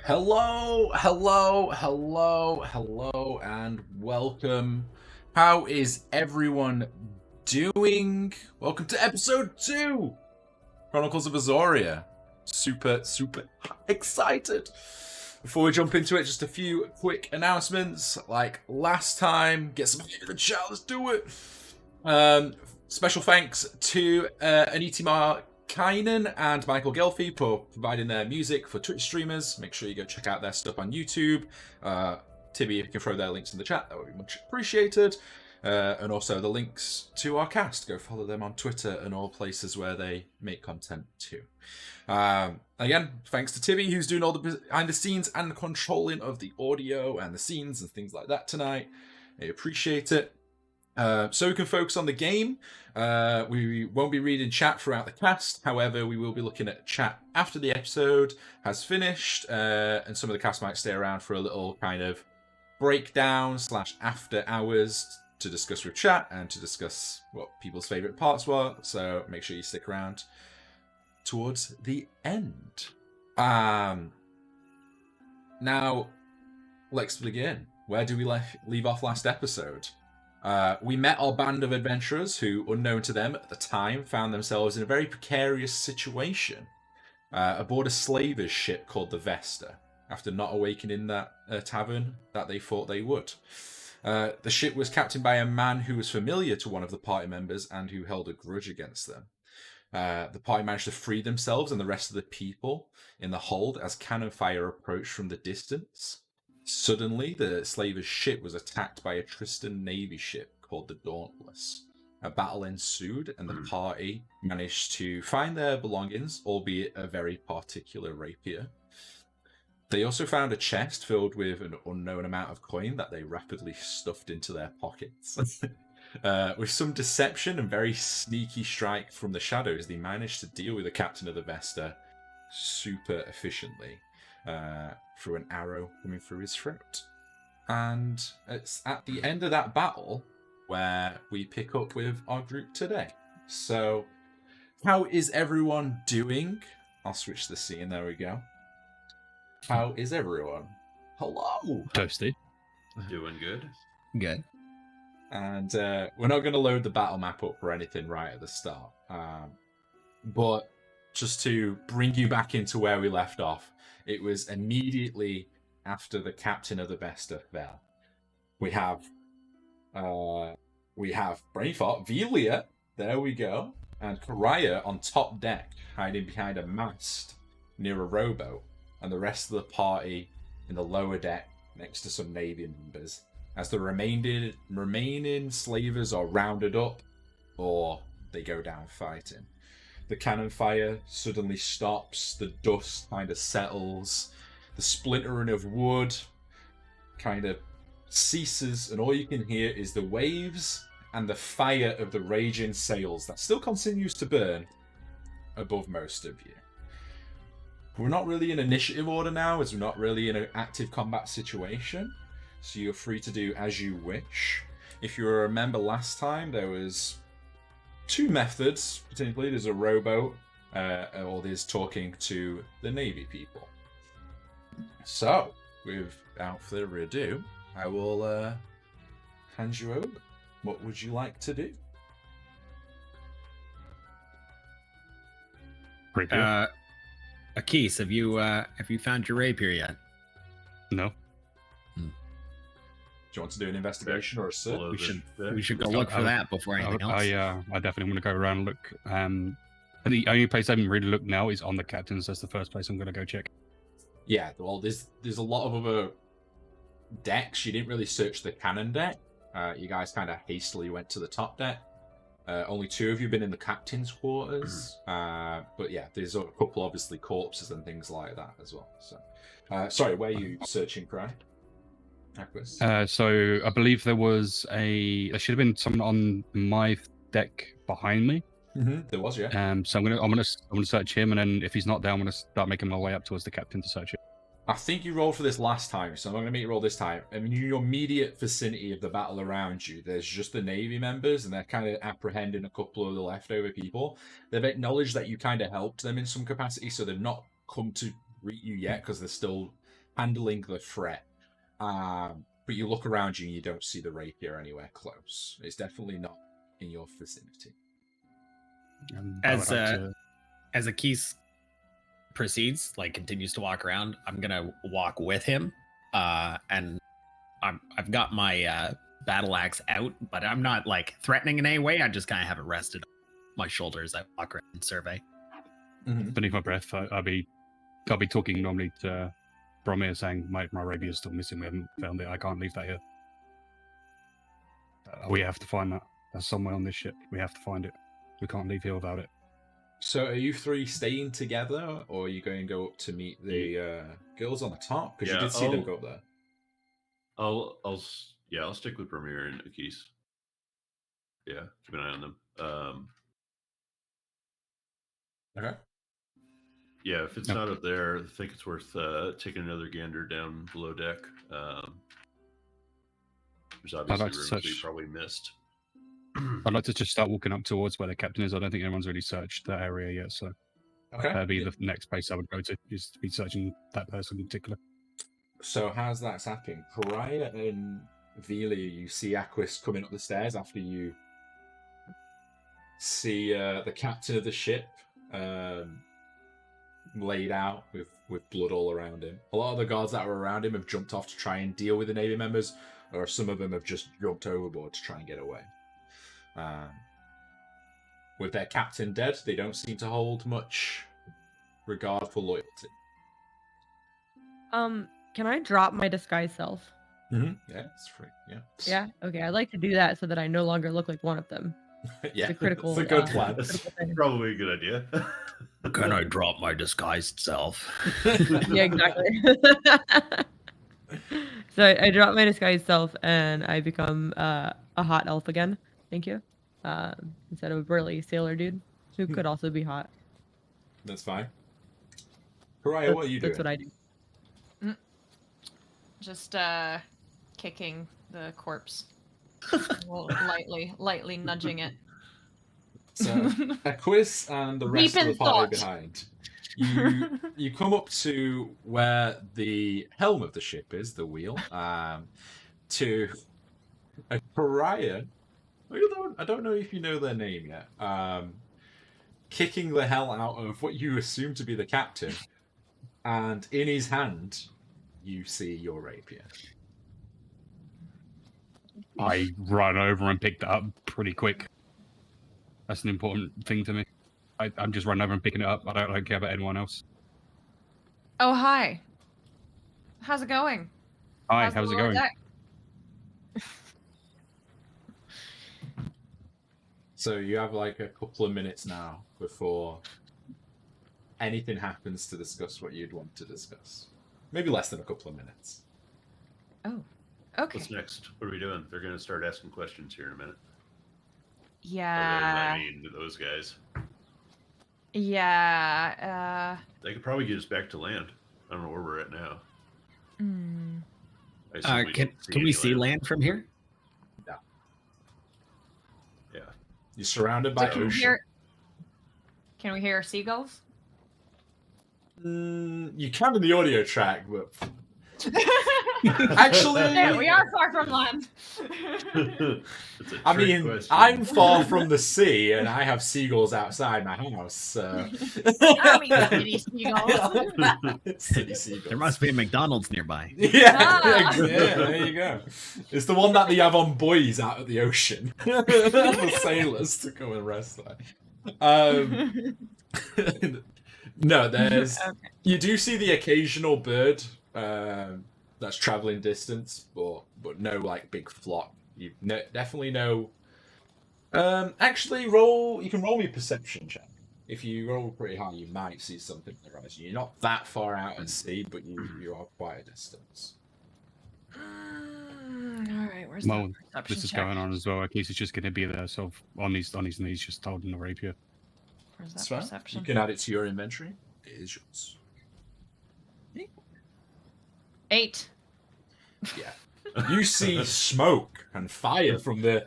Hello, and welcome. How is everyone doing? Welcome to episode 2, Chronicles of Azoria. Super excited. Before we jump into it, just a few quick announcements. Like last time, get some in the chat, let's do it. Special thanks to Antti, Martikainen and Michael Ghelfi for providing their music for Twitch streamers. Make sure you go check out their stuff on YouTube. Tibby, if you can throw their links in the chat, that would be much appreciated. And also the links to our cast. Go follow them on Twitter and all places where they make content too. Again, thanks to Tibby, who's doing all the behind the scenes and controlling of the audio and the scenes and things like that tonight. I appreciate it. So we can focus on the game. We won't be reading chat throughout the cast. However, we will be looking at chat after the episode has finished. And some of the cast might stay around for a little kind of breakdown / after hours to discuss with chat and to discuss what people's favourite parts were. So make sure you stick around towards the end. Now, let's begin. Where do we leave off last episode? We met our band of adventurers who, unknown to them at the time, found themselves in a very precarious situation aboard a slaver's ship called the Vesta, after not awakening that tavern that they thought they would. The ship was captained by a man who was familiar to one of the party members and who held a grudge against them. The party managed to free themselves and the rest of the people in the hold as cannon fire approached from the distance. Suddenly, the slaver's ship was attacked by a Trosden navy ship called the Dauntless. A battle ensued, and the party managed to find their belongings, albeit a very particular rapier. They also found a chest filled with an unknown amount of coin that they rapidly stuffed into their pockets. With some deception and very sneaky strike from the shadows, they managed to deal with the captain of the Vesta super efficiently. Through an arrow coming through his throat. And it's at the end of that battle where we pick up with our group today. So, how is everyone doing? I'll switch the scene, there we go. How is everyone? Hello! Toasty. Doing good. Good. And we're not going to load the battle map up or anything right at the start. But just to bring you back into where we left off, it was immediately after the captain of the Vesta fell. We have Brainfart, Velia, there we go, and Karaya on top deck, hiding behind a mast near a rowboat, and the rest of the party in the lower deck next to some navy members, as the remaining slavers are rounded up or they go down fighting. The cannon fire suddenly stops, the dust kind of settles, the splintering of wood kind of ceases, and all you can hear is the waves and the fire of the raging sails that still continues to burn above most of you. We're not really in initiative order now, as we're not really in an active combat situation, so you're free to do as you wish. If you remember last time, there was 2 methods, potentially. There's a rowboat, or there's talking to the Navy people. So, without further ado, I will hand you over. What would you like to do? Akis, have you found your rapier yet? No. Do you want to do an investigation or a search? We should go look for that before anything else. I definitely want to go around and look. And the only place I haven't really looked now is on the captain's. That's the first place I'm going to go check. Yeah, well, there's a lot of other decks. You didn't really search the cannon deck. You guys kind of hastily went to the top deck. Only 2 of you have been in the captain's quarters. But yeah, there's a couple, obviously, corpses and things like that as well. So, sorry, where are you searching, Cry? So I believe there should have been someone on my deck behind me. Mm-hmm. There was, yeah. So I'm gonna search him, and then if he's not there, I'm gonna start making my way up towards the captain to search him. I think you rolled for this last time, so I'm going to make you roll this time. I mean, in your immediate vicinity of the battle around you, there's just the Navy members, and they're kind of apprehending a couple of the leftover people. They've acknowledged that you kind of helped them in some capacity, so they've not come to greet you yet, because they're still handling the threat. But you look around you and you don't see the rapier anywhere close. It's definitely not in your vicinity. As Akis proceeds, like continues to walk around, I'm gonna walk with him, and I've got my battle axe out, but I'm not like threatening in any way. I just kind of have it rested on my shoulders. I walk around and survey. Beneath my breath, I'll be talking normally to Bromir, saying my rapier is still missing. We haven't found it. I can't leave that here. We have to find that. That's somewhere on this ship. We have to find it. We can't leave here without it. So are you three staying together, or are you going to go up to meet the girls on the top? Because you did see them go up there. I'll stick with Bromir and Akis. Yeah, keep an eye on them. Okay. Yeah, if it's not up there, I think it's worth taking another gander down below deck. There's obviously rooms we probably missed. I'd like to just start walking up towards where the captain is. I don't think anyone's really searched that area yet, so that'd be the next place I would go to, is to be searching that person in particular. So how's that happening? Pariah and Vili, you see Aquis coming up the stairs after you see the captain of the ship laid out with blood all around him. A lot of the guards that were around him have jumped off to try and deal with the Navy members, or some of them have just jumped overboard to try and get away. With their captain dead, they don't seem to hold much regard for loyalty. Can I drop my disguise self? Yeah, it's free. Yeah. Yeah. Okay, I'd like to do that so that I no longer look like one of them. Yeah, it's a critical. It's a good plan. Probably a good idea. Can I drop my disguised self? Yeah, exactly. So I drop my disguised self and I become a hot elf again. Thank you. Instead of a burly sailor dude who could also be hot. That's fine. Pariah, what are you doing? That's what I do. Just kicking the corpse. Well, lightly nudging it. So, Aquis and the rest of the party behind. You come up to where the helm of the ship is, the wheel, to a Pariah. I don't know if you know their name yet. Kicking the hell out of what you assume to be the captain, and in his hand, you see your rapier. I run over and pick that up pretty quick. That's an important thing to me. I'm just running over and picking it up. I don't care about anyone else. Oh, hi. How's it going? Hi, how's it going? So you have like a couple of minutes now before anything happens to discuss what you'd want to discuss. Maybe less than a couple of minutes. Oh, okay. What's next? What are we doing? They're going to start asking questions here in a minute. Yeah. I mean, those guys. Yeah. They could probably get us back to land. I don't know where we're at now. Can we see land from here? No. Yeah. You're surrounded by ocean. Can we hear seagulls? You can in the audio track, but actually, yeah, we are far from land. I mean, question. I'm far from the sea, and I have seagulls outside my house. So. I mean, city seagulls. City seagulls. There must be a McDonald's nearby. Yeah, there you go. It's the one that they have on buoys out at the ocean for sailors to come and rest there. No, there's. Okay. You do see the occasional bird that's traveling distance, but no like big flock. You definitely know. Actually, you can roll me a perception check. If you roll pretty high, you might see something on the horizon. You're not that far out at sea, but you are quite a distance. All right, where's this is going on as well. Akis is just going to be there, sort of on his knees, just holding the rapier. Where's that That's perception? You can add it to your inventory. It is yours. 8. Yeah. You see smoke and fire from the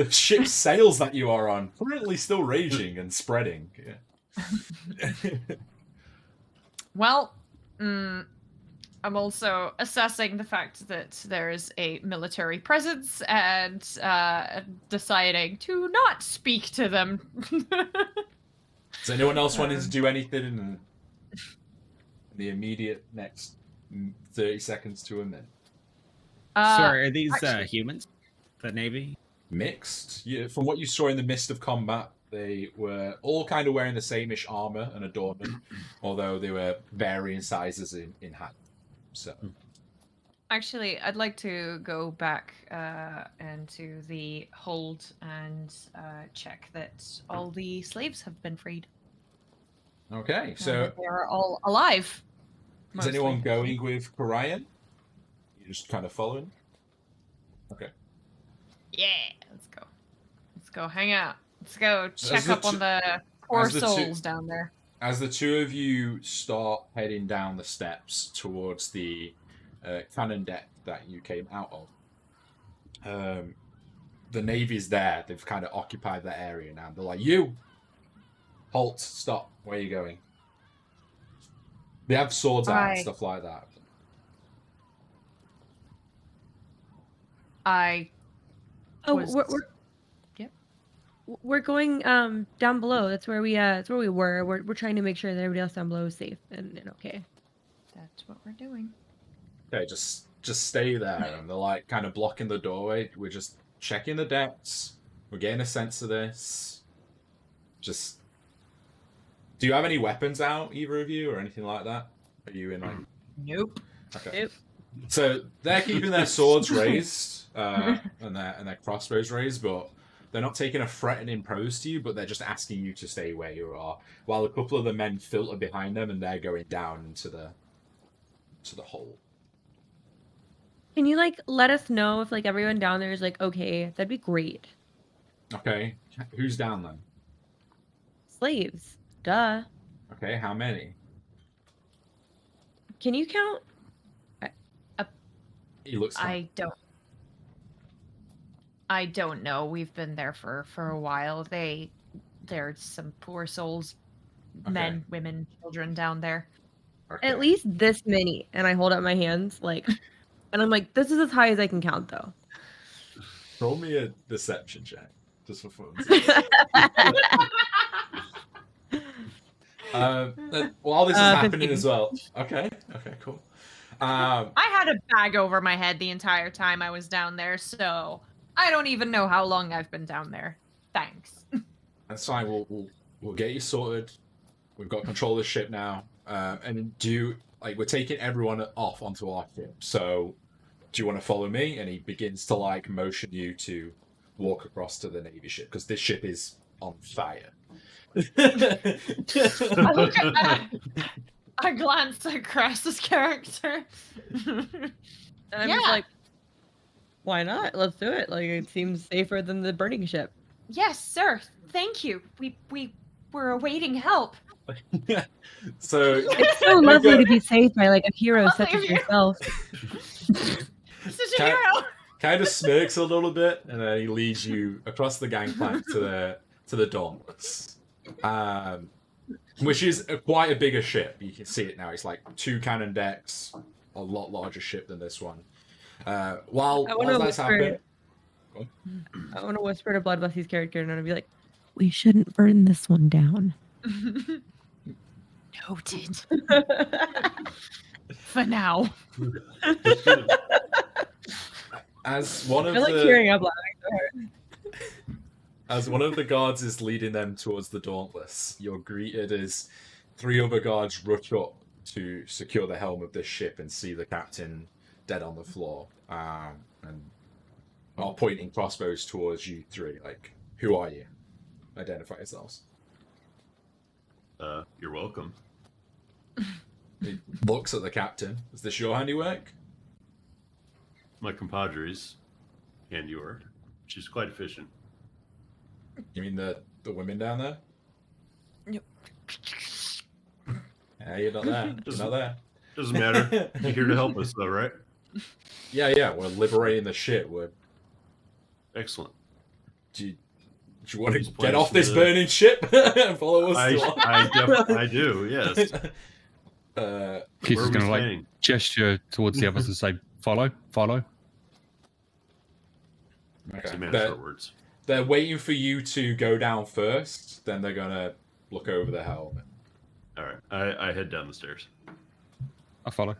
ship's sails that you are on, currently still raging and spreading. Yeah. Well, I'm also assessing the fact that there is a military presence and deciding to not speak to them. Does anyone else wanting to do anything in the immediate next 30 seconds to a minute? Sorry, are these actually- humans? The Navy? Mixed. Yeah, from what you saw in the midst of combat, they were all kind of wearing the same-ish armor and adornment, although they were varying sizes in hand. So, Actually, I'd like to go back into the hold and check that all the slaves have been freed. okay. and So, that they are all alive. is anyone mostly. going with Karayan? You just kind of following? Okay. Yeah, let's go. Let's go hang out. Let's go check the up on two- the poor as the two- souls down there. As the two of you start heading down the steps towards the cannon deck that you came out of, the Navy's there. They've kind of occupied that area now. They're like, you! Halt, stop. Where are you going? They have swords out and Aye. stuff like that. I Oh, was- Yep. we're going down below. That's where we were. We're trying to make sure that everybody else down below is safe and okay. That's what we're doing. Okay, just stay there. And they're like kind of blocking the doorway. We're just checking the decks. We're getting a sense of this. Just. Do you have any weapons out, either of you, or anything like that? Are you in like? Nope. Okay. Nope. So they're keeping their swords raised and their crossbows raised, but they're not taking a threatening pose to you. But they're just asking you to stay where you are, while a couple of the men filter behind them, and they're going down into the hole. Can you like let us know if like everyone down there is like okay? That'd be great. Okay, who's down then? Slaves, duh. Okay, how many? Can you count? He looks. I don't know. We've been there for a while. There's some poor souls, men, women, children down there. Okay. At least this many. And I hold up my hands like, and I'm like, this is as high as I can count though. Roll me a deception check, just for fun. While this is happening 15. as well. Okay, cool. I had a bag over my head the entire time I was down there, so I don't even know how long I've been down there. Thanks. That's fine. We'll get you sorted. We've got control of the ship now. And we're taking everyone off onto our ship. So, do you want to follow me? And he begins to like motion you to walk across to the Navy ship because this ship is on fire. I look at that. I glance at Cress's character. And I'm Yeah. just like, why not? Let's do it. Like it seems safer than the burning ship. Yes, sir. Thank you. We were awaiting help. So It's so lovely to be saved by like a hero such as Lovely of you. yourself. Such a Cat- hero. kind of smirks a little bit, and then he leads you across the gangplank to the Dauntless, which is quite a bigger ship. You can see it now. It's like 2 cannon decks, a lot larger ship than this one. While wanna that's whisper- happening, I want to whisper to Bloodbussy's character and I'm gonna be like, we shouldn't burn this one down. Noted. For now. as one I of feel like the tearing up laughing. as one of the guards is leading them towards the Dauntless, you're greeted as 3 other guards rush up to secure the helm of this ship and see the captain dead on the floor, and are pointing crossbows towards you 3. Like, who are you? Identify yourselves. You're welcome. He looks at the captain. Is this your handiwork? My compadre's handiwork. She's quite efficient. You mean the women down there? Yep. Yeah, you're not there. You're not there. Doesn't matter. You're here to help us, though, right? Yeah. We're liberating the ship. Excellent. Do you want to Just get plans off this to- burning ship and follow us? I do, yes. Keith Where is are going to we like staying? gesture towards the others and say, "Follow, follow." It's a Okay. man of short words. They're waiting for you to go down first. Then they're gonna look over the helmet. All right, I head down the stairs. I follow.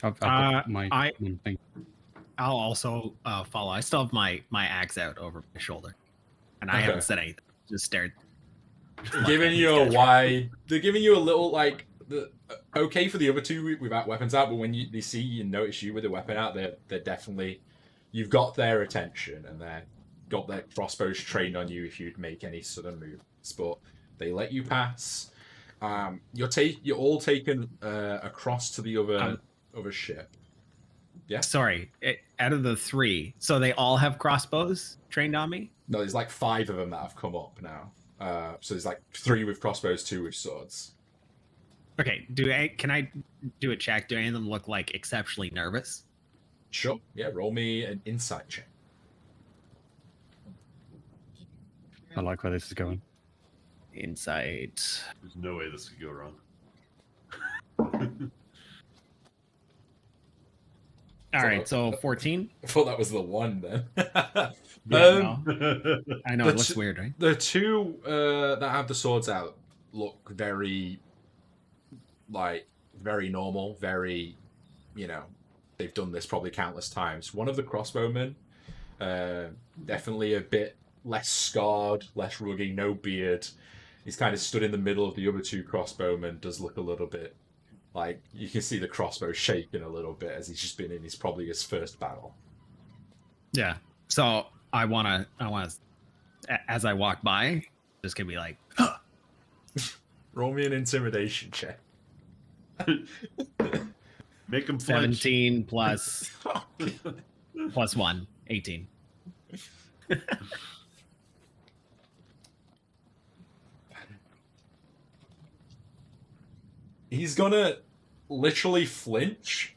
I've got my thing. I'll also follow. I still have my axe out over my shoulder, and I Okay. haven't said anything. Just stared. They're giving you a wide. They're giving you a little like the okay for the other two without weapons out, but when they see you and notice you with a weapon out, they're definitely you've got their attention and they're got their crossbows trained on you if you'd make any sudden movements. But they let you pass. You're all taken across to the other ship. Yeah. Sorry, out of the 3, so they all have crossbows trained on me? No, there's like 5 of them that have come up now. So there's like 3 with crossbows, 2 with swords. Okay, can I do a check? Do any of them look like exceptionally nervous? Sure. Yeah, roll me an insight check. I like where this is going. Insight. There's no way this could go wrong. All right, so 14. I thought that was the one then. Yeah, I know, the it looks t- weird, right? The 2 that have the swords out look very, very normal, very, they've done this probably countless times. One of the crossbowmen, definitely a bit less scarred, less rugged, no beard. He's kind of stood in the middle of the other 2 crossbowmen, does look a little bit like you can see the crossbow shaking a little bit as he's just been in probably his first battle. Yeah. So I wanna as I walk by, just gonna be like, huh. Roll me an intimidation check. Make him flinch. 17 plus 1, 18. He's gonna literally flinch,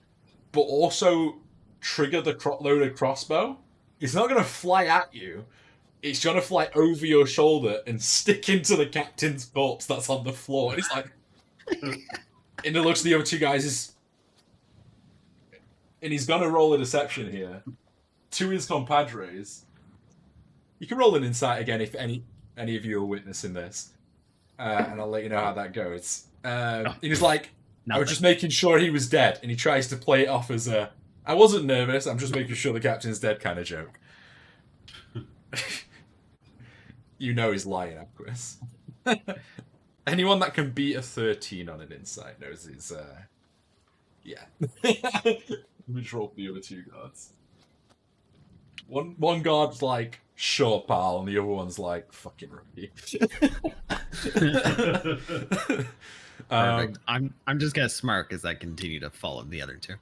but also trigger the loaded crossbow. It's not gonna fly at you. It's gonna fly over your shoulder and stick into the captain's corpse that's on the floor. And it's like, and it looks at the other 2 guys and he's gonna roll a deception here to his compadres. You can roll an insight again if any of you are witnessing this, and I'll let you know how that goes. He was like, I was just making sure he was dead, and he tries to play it off as a, I wasn't nervous, I'm just making sure the captain's dead kind of joke. You know he's lying, Aquis. Anyone that can beat a 13 on an insight knows he's, yeah. Let me draw the other 2 guards. One guard's like, sure, pal, and the other one's like, fucking rookie. Perfect. I'm just gonna smirk as I continue to follow the other 2.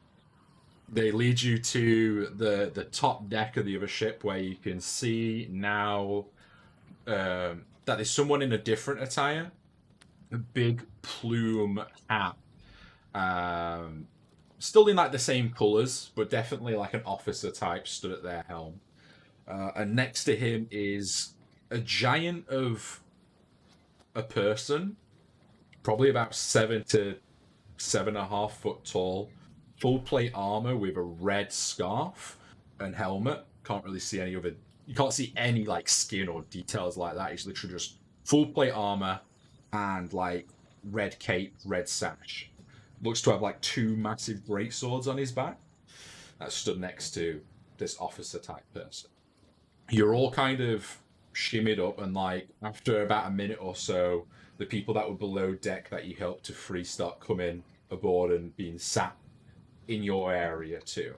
They lead you to the top deck of the other ship, where you can see now that there's someone in a different attire, a big plume hat, still in like the same colours, but definitely like an officer type stood at their helm. And next to him is a giant of a person, probably about 7 to 7.5 foot tall, full plate armor with a red scarf and helmet. Can't really see any other. You can't see any like skin or details like that. It's literally just full plate armor and like red cape, red sash. Looks to have like 2 massive great swords on his back that stood next to this officer type person. You're all kind of shimmied up, and like after about a minute or so, the people that were below deck that you helped to free start coming aboard and being sat in your area too.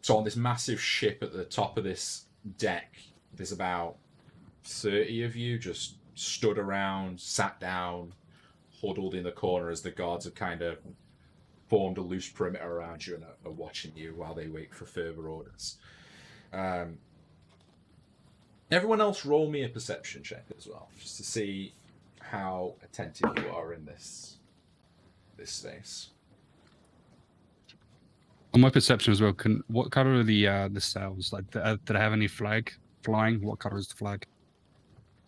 So on this massive ship at the top of this deck, there's about 30 of you just stood around, sat down, huddled in the corner as the guards have kind of formed a loose perimeter around you and are watching you while they wait for further orders. Everyone else roll me a perception check as well, just to see how attentive you are in this space. On my perception as well, what color are the sails? Like, did I have any flag flying? What color is the flag?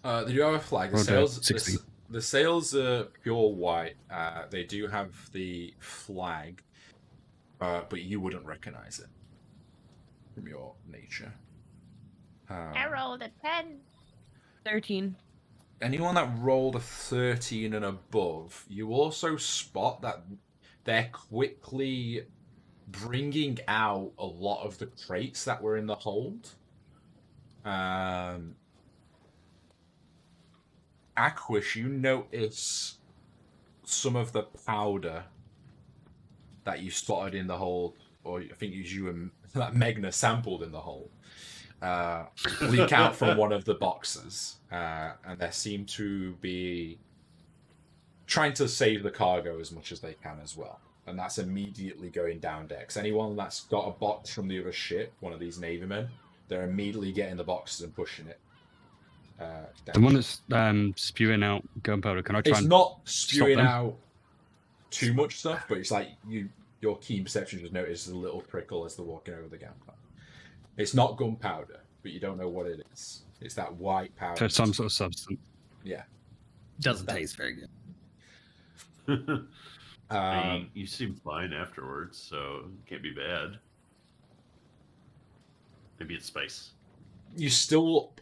They do have a flag. The The sails are pure white. They do have the flag, but you wouldn't recognize it from your nature. I rolled a 10. 13. Anyone that rolled a 13 and above, you also spot that they're quickly bringing out a lot of the crates that were in the hold. Aquish, you notice some of the powder that you spotted in the hold, or I think it was you and that Megna sampled in the hold, leak out from one of the boxes, and they seem to be trying to save the cargo as much as they can as well. And that's immediately going down decks. Anyone that's got a box from the other ship, one of these Navy men, they're immediately getting the boxes and pushing it. The one that's spewing out gunpowder, can I try It's and not spewing them? out too much stuff, but it's like your keen perception just notices a little trickle as they're walking over the gunpowder. It's not gunpowder, but you don't know what it is. It's that white powder. So some sort of substance. Yeah. Doesn't taste very good. You seem fine afterwards, so it can't be bad. Maybe it's spice. You still...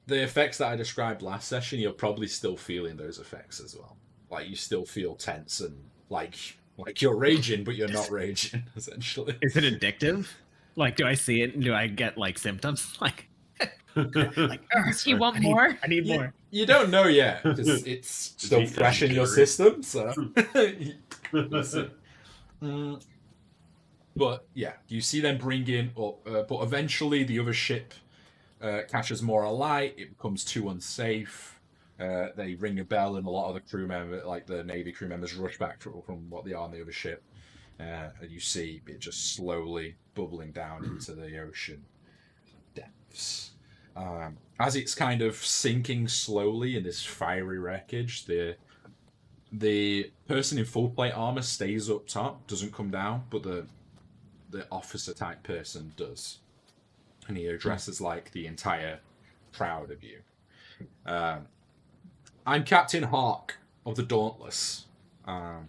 The effects that I described last session, you're probably still feeling those effects as well. Like, you still feel tense and like you're raging, but you're not raging, essentially. Is it addictive? Like, do I see it and do I get, like, symptoms? Like, Does he want more? I need more. You don't know yet, because it's still fresh in your system, so... But, yeah, you see them bring in up, but eventually the other ship catches more alight, it becomes too unsafe. They ring a bell, and a lot of the crew members, like the Navy crew members, rush back from what they are on the other ship. And you see it just slowly bubbling down into the ocean depths. As it's kind of sinking slowly in this fiery wreckage, the person in full plate armor stays up top, doesn't come down, but the officer type person does. And he addresses like the entire crowd of you. I'm Captain Hawk of the Dauntless. I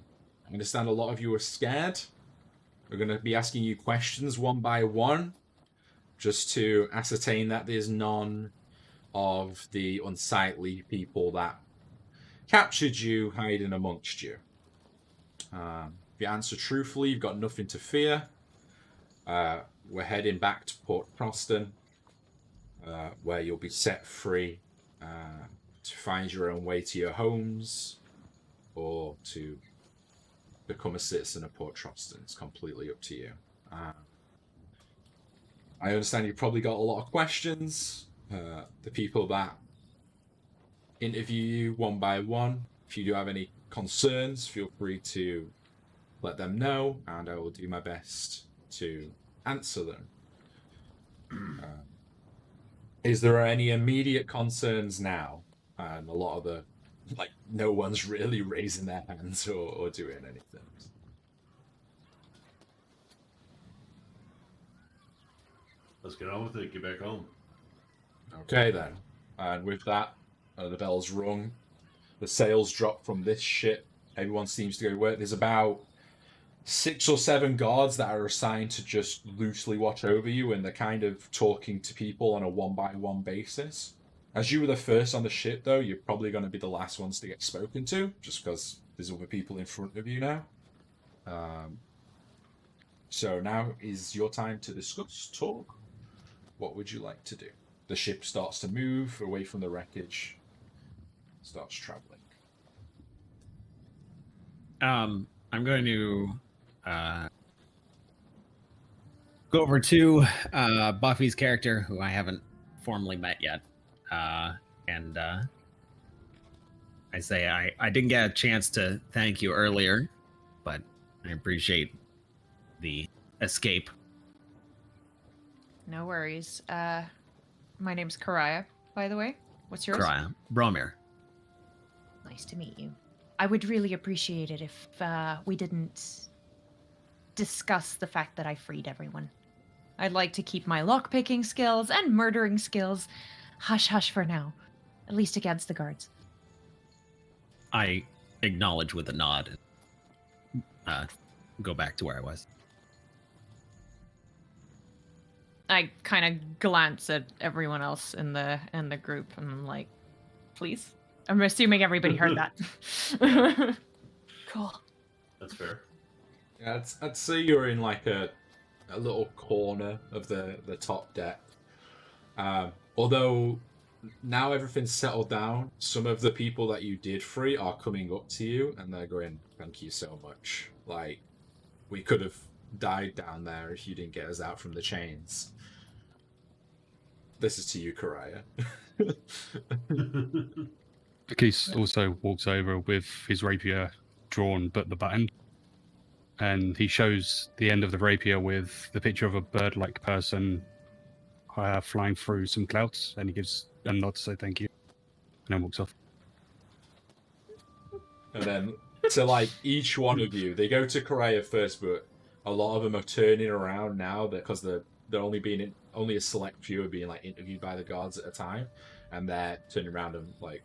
understand a lot of you are scared. We're going to be asking you questions one by one, just to ascertain that there's none of the unsightly people that captured you hiding amongst you. If you answer truthfully, you've got nothing to fear. We're heading back to Port Trosden, where you'll be set free to find your own way to your homes, or to become a citizen of Port Trosden. It's completely up to you. I understand you've probably got a lot of questions. The people that interview you one by one, if you do have any concerns, feel free to let them know, and I will do my best to answer them. Is there any immediate concerns now? And a lot of the, no one's really raising their hands or doing anything. Let's get on with it. Get back home. Okay, then. And with that, the bell's rung. The sails drop from this ship. Everyone seems to go to work. There's about 6 or 7 guards that are assigned to just loosely watch over you, and they're kind of talking to people on a one-by-one basis. As you were the first on the ship, though, you're probably going to be the last ones to get spoken to, just because there's other people in front of you now. So now is your time to discuss, talk. What would you like to do? The ship starts to move away from the wreckage, starts traveling. I'm going to go over to Buffy's character, who I haven't formally met yet, and I say I didn't get a chance to thank you earlier, but I appreciate the escape. No worries. My name's Karaya, by the way. What's yours? Karaya. Bromir. Nice to meet you. I would really appreciate it if we didn't discuss the fact that I freed everyone. I'd like to keep my lockpicking skills and murdering skills hush-hush for now, at least against the guards. I acknowledge with a nod and go back to where I was. I kind of glance at everyone else in the group and I'm like, please. I'm assuming everybody heard that. Cool. That's fair. Yeah, I'd say you're in like a little corner of the top deck. Although now everything's settled down, some of the people that you did free are coming up to you and they're going, "Thank you so much. Like, we could have died down there if you didn't get us out from the chains." This is to you, Karaya. Keith also walks over with his rapier drawn but the button, and he shows the end of the rapier with the picture of a bird-like person flying through some clouds, and he gives a nod to say thank you, and then walks off. And then to like each one of you, they go to Karaya first, but a lot of them are turning around now because they're only a select few are being like interviewed by the guards at a time, and they're turning around and like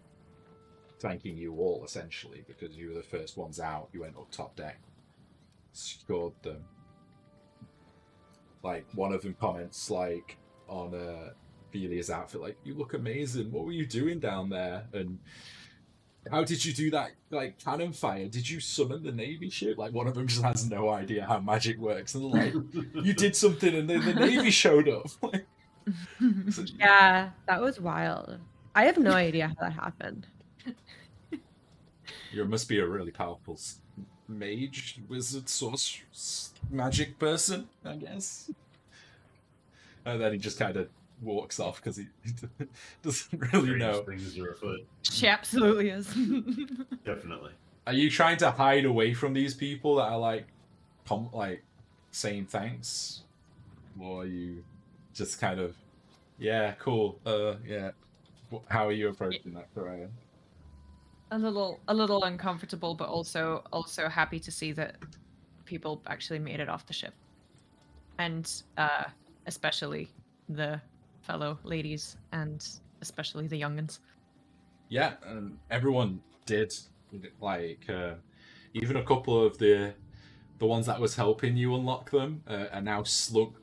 thanking you all essentially because you were the first ones out. You went up top deck, scored them. Like one of them comments like on Velia's outfit, like, "You look amazing. What were you doing down there? And how did you do that, like, cannon fire? Did you summon the Navy ship?" Like, one of them just has no idea how magic works. And like, "You did something and then the Navy showed up." So, Yeah, that was wild. I have no idea how that happened. you must be a really powerful mage, wizard, sorcerer, magic person, I guess. And then he just kind of walks off because he doesn't really Strange know. things are afoot. She absolutely is. Definitely. Are you trying to hide away from these people that are like saying thanks, or are you just kind of, yeah, cool, yeah? How are you approaching that, Brian? A little uncomfortable, but also happy to see that people actually made it off the ship, and especially the fellow ladies and especially the young'uns. Yeah, everyone did. Like, even a couple of the ones that was helping you unlock them are now slunk.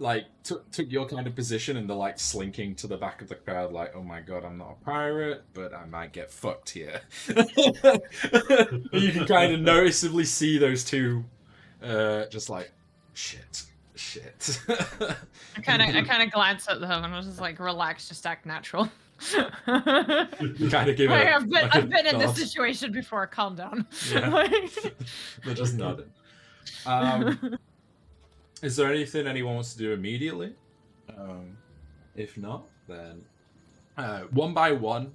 Like, took your kind of position, and they're like slinking to the back of the crowd, like, "Oh my god, I'm not a pirate, but I might get fucked here." You can kind of noticeably see those two, just like, shit. I kind of glance at them and I was just like, "Relax, just act natural." You kind of give it. I've been in this situation before. Calm down. Yeah. They're just nodding. Is there anything anyone wants to do immediately? If not, then one by one,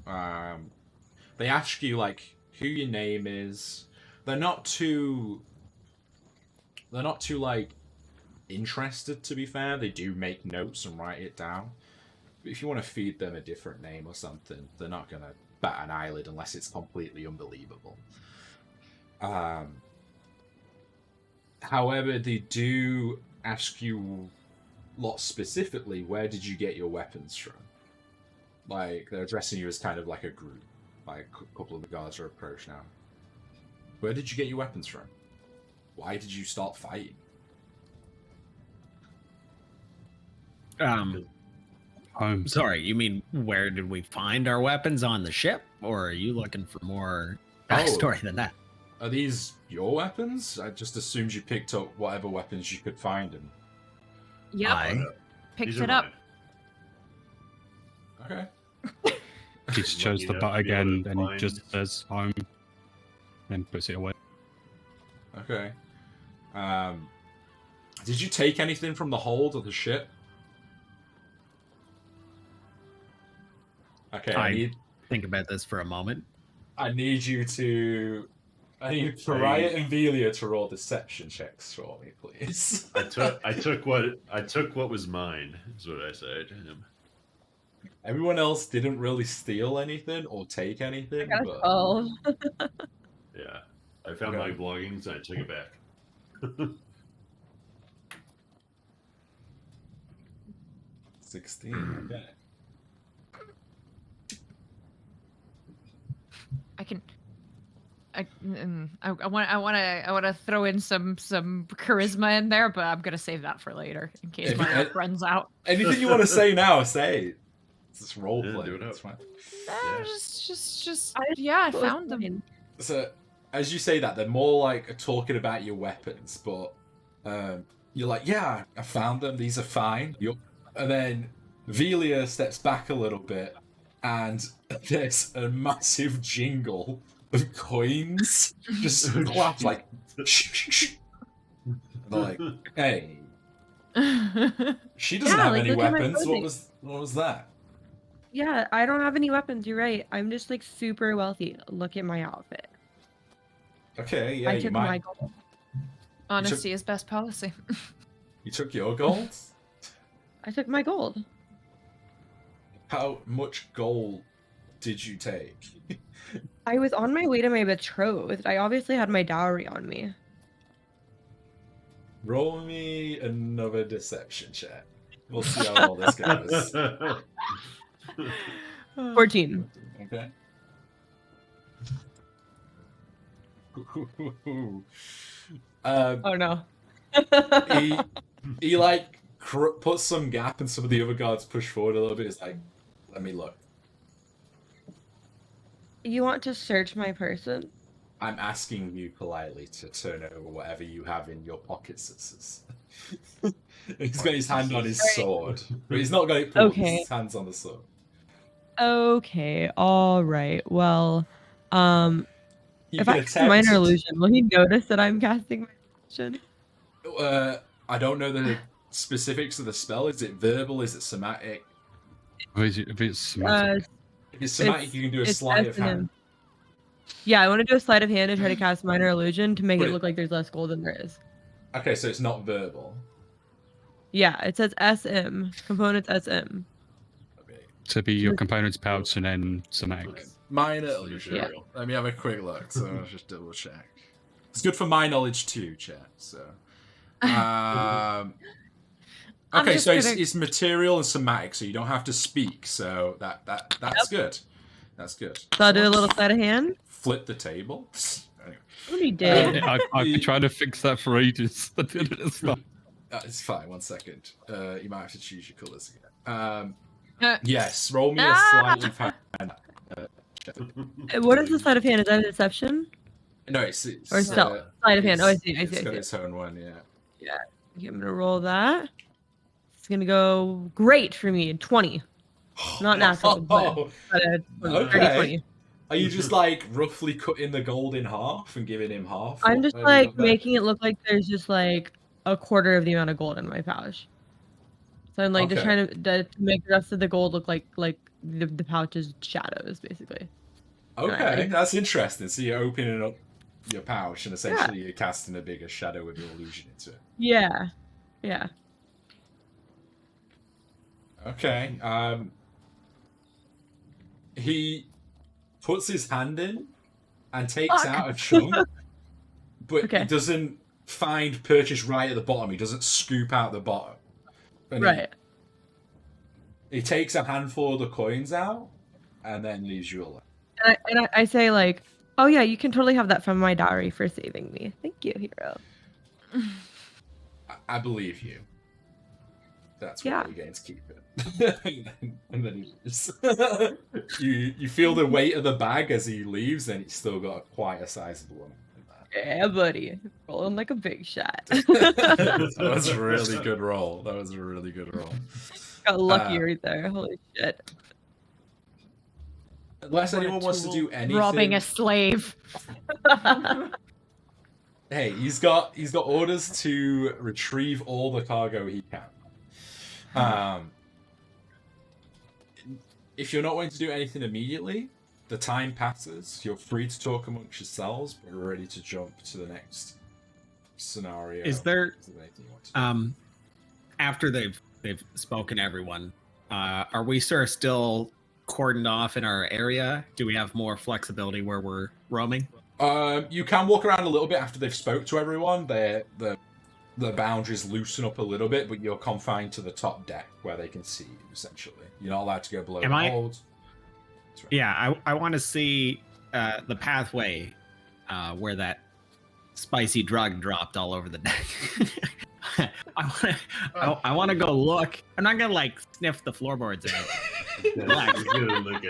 they ask you like who your name is. They're not too like interested, to be fair. They do make notes and write it down. But if you want to feed them a different name or something, they're not gonna bat an eyelid unless it's completely unbelievable. However, they do ask you lot specifically, where did you get your weapons from? Like, they're addressing you as kind of like a group. Like, a couple of the guards are approached now. Where did you get your weapons from? Why did you start fighting? Home. Sorry, you mean where did we find our weapons on the ship? Or are you looking for more backstory than that? Are these your weapons? I just assumed you picked up whatever weapons you could find and... Yep. Picked These are it up. Okay. He just shows the butt again, and he just says home, then puts it away. Okay. Did you take anything from the hold of the ship? Okay, think about this for a moment. I need Pariah and Velia to roll deception checks for me, please. I took what was mine, is what I say to him. Everyone else didn't really steal anything or take anything, I got but 12. Yeah. I found my belongings and I took it back. 16. Okay. want to throw in some charisma in there, but I'm gonna save that for later in case my luck runs out. Anything you want to say now, say. It's just role Yeah, play. do it It's up. fine. I found them. So, as you say that, they're more like talking about your weapons, but you're like, yeah, I found them. These are fine. And then Velia steps back a little bit, and there's a massive jingle of coins just clap like. And they're like, hey, she doesn't have like, any look at my weapons. clothing. What was that? Yeah, I don't have any weapons. You're right. I'm just like super wealthy. Look at my outfit. Okay, yeah, I you took might. my gold. Honesty is best policy. You took your gold? I took my gold. How much gold did you take? I was on my way to my betrothed. I obviously had my dowry on me. Roll me another deception check. We'll see how all this goes. 14. Okay. Oh no. he like puts some gap, and some of the other guards push forward a little bit. It's like, let me look. You want to search my person? I'm asking you politely to turn over whatever you have in your pockets. He's got his hand on his sword, but he's not got it pulled. Okay. His hand's on the sword. Okay, all right. Well, You if can I cast attempt minor to- illusion, will he notice that I'm casting minor illusion? I don't know the specifics of the spell. Is it verbal? Is it somatic? If it's somatic, If it's somatic, you can do a sleight of hand. S&M. Yeah, I want to do a sleight of hand to try to cast minor illusion to make But it look like there's less gold than there is. Okay, so it's not verbal. Yeah, it says SM. Components SM. Okay. to be your components pouch and then somatic. Okay. Minor illusion. Yeah. Let me have a quick look. So I'll just double check. It's good for my knowledge too, chat. So, I'm okay, just so gonna- it's material and somatic, so you don't have to speak. So that's good. That's good. So I'll do a little sleight of hand. Flip the table. Anyway, What he did. I've been trying to fix that for ages. It's not. it's fine. 1 second. You might have to choose your colours again. Uh, Yes, roll me a Ah! sleight of hand. What is the sleight of hand? Is that a deception? No, it's Or stealth? Sleight of hand. Oh, I see. I It's see. I got see. its own one, yeah. Okay, I'm gonna roll that. It's gonna go great for me. 20. Not natural, but a 20, Okay. 30, 20. Are you just like roughly cutting the gold in half and giving him half? I'm just What have you like got there? making it look like there's just like a quarter of the amount of gold in my pouch. So I'm like just Okay. trying to make the rest of the gold look like the pouch's shadows, basically. Okay, Alright. that's interesting. So you're opening up your pouch and essentially you're casting a bigger shadow with your illusion into it. Yeah. Yeah. Okay. He puts his hand in and takes Fuck. out a chunk, but Okay. he doesn't find purchase right at the bottom. He doesn't scoop out the bottom. And Right. He takes a handful of the coins out and then leaves you alone. And I say like, oh yeah, you can totally have that from my dowry for saving me. Thank you, hero. I believe you. That's Yeah. what you're going to keep it. and then he leaves. you feel the weight of the bag as he leaves, and he's still got quite a sizable one. Yeah, buddy. Rolling like a big shot. That was a really good roll. That was a really good roll. Got lucky right there. Holy shit. Unless What a anyone wants to tool. do anything. Robbing a slave. Hey, he's got orders to retrieve all the cargo he can. If you're not going to do anything immediately, the time passes. You're free to talk amongst yourselves, but we're ready to jump to the next scenario. Is there anything you want to do? after they've spoken to everyone, are we sort of still cordoned off in our area? Do we have more flexibility where we're roaming? You can walk around a little bit after they've spoke to everyone. The boundaries loosen up a little bit, but you're confined to the top deck where they can see you, essentially. You're not allowed to go below Am the I- hold. That's right. Yeah, I want to see the pathway where that spicy drug dropped all over the deck. I want to go look. I'm not gonna like sniff the floorboards or anything. Relax. I want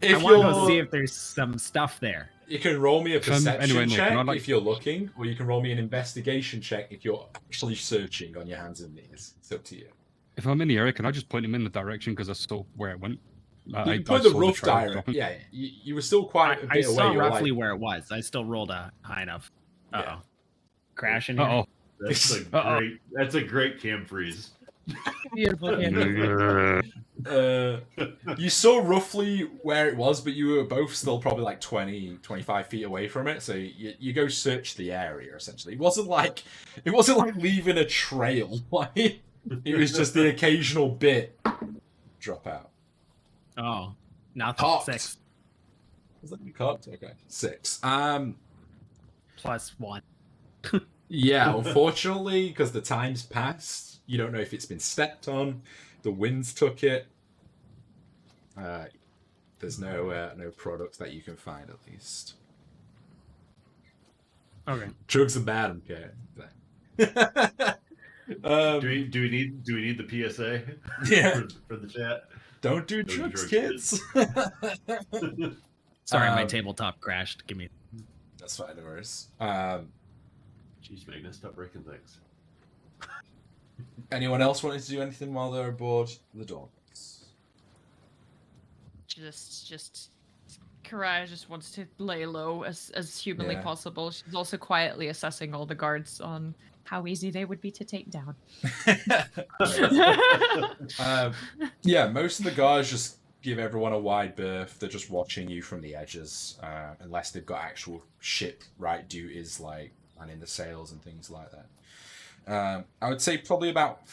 to go see if there's some stuff there. You can roll me a perception Nick, check if you're looking, or you can roll me an investigation check if you're actually searching on your hands and knees. It's up to you. If I'm in the area, can I just point him in the direction because I saw where it went? You can point the rough direction. Yeah, you were still quite a bit I saw away. roughly where it was. I still rolled a high enough. Yeah. Crash in here. That's a great cam freeze. Beautiful. You saw roughly where it was, but you were both still probably like 20, 25 feet away from it. So you go search the area. Essentially, it wasn't like leaving a trail. Like it was just the occasional bit drop out. Oh, not Cocked. 6 Was that you cocked? Okay, 6. plus 1. Yeah, unfortunately, because the time's passed, you don't know if it's been stepped on. The winds took it. There's no products that you can find, at least. Okay. Drugs are bad, okay. Do we need the PSA? Yeah. for the chat. Don't do drugs, kids. Sorry, my tabletop crashed. Give me. That's fine, no worries. Jeez, Magnus, stop breaking things. Anyone else wanting to do anything while they're aboard the dogs? Just Karaya just wants to lay low as humanly Yeah. possible. She's also quietly assessing all the guards on how easy they would be to take down. Yeah, most of the guards just give everyone a wide berth. They're just watching you from the edges, unless they've got actual shipwright duties like manning the sails and things like that. I would say probably about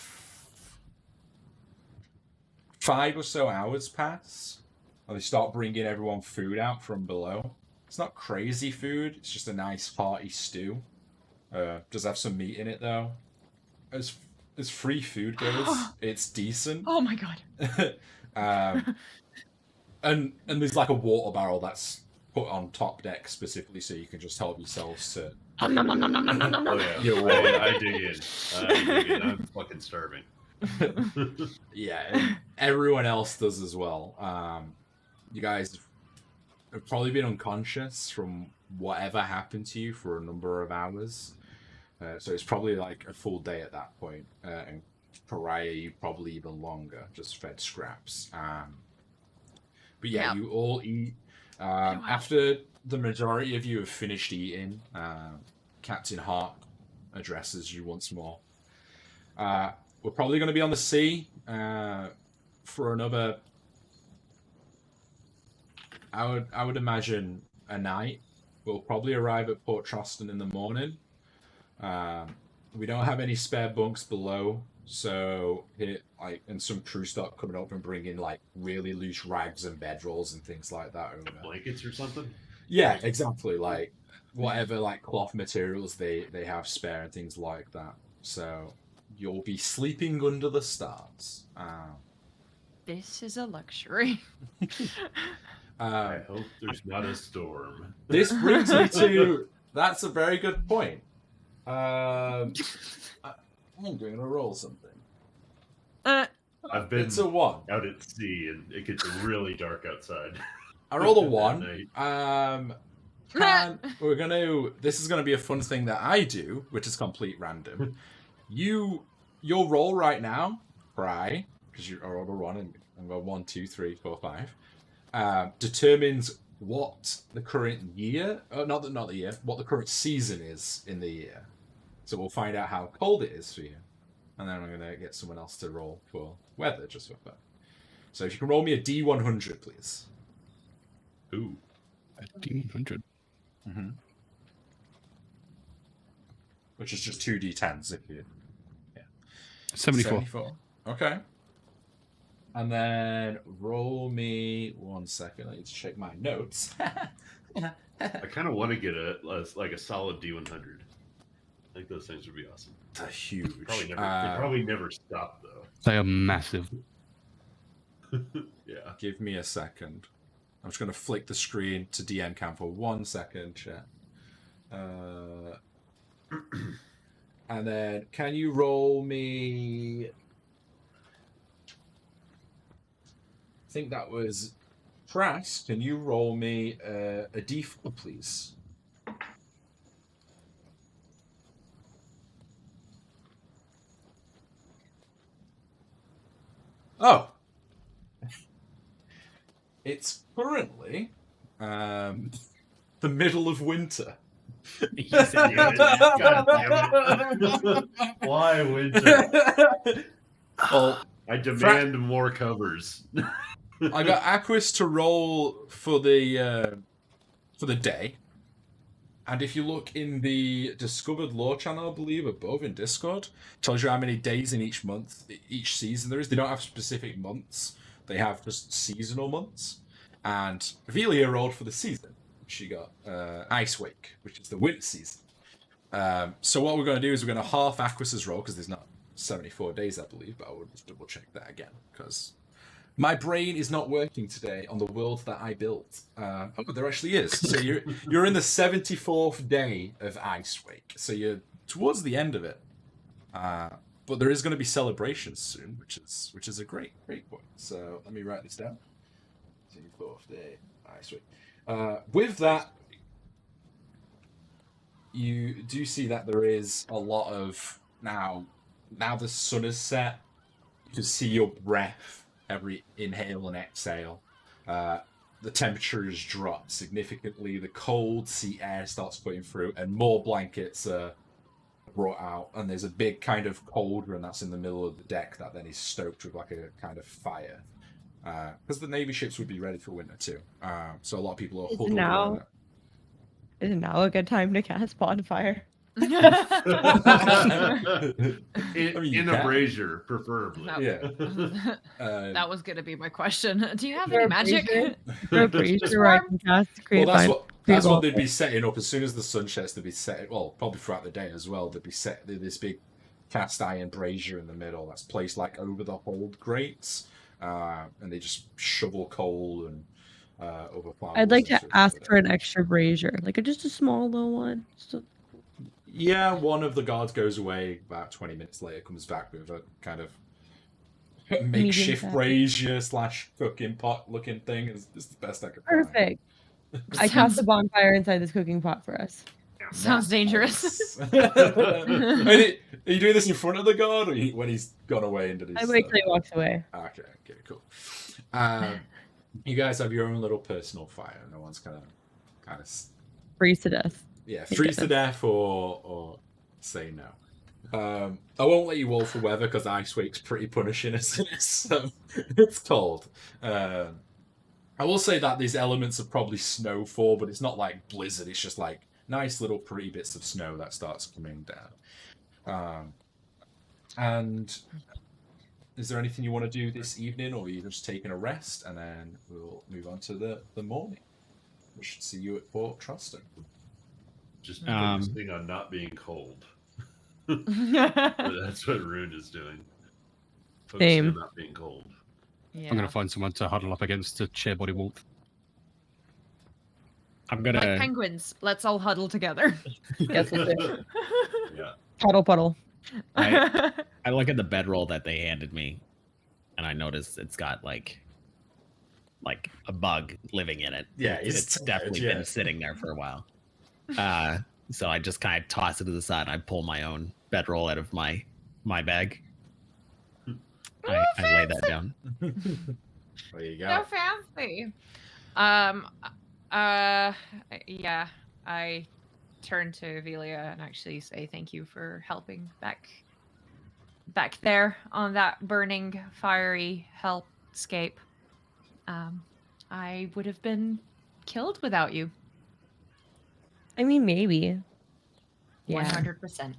5 or so hours pass, and they start bringing everyone food out from below. It's not crazy food. It's just a nice hearty stew. Does have some meat in it though. As free food goes, it's decent. Oh my god. And there's like a water barrel that's put on top deck specifically so you can just help yourselves to. Oh yeah, You're I dig in. I'm fucking starving. Yeah, and everyone else does as well. You guys have probably been unconscious from whatever happened to you for a number of hours. So it's probably like a full day at that point. And Pariah, you probably even longer, just fed scraps. But yeah, you all eat. After the majority of you have finished eating, Captain Hart addresses you once more. We're probably going to be on the sea for another. I would imagine a night. We'll probably arrive at Port Trosden in the morning. We don't have any spare bunks below, so and some crew stock coming up and bringing like really loose rags and bedrolls and things like that over. Blankets or something? Yeah, exactly. Like whatever like cloth materials they have spare and things like that. So you'll be sleeping under the stars. This is a luxury. I hope there's not a storm. This brings me to. That's a very good point. I'm going to roll something. I've been It's a 1. out at sea and it gets really dark outside. I rolled a At 1. night. This is gonna be a fun thing that I do, which is complete random. Your roll right now, Cry, because you rolled a 1 and go 1, 2, 3, 4, 5, determines what the current year, not the year, what the current season is in the year. So we'll find out how cold it is for you, and then I'm gonna get someone else to roll for weather just for fun. So if you can roll me a D100, please. Ooh. A D100. Mm-hmm. Which is just 2 D10s if you. 74. Okay. And then roll me 1 second. I need to check my notes. I kind of want to get a solid D100. I think those things would be awesome. They're huge. They probably never stop though. They are massive. Yeah. Give me a second. I'm just going to flick the screen to DM cam for 1 second, chat. And then, can you roll me... I think that was... Trask, can you roll me a d4, please? Oh. It's currently the middle of winter. He said you would. God damn it. Why winter? Well, I demand more covers. I got Aquis to roll for the day, and if you look in the discovered lore channel, I believe above in Discord, tells you how many days in each month, each season there is. They don't have specific months; they have just seasonal months. And Velia rolled for the season. She got Ice Wake, which is the winter season. So what we're going to do is we're going to half Aquis's roll because there's not 74 days, I believe, but I will just double check that again because my brain is not working today on the world that I built. Oh, there actually is. So you're in the 74th day of Ice Wake, so you're towards the end of it. But there is going to be celebrations soon, which is a great point. So let me write this down. 74th day, Ice Wake. With that, you do see that there is a lot of now the sun is set. You can see your breath every inhale and exhale. The temperature has dropped significantly. The cold sea air starts putting through, and more blankets are brought out. And there's a big kind of cauldron that's in the middle of the deck that then is stoked with like a kind of fire. Because the Navy ships would be ready for winter too. So a lot of people are huddled around it. Is now a good time to cast bonfire? In a brazier, preferably. Yeah. That was gonna be my question. Do you have any magic? For a brazier where I can cast create that's what they'd be setting up as soon as the sun sets. They'd be setting, well, probably throughout the day as well. They'd be set this big cast iron brazier in the middle that's placed like over the hold grates, and they just shovel coal and over flowers. I'd like to ask for an extra brazier, like just a small little one. Yeah, one of the guards goes away. About 20 minutes later, comes back with a kind of makeshift brazier / cooking pot looking thing. It's the best I could find. Perfect. I cast a bonfire inside this cooking pot for us. Sounds dangerous. Are you doing this in front of the guard, or when he's gone away and did his? I wait till he walks away. Okay, cool. You guys have your own little personal fire. No one's kind of Freeze to death. Yeah, freeze to death or say no. I won't let you roll for weather because Ice Wake's pretty punishing, isn't it? So it's cold. I will say that these elements are probably snowfall, but it's not like blizzard. It's just like nice little pretty bits of snow that starts coming down. And is there anything you want to do this evening, or are you just taking a rest, and then we'll move on to the morning? We should see you at Port Trosden. Just focusing on not being cold. That's what Rune is doing. Focusing on not being cold. Yeah. I'm going to find someone to huddle up against to share body warmth. I'm going to... Like penguins, let's all huddle together. Yes, Yeah. Puddle. I look at the bedroll that they handed me, and I notice it's got like a bug living in it. Yeah, it's definitely been sitting there for a while. So I just kind of toss it to the side. And I pull my own bedroll out of my bag. I lay that down. There you go. So fancy. Yeah. I turn to Velia and actually say thank you for helping back there on that burning, fiery hellscape. I would have been killed without you. I mean, maybe. Yeah. 100%.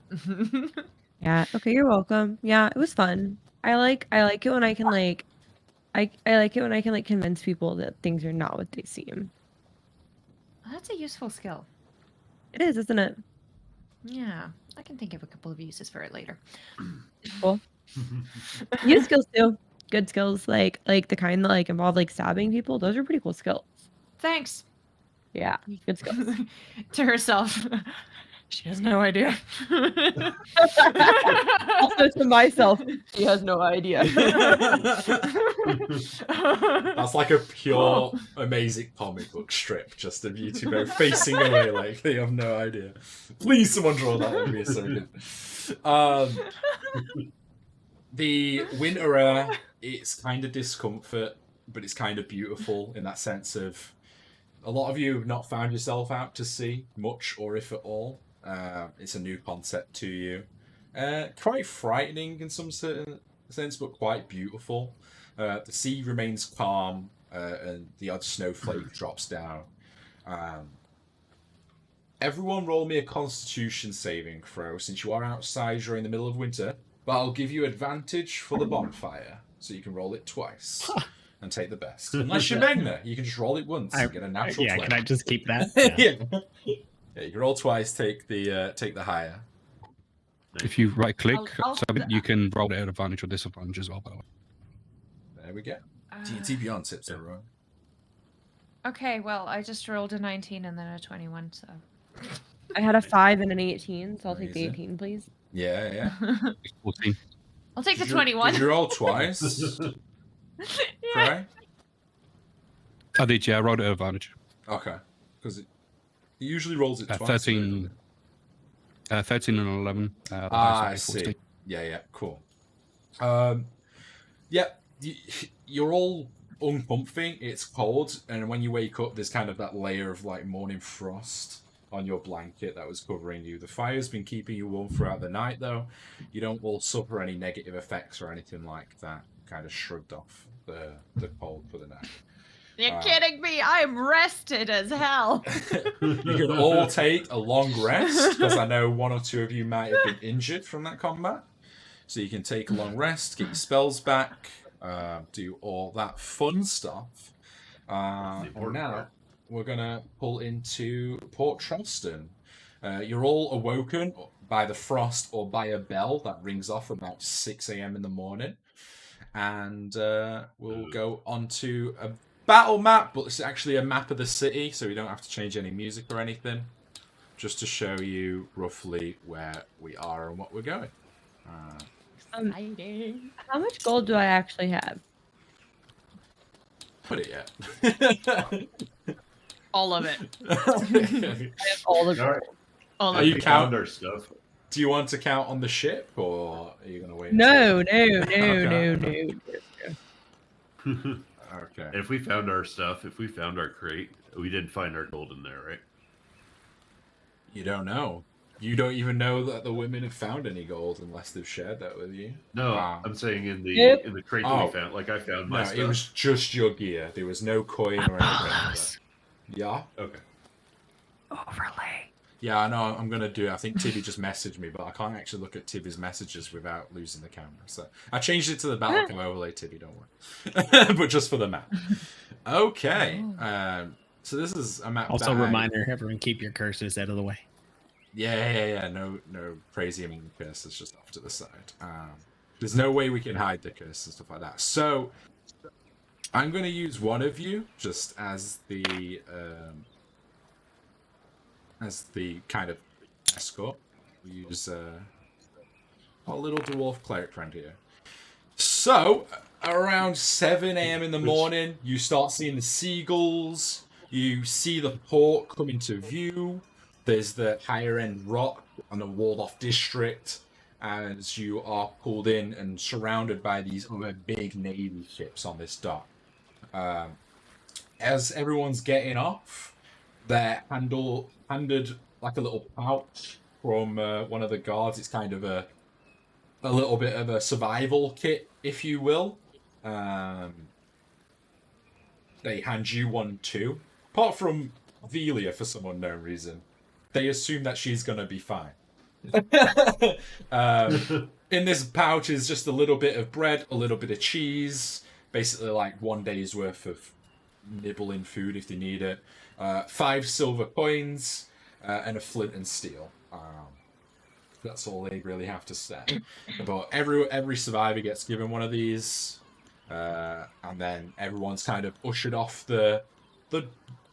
Yeah. Okay, you're welcome. Yeah, it was fun. I like it when I can I like it when I can convince people that things are not what they seem. That's a useful skill. It is, isn't it? Yeah, I can think of a couple of uses for it later. Cool. Use skills too. Good skills, like the kind that involve stabbing people. Those are pretty cool skills. Thanks. Yeah, good stuff. To herself. She has no idea. Also to myself, he has no idea. That's like a pure, amazing comic book strip, just of you two both facing away like they have no idea. Please, someone draw that. That would be so good. The winter air, it's kind of discomfort, but it's kind of beautiful in that sense of a lot of you have not found yourself out to sea much, or if at all. It's a new concept to you. Quite frightening in some certain sense, but quite beautiful. The sea remains calm, and the odd snowflake drops down. Everyone roll me a constitution saving throw, since you are outside during the middle of winter, but I'll give you advantage for the bonfire, so you can roll it twice. And take the best. Unless you're Magna, you can just roll it once and get a natural 20. Can I just keep that? Yeah. You can roll twice, take the higher. If you right click, I'll- you can roll it at advantage or disadvantage as well, by the way. There we go. D&T Beyond tips, everyone. Okay, well, I just rolled a 19 and then a 21, so. I had a 5 and an 18, so I'll take the Amazing. 18, please. Yeah. 14. I'll take the Did you- 21. Did you roll twice? Yeah. Right? I did, yeah. I rolled it at advantage. Okay. Because it usually rolls it twice. 13 and 11. I see. Yeah, cool. You're all uncomfy. It's cold, and when you wake up, there's kind of that layer of like morning frost on your blanket that was covering you. The fire's been keeping you warm throughout the night, though. You don't all suffer any negative effects or anything like that. Kind of shrugged off the cold for the night. You're kidding me. I'm rested as hell. You can all take a long rest, because I know one or two of you might have been injured from that combat. So you can take a long rest, get your spells back, do all that fun stuff. And now we're going to pull into Port Trosden. You're all awoken by the frost or by a bell that rings off about 6 a.m. in the morning. And we'll go on to a battle map, but it's actually a map of the city, so we don't have to change any music or anything. Just to show you roughly where we are and what we're going. How much gold do I actually have? Put it yet. All of it. I have all the gold. All Are of you it. count our stuff? Do you want to count on the ship, or are you going to wait? No. Okay. If we found our stuff, if we found our crate, we didn't find our gold in there, right? You don't know. You don't even know that the women have found any gold unless they've shared that with you. No, Wow. I'm saying in the Yep. in the crate that Oh. we found. Like I found No, my stuff. it was just your gear. There was no coin or anything like that. Yeah? Okay. Overlay. Yeah, I know. I'm going to do it. I think Tibby just messaged me, but I can't actually look at Tibby's messages without losing the camera. So I changed it to the battle cam overlay, Tibby, don't worry. But just for the map. Okay. So this is a map. Also, that I- reminder: everyone keep your curses out of the way. Yeah. No crazy amount of curses just off to the side. There's no way we can hide the curses and stuff like that. So I'm going to use one of you just as the kind of escort. We use our little dwarf cleric friend here. So around 7 a.m. in the morning, you start seeing the seagulls. You see the port come into view. There's the higher end rock on the walled off district as you are pulled in and surrounded by these other big navy ships on this dock. As everyone's getting off, they're handed like a little pouch from one of the guards. It's kind of a little bit of a survival kit, if you will. They hand you one too. Apart from Velia, for some unknown reason, they assume that she's gonna be fine. In this pouch is just a little bit of bread, a little bit of cheese, basically like 1 day's worth of nibbling food if they need it. 5 silver coins, and a flint and steel. That's all they really have to say. But every survivor gets given one of these, and then everyone's kind of ushered off the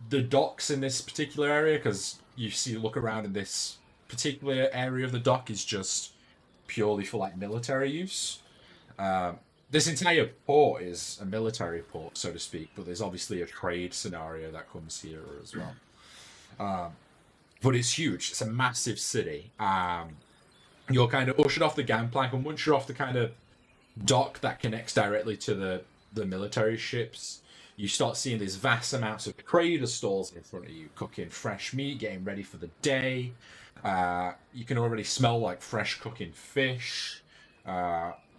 the docks in this particular area, because you see, look around in this particular area of the dock is just purely for like military use. This entire port is a military port, so to speak, but there's obviously a trade scenario that comes here as well. But it's huge. It's a massive city. You're kind of ushered off the gangplank, and once you're off the kind of dock that connects directly to the military ships, you start seeing these vast amounts of trader stalls in front of you, cooking fresh meat, getting ready for the day. You can already smell like fresh cooking fish.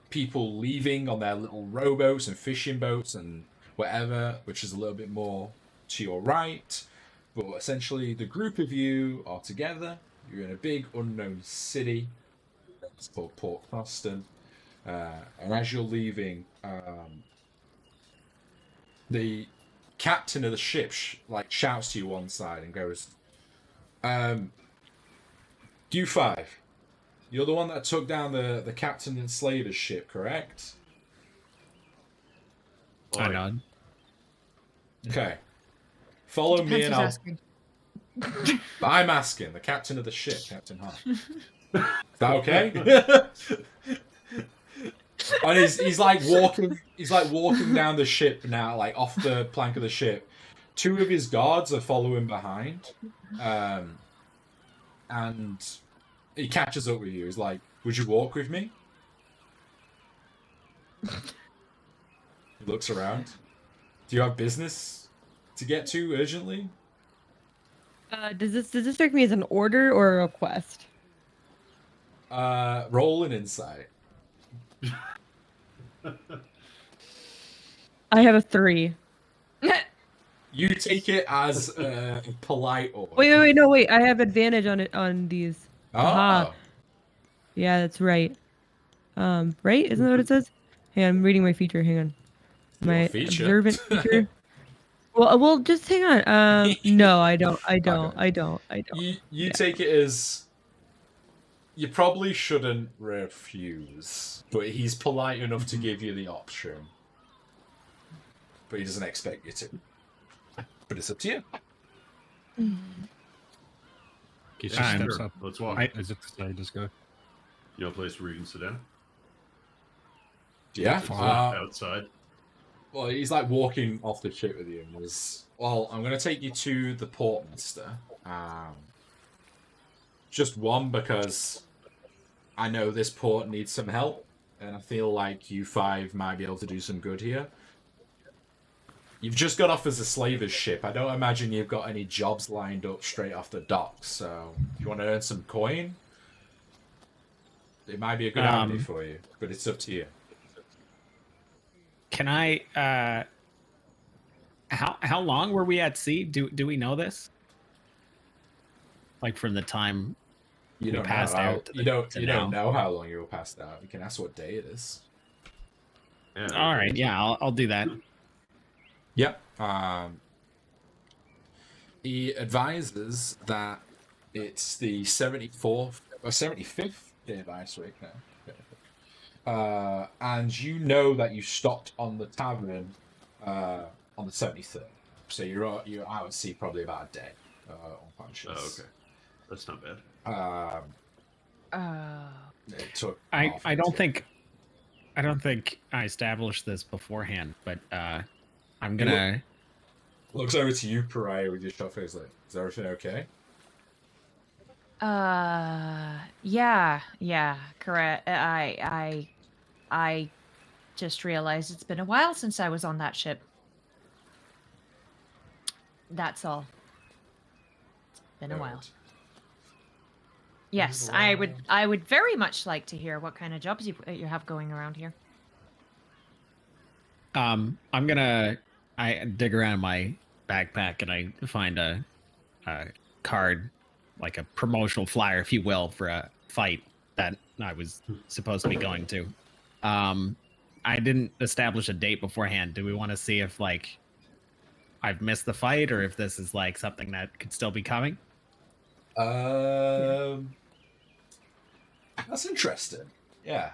People leaving on their little rowboats and fishing boats and whatever, which is a little bit more to your right. But essentially, the group of you are together. You're in a big unknown city. It's called Port Trosden. And as you're leaving, the captain of the ship shouts to you one side and goes, "You5, you're the one that took down the captain and slaver's ship, correct?" I nod. Okay. Follow me and I'll... asking. I'm asking, the captain of the ship, Captain Hart. Is that okay? And he's like walking down the ship now, like off the plank of the ship. Two of his guards are following behind. And he catches up with you. He's like, "Would you walk with me?" He looks around. "Do you have business to get to urgently?" Does this strike me as an order or a request? Roll an insight. I have a 3. You take it as a polite order. Wait. I have advantage on these. Oh. Aha. Yeah, that's right. Right? Isn't that what it says? Hang on, I'm reading my feature. Hang on. My feature? observant feature. Well, just hang on. No, I don't. You take it as you probably shouldn't refuse, but he's polite enough to give you the option. But he doesn't expect you to. But it's up to you. Gets Fine. steps Sure. up. Let's walk. As if to say, just go. You know a place where you can sit down? Yeah. Outside. Well, he's like walking off the ship with you, and there's... Well, I'm going to take you to the portmaster. Just one, because I know this port needs some help, and I feel like you 5 might be able to do some good here. You've just got off as a slaver's ship. I don't imagine you've got any jobs lined up straight off the docks, so if you want to earn some coin, it might be a good avenue for you, but it's up to you. Can I? How long were we at sea? Do we know this? Like from the time You we don't passed know how, out. you don't to you now? don't know how long you were passed out. You can ask what day it is. Yeah, All right, yeah, I'll do that. Yep. He advises that it's the 74th or 75th day of Ice Week now. And you know that you stopped on the tavern on the 73rd. So you're out at sea probably about a day. Unconscious. Oh, okay. That's not bad. It took I don't think I established this beforehand, but I'm gonna. Looks over to you, Pariah, with your shot face. Like, is everything okay? Yeah, correct. I just realized it's been a while since I was on that ship. That's all. It's been a while. Alright. Yes, I would very much like to hear what kind of jobs you have going around here. I dig around my backpack and I find a card, like a promotional flyer, if you will, for a fight that I was supposed to be going to. I didn't establish a date beforehand. Do we want to see if like I've missed the fight or if this is like something that could still be coming? That's interesting. Yeah.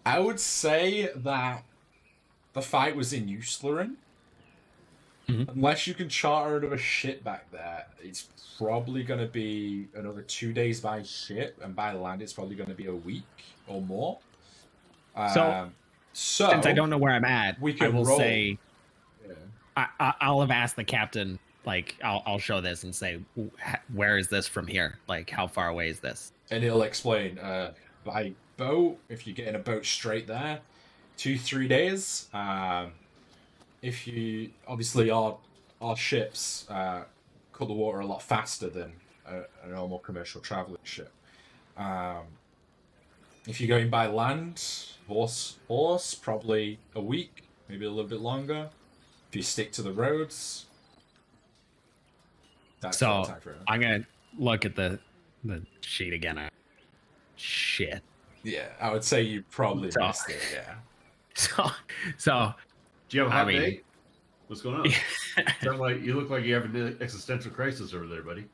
I would say that the fight was in Euslarin. Mhm. Unless you can charter another ship back there, it's probably going to be another 2 days by ship, and by land it's probably going to be a week or more. So, So since I don't know where I'm at, we I can will roll. say Yeah. I'll have asked the captain. Like, I'll show this and say, where is this from here? Like, how far away is this? And he'll explain by boat, if you get in a boat straight there, 2-3 days. If you obviously our ships cut the water a lot faster than a normal commercial traveling ship. If you're going by land, horse, probably a week, maybe a little bit longer. If you stick to the roads, that's So what time frame. I'm gonna look at the sheet again. Shit. Yeah, I would say you probably So- missed it. Yeah. So Do you have a hot I mean- day? What's going on? Sound like you look like you have an existential crisis over there, buddy.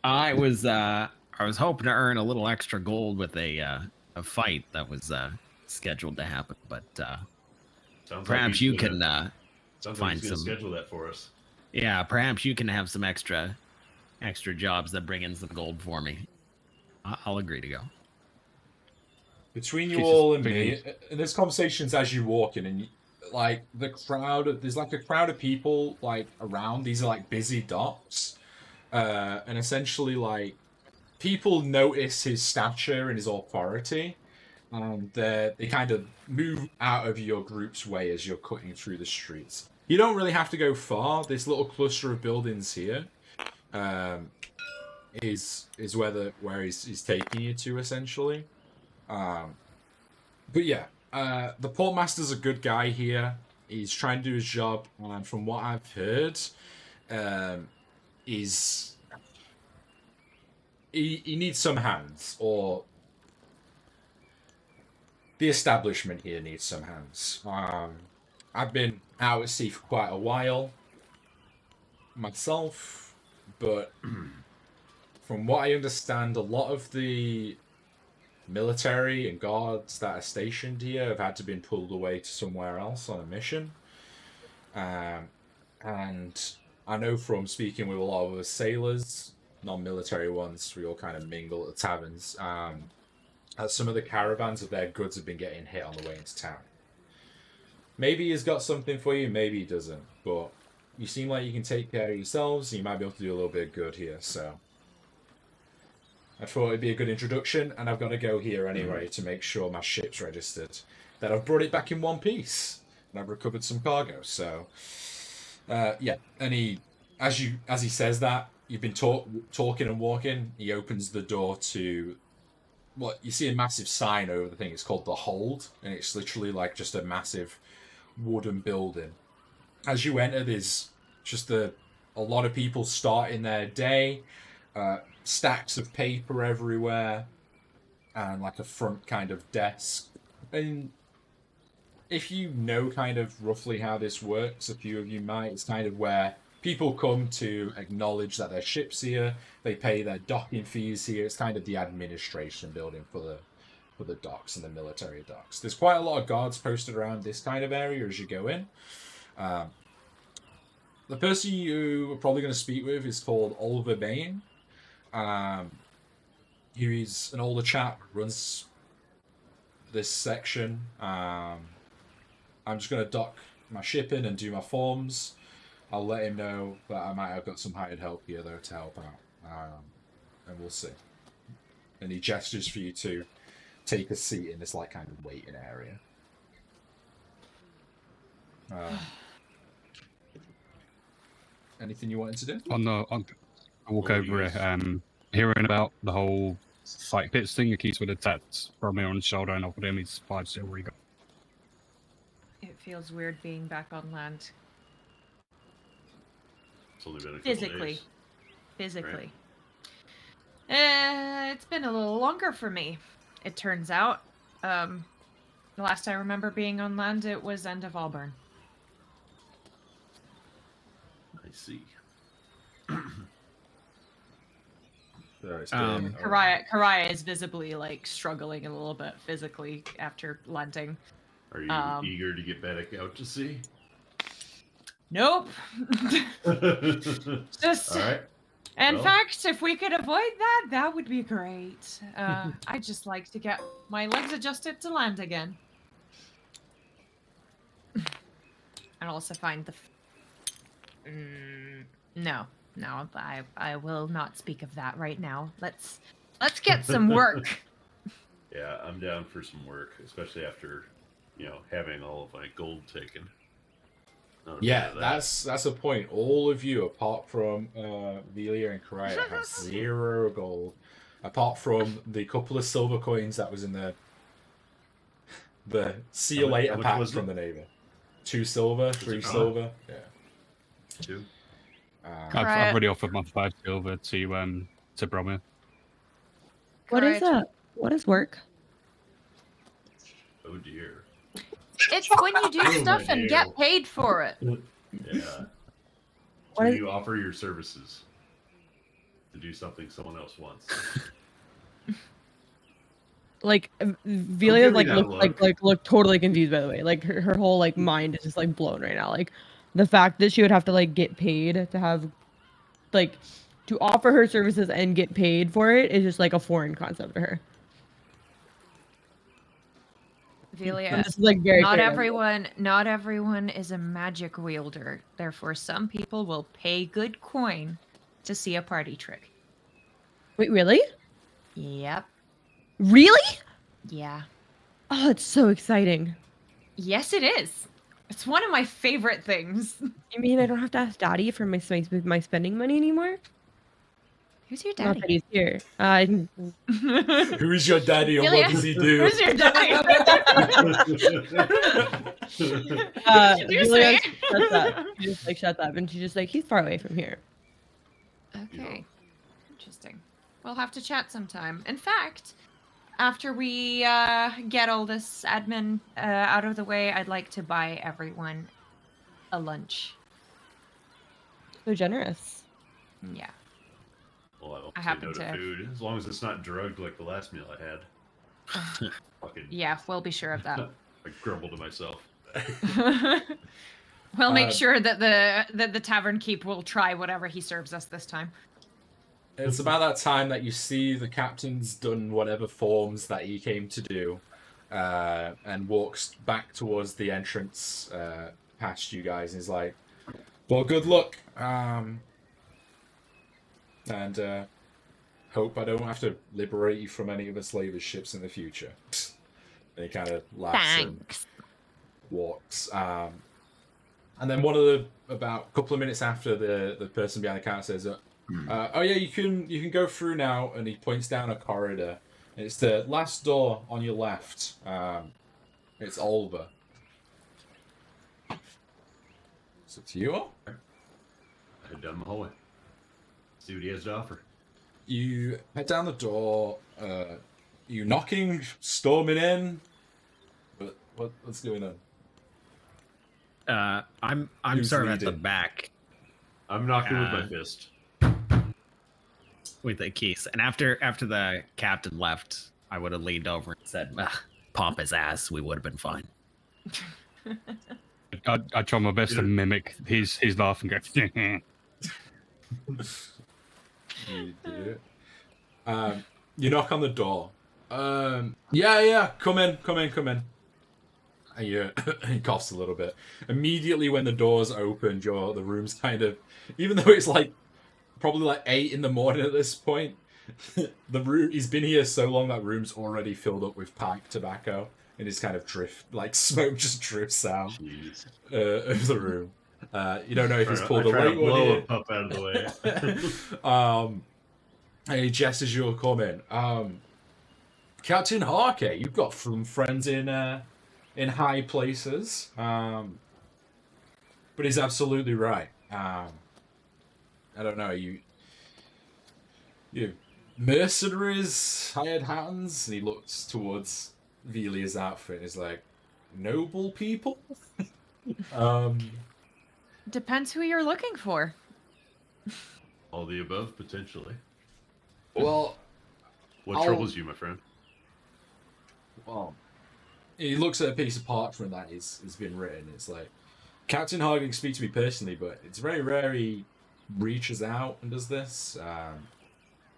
I was hoping to earn a little extra gold with a fight that was scheduled to happen, but Sounds perhaps like you he's can gonna- sounds like find he's gonna some- schedule that for us. yeah, perhaps you can have some extra jobs that bring in some gold for me. I'll agree to go. Between you Jesus, all and me, brilliant. and there's conversations as you walk in, and like the crowd, there's like a crowd of people like around. These are like busy docks, and essentially like people notice his stature and his authority, and they kind of move out of your group's way as you're cutting through the streets. You don't really have to go far. This little cluster of buildings here is where he's taking you to essentially. But yeah, the portmaster's a good guy here. He's trying to do his job, and from what I've heard, he needs some hands, or the establishment here needs some hands. I've been out at sea for quite a while myself, but from what I understand, a lot of the military and guards that are stationed here have had to been pulled away to somewhere else on a mission. And I know from speaking with a lot of the sailors, non-military ones, we all kind of mingle at the taverns, that some of the caravans of their goods have been getting hit on the way into town. Maybe he's got something for you, maybe he doesn't, but you seem like you can take care of yourselves, and you might be able to do a little bit of good here, so I thought it'd be a good introduction, and I've got to go here anyway to make sure my ship's registered. That I've brought it back in one piece, and I've recovered some cargo. So, yeah. And as he says that, you've been talking and walking. He opens the door to what you see a massive sign over the thing. It's called the Hold, and it's literally like just a massive wooden building. As you enter, there's just a lot of people starting their day. Stacks of paper everywhere, and like a front kind of desk. And if you know kind of roughly how this works, a few of you might, it's kind of where people come to acknowledge that their ship's here, they pay their docking fees here. It's kind of the administration building for the docks and the military docks. There's quite a lot of guards posted around this kind of area as you go in. The person you are probably going to speak with is called Oliver Bain. He's an older chap, runs this section. I'm just going to dock my ship in and do my forms. I'll let him know that I might have got some hired help here, though, to help out. And we'll see. And he gestures for you to take a seat in this, like, kind of waiting area. Anything you wanted to do? I walk Oh, over yes. it, hearing about the whole fight pits thing. Akis would have tapped Romeo on the shoulder and offered him his 5 silver he got. It feels weird being back on land. It's only been a couple Physically. days. Physically. It's been a little longer for me, it turns out. The last I remember being on land, it was end of Auburn. I see. Karaya is visibly like struggling a little bit physically after landing. Are you eager to get back out to sea? Nope. All Just. right. In Well. fact, if we could avoid that, that would be great. I'd just like to get my legs adjusted to land again. And also find the. No, I will not speak of that right now. Let's get some work. Yeah, I'm down for some work, especially after, having all of my gold taken. Yeah, that's a point. All of you, apart from Velia and Karaya, have 0 gold. Apart from the couple of silver coins that was in the see you later pack from the Navy. 2 silver, 3 silver. Yeah. 2. I've already offered my 5 silver to Bromir. What is that? What is work? Oh dear. It's when you do stuff and get paid for it. Yeah. So you offer your services to do something someone else wants. Like Velia look totally confused, by the way. Like her whole like mind is just like blown right now. Like the fact that she would have to like get paid to have like to offer her services and get paid for it is just like a foreign concept to her. Velia, this is, like, very not clear. everyone is a magic wielder. Therefore, some people will pay good coin to see a party trick. Wait, really? Yep. Really? Yeah. Oh, it's so exciting. Yes, it is. It's one of my favorite things. You mean I don't have to ask Daddy for my spending money anymore? Who's your Not daddy? that he's here. Who is your daddy and what does he do? Who's your daddy? Julia shuts up. She just like shuts up and she's just like, he's far away from here. Okay. Interesting. We'll have to chat sometime. In fact, after we get all this admin out of the way, I'd like to buy everyone a lunch. So generous. Yeah. Well, I I happen won't say no to food, as long as it's not drugged like the last meal I had. Fucking, yeah, we'll be sure of that. I grumble to myself. We'll make sure that the tavern keep will try whatever he serves us this time. It's about that time that you see the captain's done whatever forms that he came to do, and walks back towards the entrance past you guys and is like, well, good luck. And hope I don't have to liberate you from any of the slavers' ships in the future. And he kind of laughs and walks. And then about a couple of minutes after, the person behind the counter says, oh yeah, you can go through now. And he points down a corridor. And it's the last door on your left. It's Olva. It's up to you all. Head down the hallway. See what he has to offer. You head down the door. You knocking, storming in. What's going on? I'm Who's sort of at the leading? back I'm knocking with my fist. with the keys. And after the captain left, I would have leaned over and said, pompous ass, we would have been fine. I try my best to mimic his laugh and go. You do. You knock on the door. Yeah, come in. And he coughs a little bit. Immediately when the doors opened, the room's kind of, even though it's like probably like 8 in the morning at this point, the room, he's been here so long that room's already filled up with pipe tobacco, and it's kind of smoke just drifts out of the room. You don't know if he's pulled a late one blow here. a pup out of the way. And he gestures you'll come in. Captain Harker, you've got some friends in high places. But he's absolutely right. I don't know, you mercenaries, hired hands, and he looks towards Velia's outfit and is like, noble people? Depends who you're looking for. All the above, potentially. Well, What troubles you, my friend? Well, he looks at a piece of parchment that has been written. It's like, Captain Harding speaks to me personally, but it's very rare he reaches out and does this.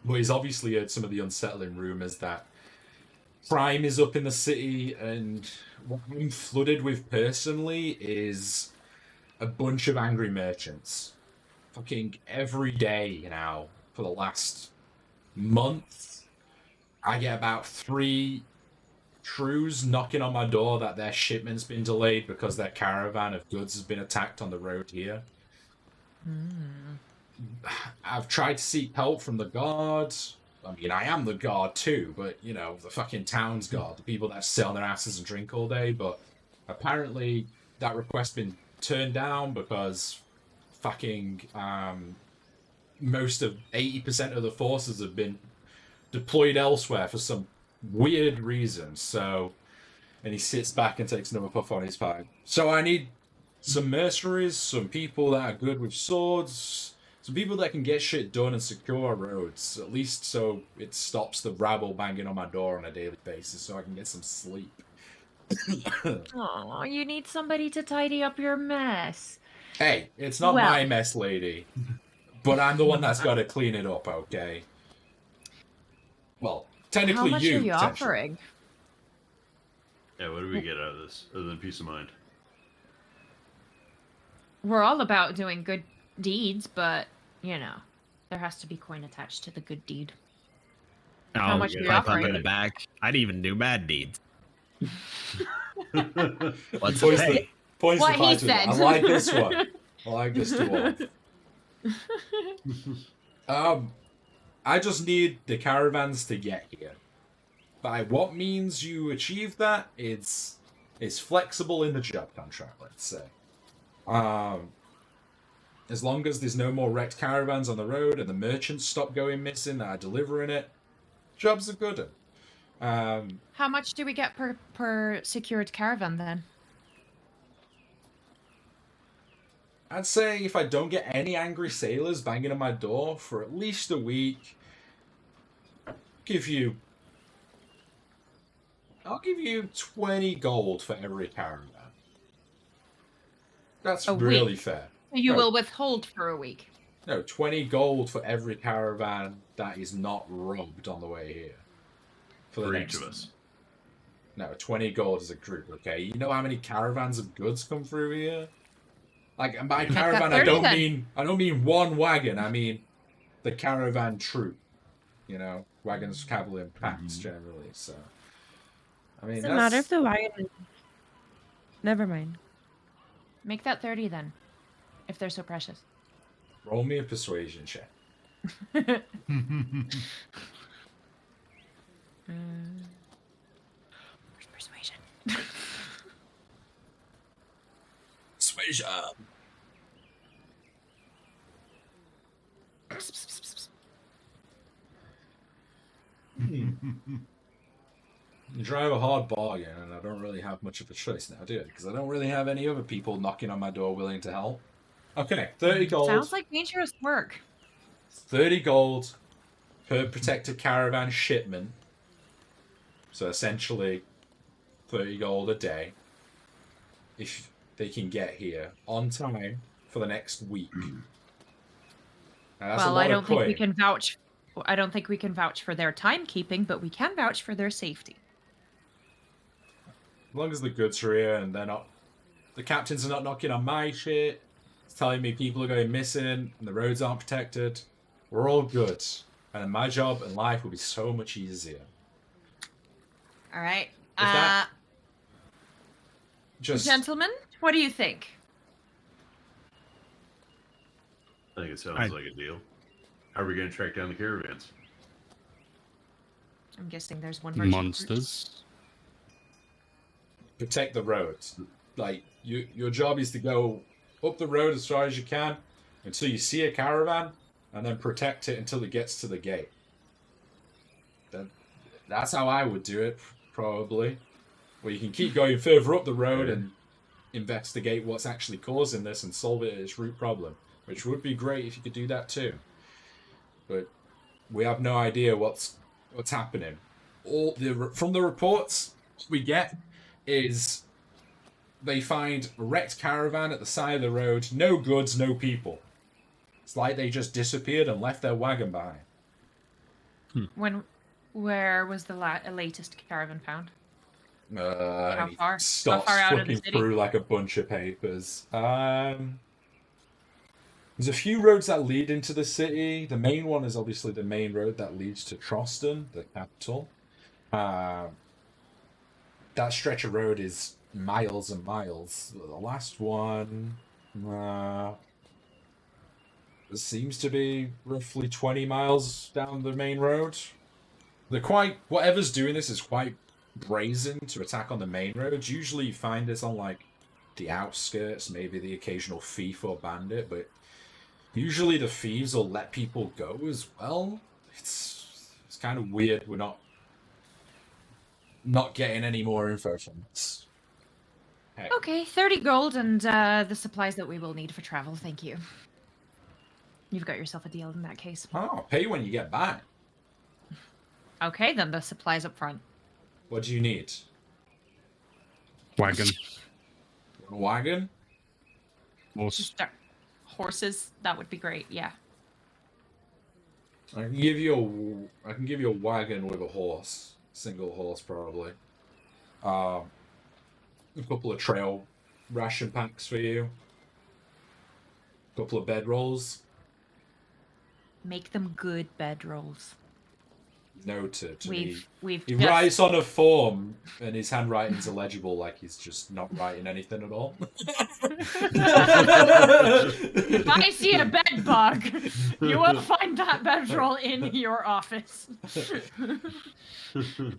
But he's obviously heard some of the unsettling rumours that crime is up in the city, and what I'm flooded with personally is a bunch of angry merchants. Fucking every day now for the last month, I get about 3 crews knocking on my door that their shipment's been delayed because their caravan of goods has been attacked on the road here. I've tried to seek help from the guard. I mean, I am the guard too, but, you know, the fucking town's guard, the people that sit on their asses and drink all day, but apparently that request's been turned down because fucking most of 80% of the forces have been deployed elsewhere for some weird reason. So, and he sits back and takes another puff on his pipe. So I need some mercenaries, some people that are good with swords, some people that can get shit done and secure roads, at least so it stops the rabble banging on my door on a daily basis so I can get some sleep. Oh, you need somebody to tidy up your mess. Hey, it's not my mess, lady. But I'm the one that's got to clean it up, okay? Well, technically How much you, are you offering? Yeah, what do we get out of this other than peace of mind? We're all about doing good deeds, but, you know, there has to be coin attached to the good deed. Oh, How much are you offering? In the back. I'd even do bad deeds. What's Points the pay? Points What the he pie to it. said. I like this one. I like this dwarf. I just need the caravans to get here. By what means you achieve that, it's flexible in the job contract, let's say. As long as there's no more wrecked caravans on the road and the merchants stop going missing that are delivering it, jobs are good. How much do we get per secured caravan then? I'd say if I don't get any angry sailors banging on my door for at least a week, I'll give you 20 gold for every caravan. That's really fair. You will withhold for a week. No, 20 gold for every caravan that is not robbed on the way here. For each of us. No, 20 gold as a group, okay? You know how many caravans of goods come through here? Like, by caravan, I don't mean one wagon. I mean the caravan troop. You know, wagons, cavalry, and packs generally. So, I mean, doesn't matter if the wagon. Never mind. Make that 30 then, if they're so precious. Roll me a persuasion check. Where's persuasion? Persuasion. You drive a hard bargain, and I don't really have much of a choice now, do I? Because I don't really have any other people knocking on my door willing to help. Okay, 30 gold. Sounds like dangerous work. 30 gold per protected caravan shipment. So essentially, 30 gold a day. If they can get here on time for the next week. Now, that's Well, I don't think we can vouch. I don't think we can vouch for their timekeeping, but we can vouch for their safety. As long as the goods are here and they're not, the captains are not knocking on my shit, it's telling me people are going missing and the roads aren't protected, we're all good. And then my job and life will be so much easier. All right. Gentlemen, what do you think? I think it sounds like a deal. How are we going to track down the caravans? I'm guessing there's one Monsters. Protect the roads. Like, your job is to go up the road as far as you can until you see a caravan, and then protect it until it gets to the gate. That's how I would do it, probably. Where you can keep going further up the road and investigate what's actually causing this and solve it at its root problem. Which would be great if you could do that too. But we have no idea what's happening. From the reports we get, is they find a wrecked caravan at the side of the road. No goods, no people. It's like they just disappeared and left their wagon behind. Where was the latest caravan found? How far? Starts How far out of the flicking city? through like a bunch of papers. There's a few roads that lead into the city. The main one is obviously the main road that leads to Trosden, the capital. That stretch of road is miles and miles. The last one seems to be roughly 20 miles down the main road. Whatever's doing this is quite brazen to attack on the main roads. Usually you find this on like the outskirts, maybe the occasional thief or bandit, but usually the thieves will let people go as well. It's kind of weird. We're not getting any more info from this. Hey. Okay, 30 gold and the supplies that we will need for travel. Thank you. You've got yourself a deal in that case. Oh, I'll pay you when you get back. Okay, then the supplies up front. What do you need? Wagon. A wagon? Horse. Horses, that would be great. Yeah. I can give you a wagon with a horse, single horse probably. A couple of trail ration packs for you. A couple of bedrolls. Make them good bedrolls. Noted. We've He just... writes on a form, and his handwriting's illegible, like he's just not writing anything at all. If I see a bed bug, you will find that bedroll in your office. It's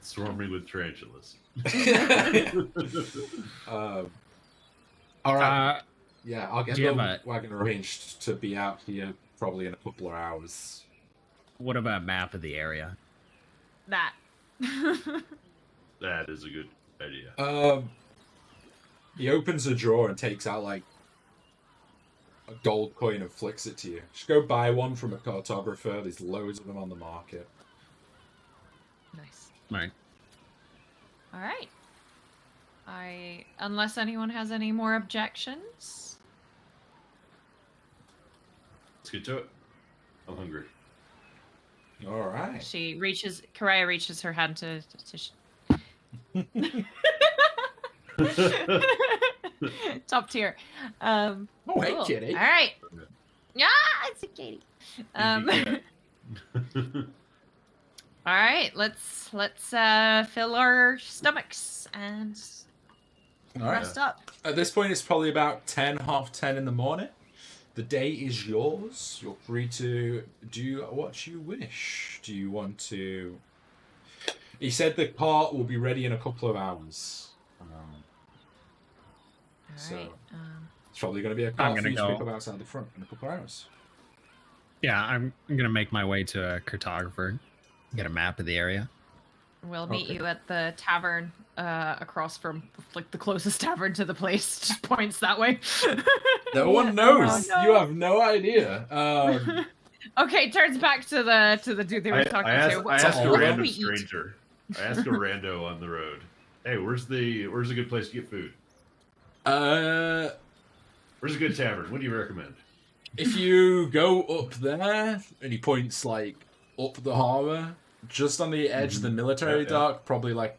swarming with tarantulas. All right. Yeah, I'll get do you the have wagon arranged to be out here probably in a couple of hours. What about a map of the area? That. That is a good idea. He opens a drawer and takes out like a gold coin and flicks it to you. Just go buy one from a cartographer. There's loads of them on the market. Nice. Right. All right. Unless anyone has any more objections. Let's get to it. I'm hungry. All right. Karaya reaches her hand to top tier. Oh, hey, Cool. kitty. All right. Yeah, it's a kitty. All right, let's fill our stomachs and All right. rest up. At this point, it's probably about 10:30 in the morning. The day is yours. You're free to do what you wish. Do you want to... He said the cart will be ready in a couple of hours. All So, right. it's probably going to be a I'm cart for gonna you to pick go. up outside the front in a couple of hours. Yeah, I'm gonna make my way to a cartographer, get a map of the area. We'll meet Okay. you at the tavern across from like the closest tavern to the place. Just points that way. No one knows. Oh, no. You have no idea. Okay, turns back to the dude they were talking I asked to. a all What right. can random we eat? stranger. I asked a rando on the road. Hey, where's a good place to get food? Where's a good tavern? What do you recommend? If you go up there, and he points like up the harbor, just on the edge of the military Yeah. dock, probably like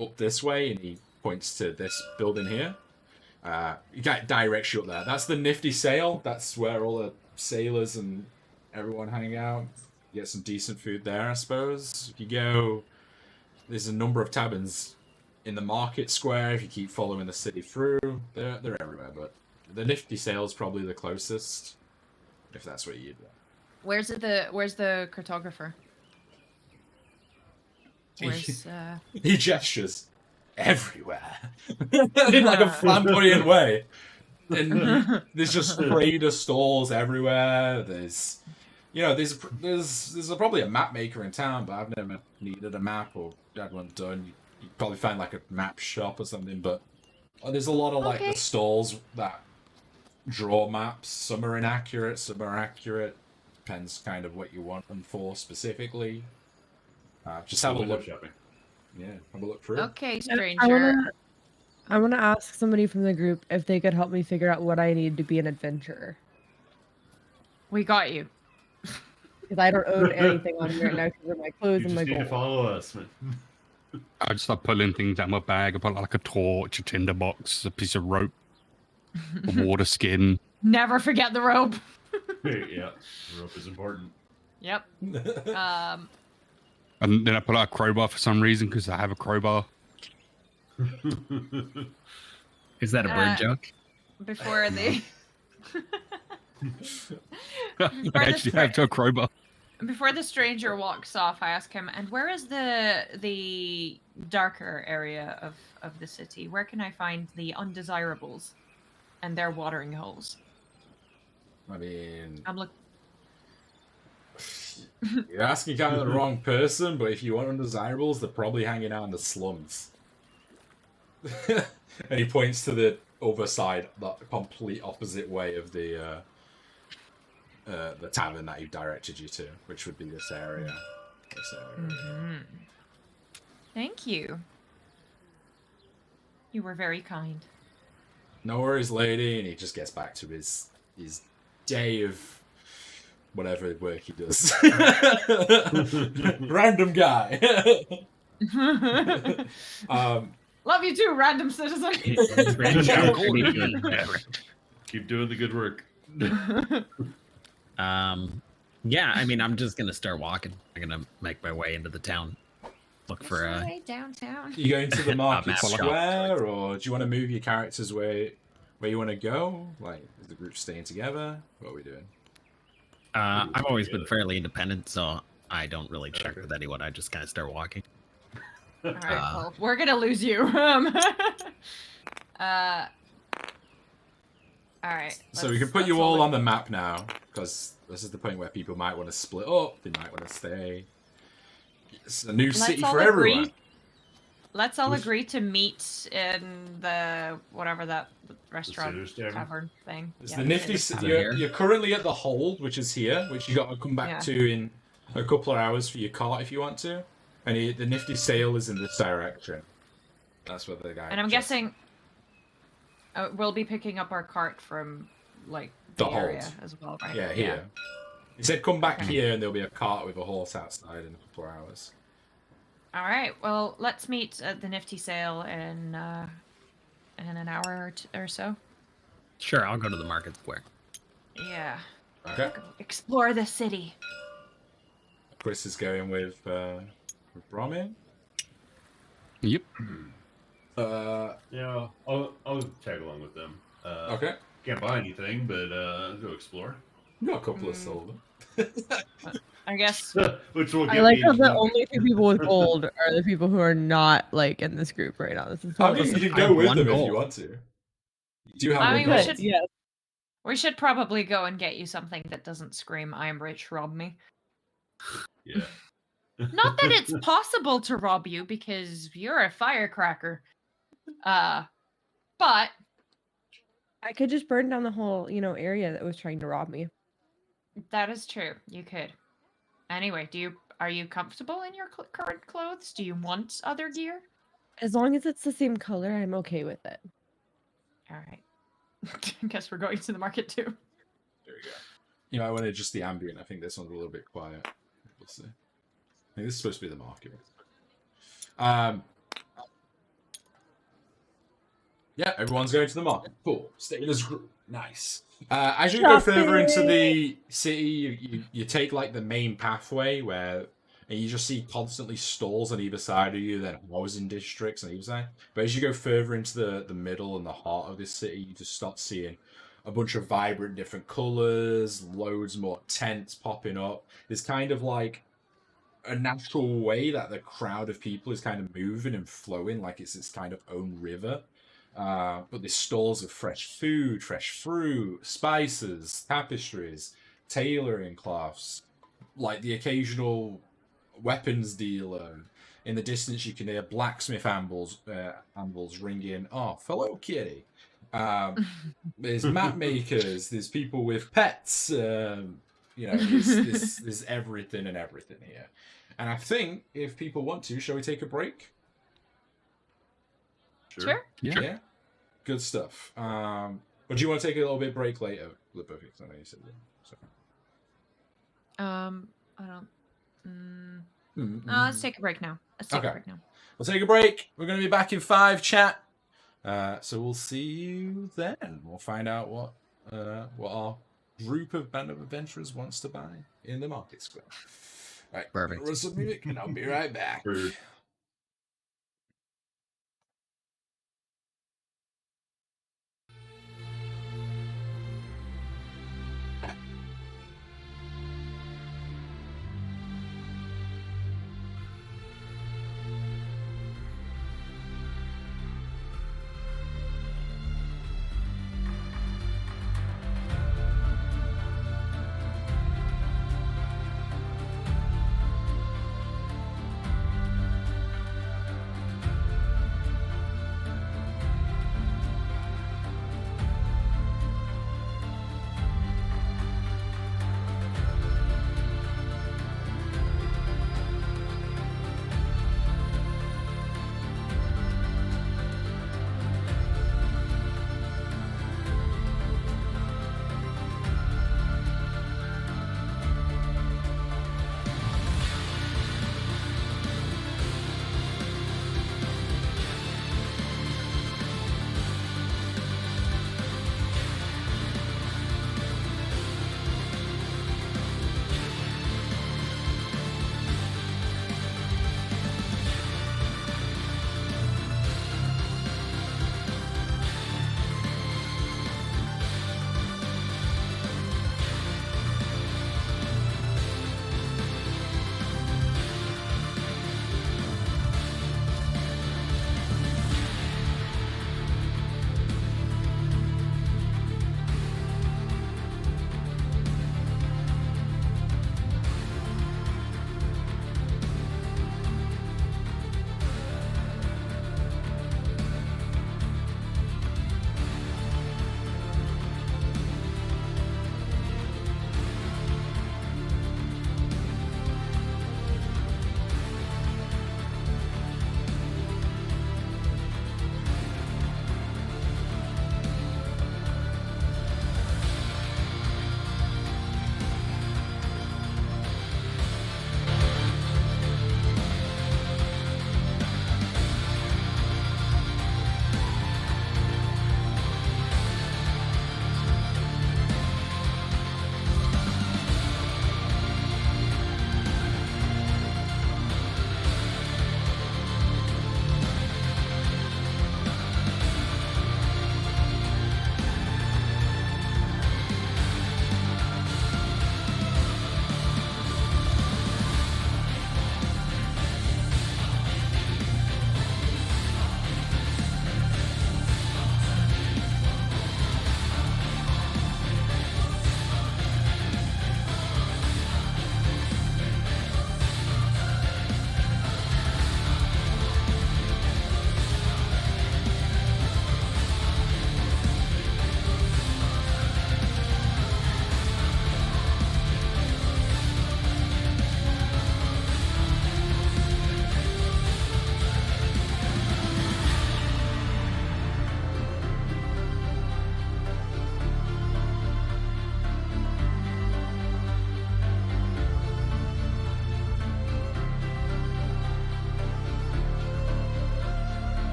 up this way, and he points to this building here. He directs you up there. That's the Nifty Sail. That's where all the sailors and everyone hang out. You get some decent food there, I suppose. If you go, there's a number of taverns in the market square. If you keep following the city through, they're everywhere. But the Nifty Sail is probably the closest, if that's what you'd want. Where's the cartographer? Where's He gestures everywhere in like a flamboyant way. And there's just trader stalls everywhere. There's probably a map maker in town, but I've never needed a map or had one done. You'd probably find like a map shop or something, but there's a lot of like Okay. the stalls that draw maps. Some are inaccurate, some are accurate. Depends kind of what you want them for specifically. Just have a Window look. shopping. yeah, have a look through. Okay, And stranger. I wanna ask somebody from the group if they could help me figure out what I need to be an adventurer. We got you. Because I don't own anything on me right now because of my clothes You and my just need to gold. follow us, man. I just start pulling things out of my bag. I put like a torch, a tinderbox, a piece of rope, a water skin. Never forget the rope. Yeah, rope is important. Yep. And then I pull out a crowbar for some reason because I have a crowbar. Is that a bird joke? Before the I actually have a crowbar. before the stranger walks off, I ask him, "And where is the darker area of the city? Where can I find the undesirables and their watering holes?" I mean, I'm you're asking kind of the wrong person, but if you want undesirables, they're probably hanging out in the slums. And he points to the other side, the complete opposite way of the tavern that he directed you to, which would be this area. Thank you. You were very kind. No worries, lady. And he just gets back to his day of whatever work he does. Random guy. Love you too, random citizen. Keep doing the good work. Yeah, I mean, I'm just gonna start walking. I'm gonna make my way into the town, look for Way downtown. You going to the market map shop. square, or do you want to move your characters where you want to go? Like, is the group staying together? What are we doing? I've always been fairly independent, so I don't really check with anyone. I just kind of start walking. All right, well, we're gonna lose you. All right. So we can put you all on the map now, because this is the point where people might want to split up. They might want to stay. It's a new city for everyone. Let's all agree to meet in the whatever that restaurant tavern thing. It's the nifty. You're currently at the hold, which is here, which you got to come back to in a couple of hours for your cart if you want to. And the nifty sale is in this direction. That's where the guy. And I'm guessing we'll be picking up our cart from like the area as well, right? Yeah, here. He said, "Come back here, and there'll be a cart with a horse outside in a couple of hours." All right. Well, let's meet at the nifty sale in an hour or so. Sure, I'll go to the market square. Yeah. Okay. Explore the city. Chris is going with Brahmin. Yep. Yeah, I'll tag along with them. Okay. Can't buy anything, but go explore. Got a couple of silver. I guess. Which will I like how the only two people with gold are the people who are not like in this group right now. This is I mean, you can go with them if you want to. You do have we should probably go and get you something that doesn't scream "I'm rich, rob me." Yeah. Not that it's possible to rob you because you're a firecracker. But I could just burn down the whole, area that was trying to rob me. That is true. You could. Anyway, are you comfortable in your current clothes? Do you want other gear? As long as it's the same color, I'm okay with it. All right. I guess we're going to the market too. There you go. You know, I wanted just the ambient. I think this one's a little bit quiet. We'll see. I think this is supposed to be the market. Yeah, everyone's going to the market. Cool. Stay in as group. Nice. As you go further into the city, you take like the main pathway and you just see constantly stalls on either side of you, then housing districts on either side. But as you go further into the middle and the heart of this city, you just start seeing a bunch of vibrant different colours, loads more tents popping up. There's kind of like a natural way that the crowd of people is kind of moving and flowing like it's its kind of own river. But there's stalls of fresh food, fresh fruit, spices, tapestries, tailoring cloths, like the occasional weapons dealer. In the distance, you can hear blacksmith ambles ringing off. Hello, kitty. There's map makers. There's people with pets. There's everything and everything here. And I think if people want to, shall we take a break? Sure. Yeah. Good stuff. But do you want to take a little bit break later? I know you said so. I don't. Let's take a break now. We'll take a break. We're going to be back in 5, chat. So we'll see you then. We'll find out what our group of Band of Adventurers wants to buy in the market square. Right, Perfect. Run some music, and I'll be right back. Rude.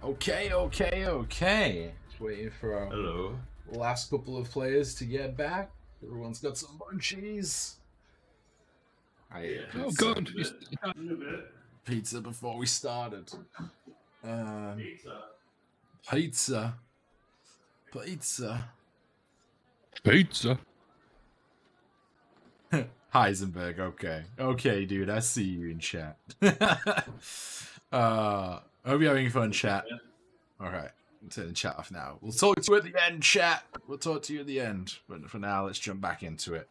Okay. Just waiting for our Hello. last couple of players to get back. Everyone's got some munchies. I ate Yeah. Oh, pizza. God. In a bit. Pizza before we started. Pizza. Pizza. Pizza. Heisenberg, okay, dude, I see you in chat. Hope you're having fun, chat. Alright, I'm turning the chat off now. We'll talk to you at the end, chat. We'll talk to you at the end. But for now, let's jump back into it.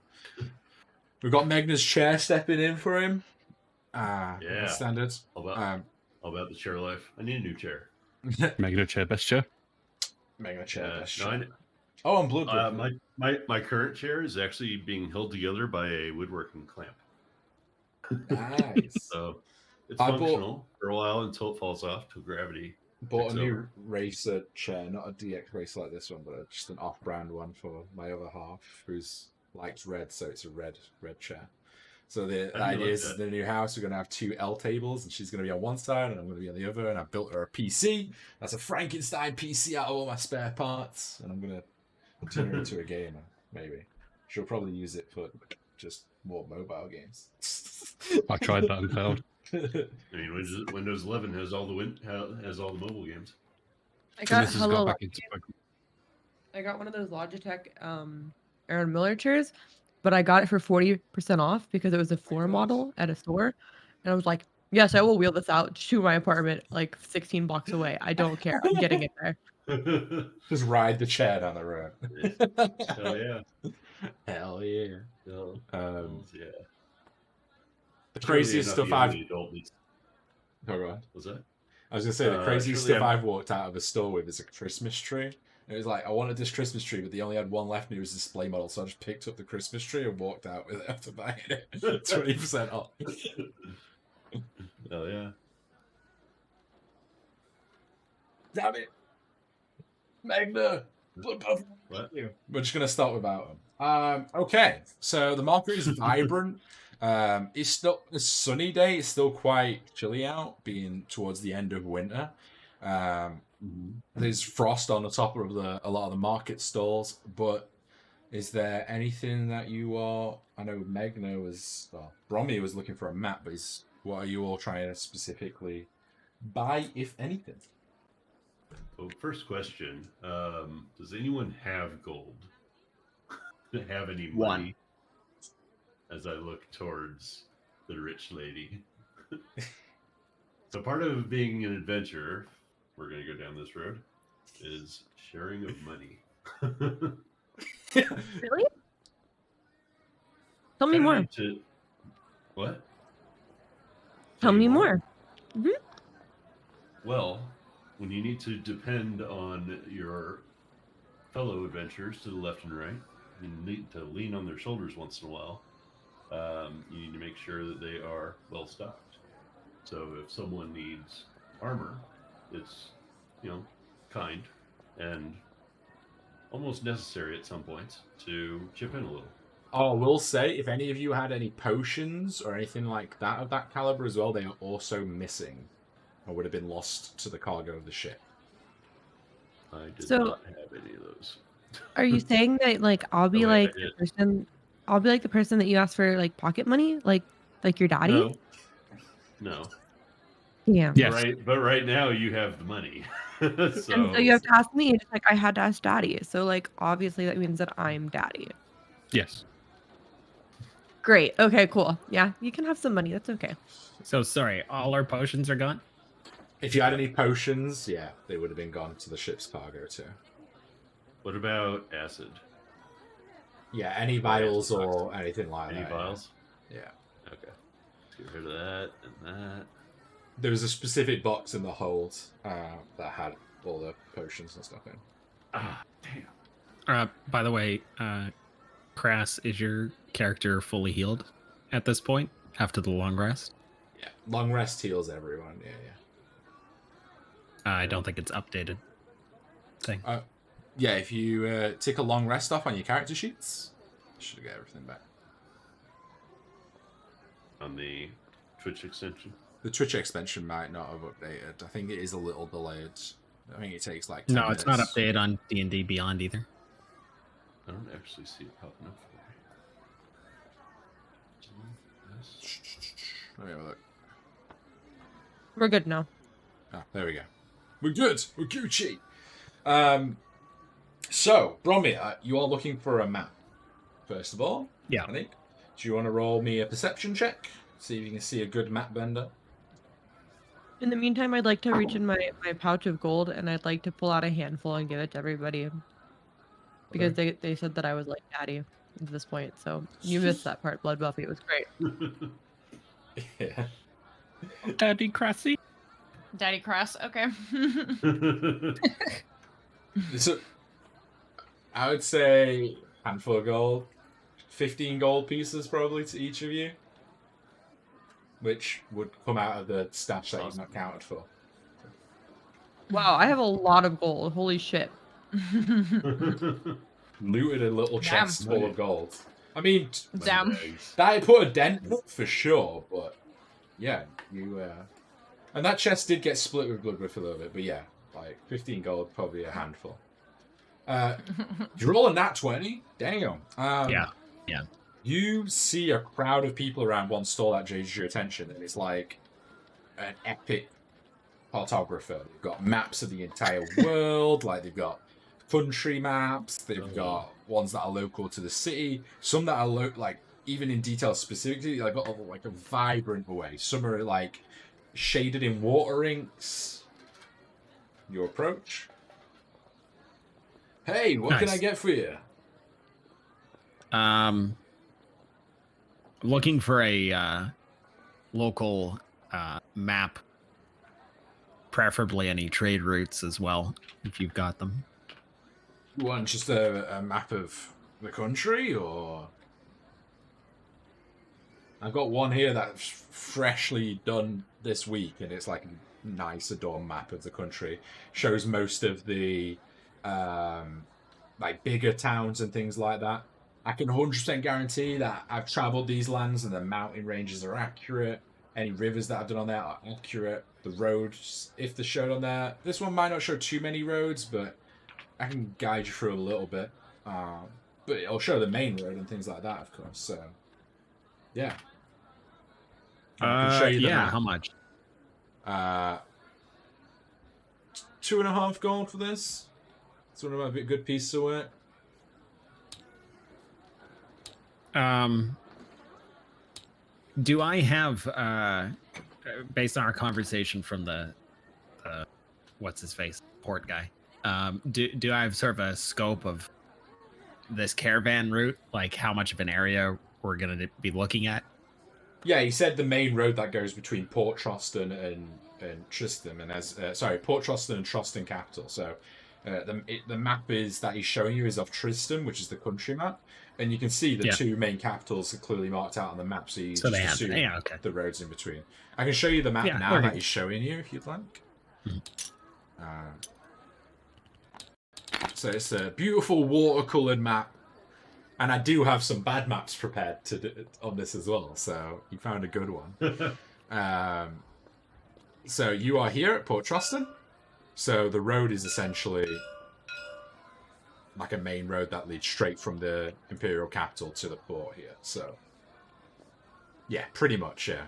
We've got Megna's chair stepping in for him. Yeah. Standard. How about the chair life? I need a new chair. Megna chair, best chair. Megna chair. No, chair. I, Oh, I'm blue. my current chair is actually being held together by a woodworking clamp. Nice. So it's I functional for a while until it falls off to gravity. Bought a new over. racer chair, not a DX racer like this one, but just an off-brand one for my other half, who's likes red, so it's a red chair. So the idea is the new house, we're going to have 2 L tables, and she's going to be on one side, and I'm going to be on the other, and I built her a PC. That's a Frankenstein PC out of all my spare parts, and I'm going to turn her into a gamer, maybe. She'll probably use it for just more mobile games. I tried that and failed. I mean, Windows 11 has all the mobile games. I got This has got back into I got one of those Logitech Aaron Miller chairs, but I got it for 40% off because it was a floor model at a store. And I was like, yes, I will wheel this out to my apartment like 16 blocks away. I don't care. I'm getting it there. Just ride the chair down the road. Hell yeah. Hell yeah. Yeah. The craziest stuff I've... Oh, go on. Was that? I was going to say, the craziest stuff I've walked out of a store with is a Christmas tree. It was like, I wanted this Christmas tree, but they only had one left, and it was a display model, so I just picked up the Christmas tree and walked out with it after buying it. 20% off. Oh, yeah. Damn it. Megna! What? We're just going to start without them. Okay, so the market is vibrant. It's still a sunny day. It's still quite chilly out, being towards the end of winter. There's frost on the top of a lot of the market stalls, but is there anything that you are... I know Megna was... Well, Brommy was looking for a map, but what are you all trying to specifically buy, if anything? Well, first question. Does anyone have gold? Have any money? One. As I look towards the rich lady. So part of being an adventurer, we're going to go down this road, is sharing of money. Really? Tell me more. What? Tell me more. Well, when you need to depend on your fellow adventurers to the left and right, you need to lean on their shoulders once in a while. You need to make sure that they are well stocked. So if someone needs armor, it's, kind and almost necessary at some points to chip in a little. Oh, I will say, if any of you had any potions or anything like that of that caliber as well, they are also missing or would have been lost to the cargo of the ship. I did not have any of those. Are you saying that I'll be the person? I'll be the person that you ask for pocket money, like your daddy? No. Yeah. Yes. But right now you have the money. So you have to ask me. Just I had to ask daddy. So obviously that means that I'm daddy. Yes. Great. Okay, cool. Yeah, you can have some money. That's okay. So sorry, all our potions are gone? If you had any potions, yeah, they would have been gone to the ship's cargo too. What about acid? Yeah, any vials or anything like that. Any vials? Yeah. Okay. Let's get rid of that and that. There was a specific box in the hold that had all the potions and stuff in. Ah, damn. By the way, Crass, is your character fully healed at this point after the long rest? Yeah, long rest heals everyone. Yeah. I don't think it's updated. Thing. Yeah, if you tick a long rest off on your character sheets, you should get everything back. On the Twitch extension? The Twitch extension might not have updated. I think it is a little delayed. I think it takes like 10 No, it's not minutes. updated on D&D Beyond either. I don't actually see it popping up for me. Let me have a look. We're good now. Ah, there we go. We're good. We're Gucci. So, Bromir, you are looking for a map, first of all. Yeah. I think. Do you want to roll me a perception check? See if you can see a good map bender. In the meantime, I'd like to reach in my pouch of gold and I'd like to pull out a handful and give it to everybody. Because they said that I was like daddy at this point. So you missed that part, Blood Buffy. It was great. Yeah. Daddy Crassy. Daddy Cross. Okay. So, I would say handful of gold. 15 gold pieces probably to each of you. Which would come out of the stash that you've not counted for. Wow, I have a lot of gold. Holy shit. Looted a little chest full of gold. I mean, Damn. that put a dent in it for sure, but yeah, you and that chest did get split with Bloodgriff a little bit, but yeah, like 15 gold, probably a handful. You roll a nat 20? Damn. Yeah. You see a crowd of people around one store that draws your attention, and it's like an epic cartographer. They've got maps of the entire world, like they've got country maps, they've got ones that are local to the city, some that are like even in detail specifically, they've got like a vibrant way. Some are like shaded in water inks. You approach. Hey, what can I get for you? Looking for a local map, preferably any trade routes as well, if you've got them. You want just a map of the country, or? I've got one here that's freshly done this week, and it's like a nice adorned map of the country. Shows most of the like bigger towns and things like that. I can 100% guarantee that I've traveled these lands and the mountain ranges are accurate. Any rivers that I've done on there are accurate. The roads, if they're shown on there, this one might not show too many roads, but I can guide you through a little bit. But it'll show the main road and things like that, of course. So, yeah. I can show you the map. How much? 2.5 gold for this. It's one of my good pieces of work. Do I have, based on our conversation from the what's his face, port guy, do I have sort of a scope of this caravan route, like how much of an area we're going to be looking at? Yeah, he said the main road that goes between Port Trosden and Trosden, and Port Trosden and Trosden capital. So the map is that he's showing you is of Trosden, which is the country map, and you can see the two main capitals are clearly marked out on the map. So you just assume the roads in between. I can show you the map now that he's showing you if you'd like. So it's a beautiful watercolored map. And I do have some bad maps prepared on this as well, so you found a good one. So you are here at Port Trosden. So the road is essentially like a main road that leads straight from the Imperial capital to the port here. So yeah, pretty much, yeah.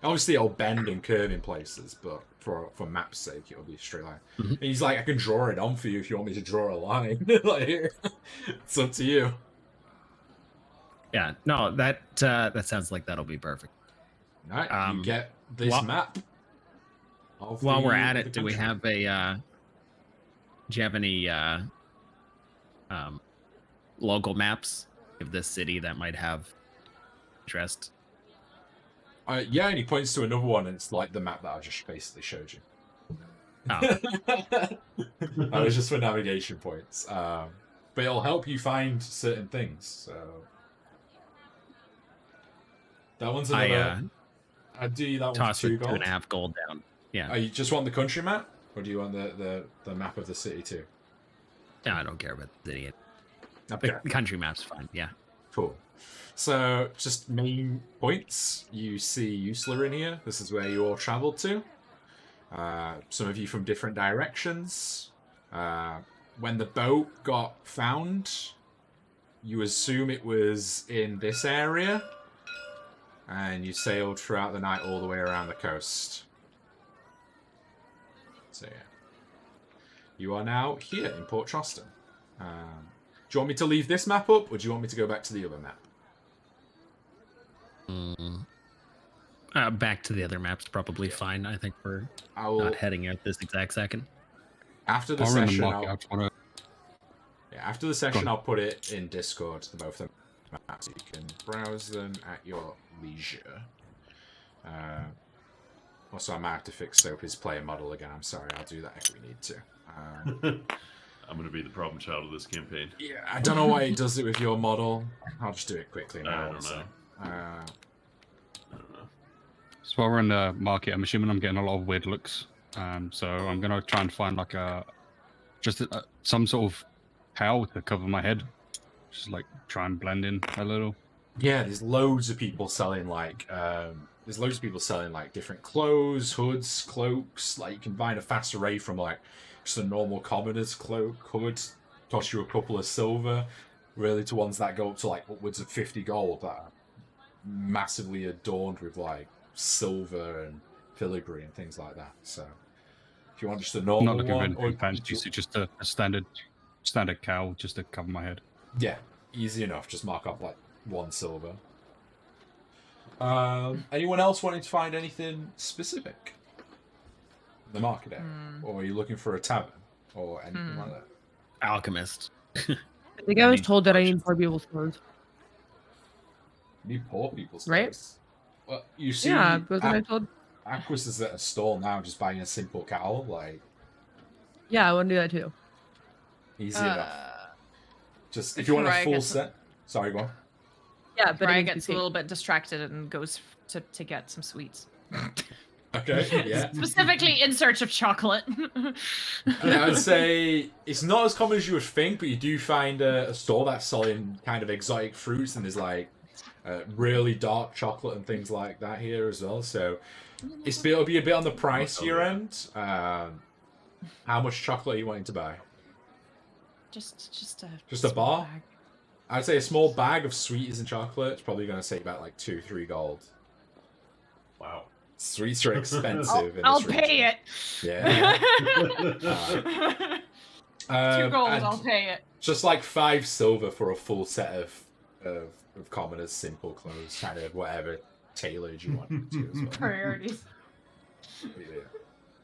Obviously it'll bend and curve in places, but for map's sake, it'll be a straight line. Mm-hmm. And he's like, I can draw it on for you if you want me to draw a line. Like, it's up to you. Yeah, no, that sounds like that'll be perfect. All right, you get this map. While we're at it, do we have a? Do you have any local maps of this city that might have interest? Yeah, and he points to another one, and it's like the map that I just basically showed you. Oh. That was just for navigation points, but it'll help you find certain things. So. That one's another. I'd do that one toss for 2 gold. 2.5 gold down. Yeah. You just want the country map, or do you want the map of the city too? No, I don't care about the city. Okay. The country map's fine. Yeah. Cool. So, just main points. You see Usla in here. This is where you all travelled to. Some of you from different directions. When the boat got found, you assume it was in this area, and you sailed throughout the night all the way around the coast. So yeah. You are now here in Port Trosden. Do you want me to leave this map up, or do you want me to go back to the other map? Back to the other map's probably fine. I think we're not heading out this exact second. After the session, after the session, I'll put it in Discord, both of them, so you can browse them at your leisure. Also, I might have to fix Soapy's player model again. I'm sorry, I'll do that if we need to. I'm going to be the problem child of this campaign. Yeah, I don't know why it does it with your model. I'll just do it quickly now. I don't know. I don't know. So while we're in the market, I'm assuming I'm getting a lot of weird looks. So I'm going to try and find like some sort of cowl to cover my head. Just like try and blend in a little. Yeah, there's loads of people selling like different clothes, hoods, cloaks. Like you can find a fast array from like just a normal commoner's cloak, hood, cost you a couple of silver, really, to ones that go up to like upwards of 50 gold that are massively adorned with like silver and filigree and things like that. So if you want just a normal one, or just a standard cowl just to cover my head. Yeah, easy enough. Just mark up like 1 silver. Anyone else wanting to find anything specific? The market area, or are you looking for a tavern or anything like that? Alchemist. I think I was told that I need poor people's clothes. You need poor people's clothes, right? Well, you see, yeah, but I told. Aquis is at a stall now, just buying a simple cowl. Like, yeah, I want to do that too. Easy enough. Just if you want a full set. Sorry, go on. Yeah, but I gets a little bit distracted and goes to get some sweets. Okay, yeah. Specifically in search of chocolate. Yeah, I'd say it's not as common as you would think, but you do find a store that's selling kind of exotic fruits, and there's like really dark chocolate and things like that here as well. So it'll be a bit on the pricier end. How much chocolate are you wanting to buy? Just a bar? Bag. I'd say a small bag of sweeties and chocolate is probably going to save about like 2-3 gold. Wow. Sweets are expensive. I'll pay it. Yeah. 2 gold, I'll pay it. Just like 5 silver for a full set of commoners' simple clothes, kind of whatever tailored you want to as well. Priorities. Yeah.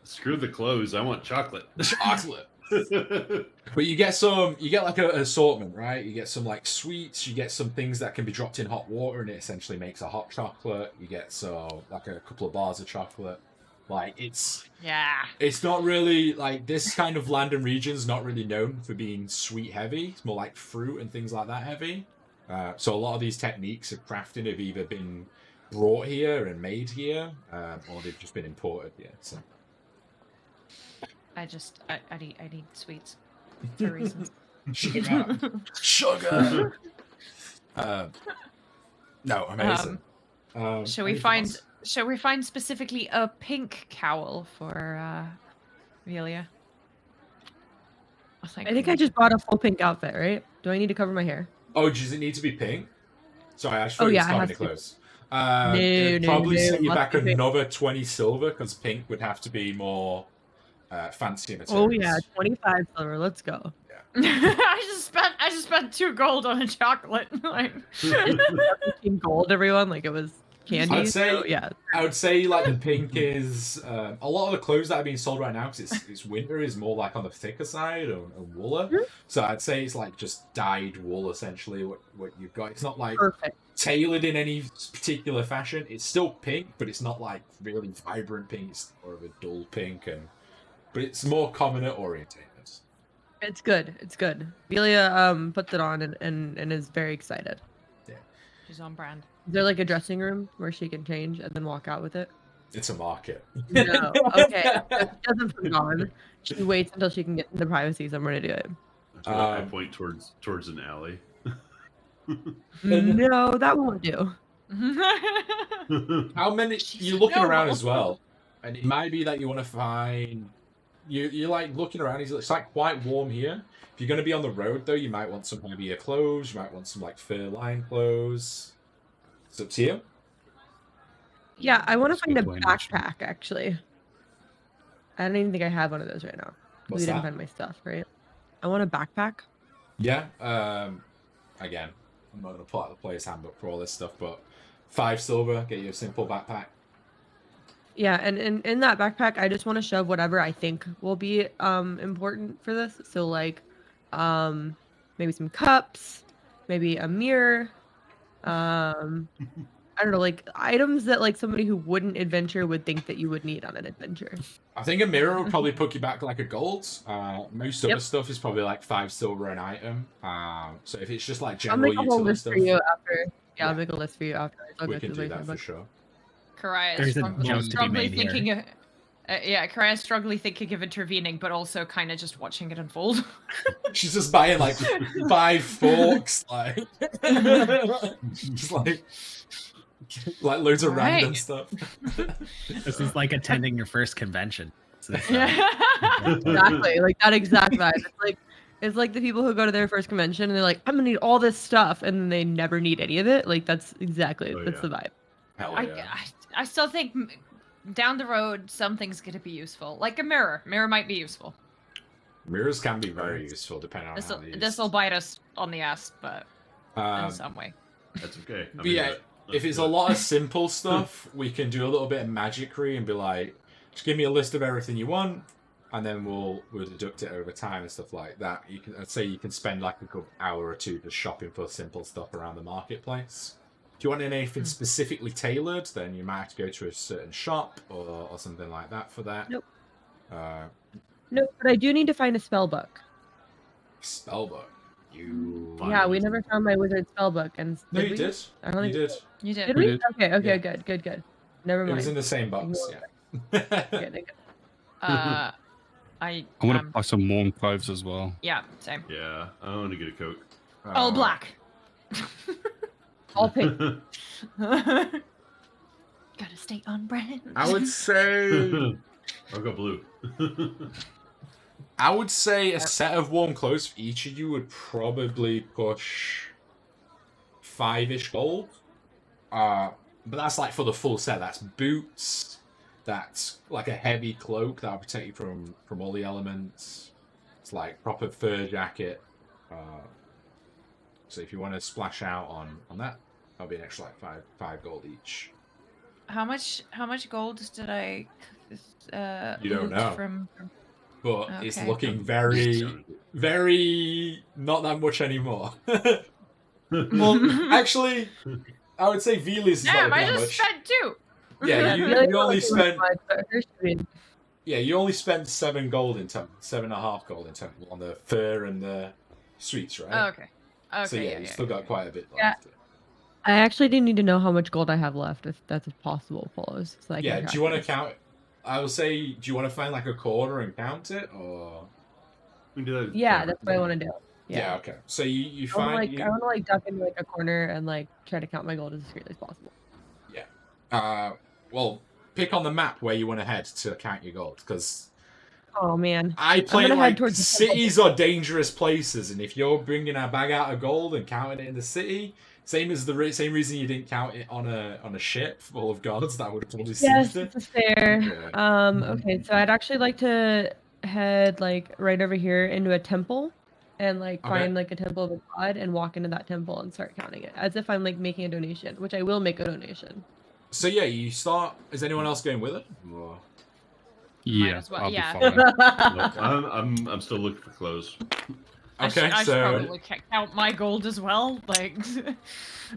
Screw the clothes. I want chocolate. Chocolate. But you get like an assortment, right? You get some like sweets, you get some things that can be dropped in hot water and it essentially makes a hot chocolate. You get like a couple of bars of chocolate. Like it's not really like this kind of land and region's not really known for being sweet heavy. It's more like fruit and things like that heavy. So a lot of these techniques of crafting have either been brought here and made here, or they've just been imported here. So. I need sweets for reasons. Sugar. No, amazing. Shall we find specifically a pink cowl for Velia? I think I just bought a full pink outfit, right? Do I need to cover my hair? Oh, does it need to be pink? Sorry, I just thought it was covering clothes. Probably set you back another 20 silver because pink would have to be more fancy materials. Oh yeah, 25 silver. Let's go. Yeah. I just spent 2 gold on a chocolate. Like gold, everyone. Like it was candy. I would say like the pink is a lot of the clothes that are being sold right now because it's winter is more like on the thicker side or wooler. Mm-hmm. So I'd say it's like just dyed wool essentially. What you've got. It's not like tailored in any particular fashion. It's still pink, but it's not like really vibrant pink. It's more of a dull pink but it's more commoner orientated. It's good. It's good. Velia puts it on and is very excited. Yeah. She's on brand. Is there like a dressing room where she can change and then walk out with it? It's a market. No. Okay. She doesn't put it on. She waits until she can get into privacy somewhere to do it. I point towards an alley. No, that won't do. How many? You're looking around as well. and it might be that you want to find. You're like looking around. It's like quite warm here. If you're going to be on the road, though, you might want some heavier clothes. You might want some like fur-lined clothes. It's up to you. Yeah, I want to That's a find a good plan, actually. backpack, actually. I don't even think I have one of those right now. What's We didn't that? find my stuff, right? I want a backpack. Yeah. Again, I'm not going to pull out the player's handbook for all this stuff, but 5 silver, get you a simple backpack. Yeah, and in that backpack, I just want to shove whatever I think will be important for this. So like, maybe some cups, maybe a mirror, I don't know, like items that like somebody who wouldn't adventure would think that you would need on an adventure. I think a mirror would probably put you back like a gold. Most other Yep. stuff is probably like 5 silver an item. So if it's just like I'll general make a whole utility list stuff, for you after. Yeah, I'll Yeah. make a list for you after. I'll we go can through do the that for book. sure. Karaya There's is a strongly, joke to be strongly made here. thinking of, Karaya's strongly thinking of intervening, but also kind of just watching it unfold. She's just buying like 5 forks, like just like loads of random Right. stuff. This is like attending your first convention. This is, Exactly, like that exact vibe. It's like the people who go to their first convention and they're like, I'm gonna need all this stuff, and then they never need any of it. Like that's exactly Oh, that's yeah. the vibe. Hell I, yeah. I still think down the road something's gonna be useful, like a mirror. Mirror might be useful. Mirrors can be very useful depending on This how will they're used. this will bite us on the ass, but in Um, some way. That's okay. But yeah, if it's a lot of simple stuff, we can do a little bit of magicry and be like, just give me a list of everything you want, and then we'll deduct it over time and stuff like that. I'd say you can spend like a good hour or two just shopping for simple stuff around the marketplace. If you want anything specifically tailored, then you might have to go to a certain shop or something like that for that. Nope. Uh, No, but I do need to find a spell book. spellbook. You. Fine. Yeah, we never found my wizard spell book, and No, you we? did. I don't You think did. You did. Did We we? did. Okay, Yeah. good. Never It mind. was in the same box. Ignore Yeah. Okay. I I want to buy some warm clothes as well. yeah, same. Yeah, I want to get a Coke. All black. All pink. Gotta stay on brand. I would say. I'll go blue. I would say a set of warm clothes for each of you would probably push 5-ish gold. But that's like for the full set. That's boots. That's like a heavy cloak that'll protect you from all the elements. It's like proper fur jacket. So if you want to splash out on that, that'll be an extra like 5 gold each. How much gold did I You don't loot know. from But it's Okay. looking very, very not that much anymore. Well, actually, I would say Veli's is Damn, not I that just much. spent 2. Yeah, you, Really you only spent. but her should be- Yeah, you only spent 7 gold in temple, 7.5 gold in temple on the fur and the sweets, right? Oh, okay. Okay. So yeah, you still got quite a bit Yeah. left. I actually do need to know how much gold I have left, if that's possible, follows. So I can Yeah, track do you want to this. count? I will say, do you want to find like a quarter and count it, or? We can do that. Yeah, that's what I want to do. Yeah. Okay. So you I want find to I want to like duck into like a corner and like try to count my gold as discreetly as possible. well, pick on the map where you want to head to count your gold, because Oh man. I play gonna head like towards the temple. cities are dangerous places, and if you're bringing a bag out of gold and counting it in the city, same as the same reason you didn't count it on a ship full of guards, that would have probably Yes, seized it. this is fair. Yeah. Okay, so I'd actually like to head like right over here into a temple and like Okay. find like a temple of a god and walk into that temple and start counting it as if I'm like making a donation, which I will make a donation. So yeah, you start. Is anyone else going with it? Or... Yeah, as well, I'll yeah. be fine. Look, I'm still looking for clothes. Okay, I should so probably count my gold as well. Like,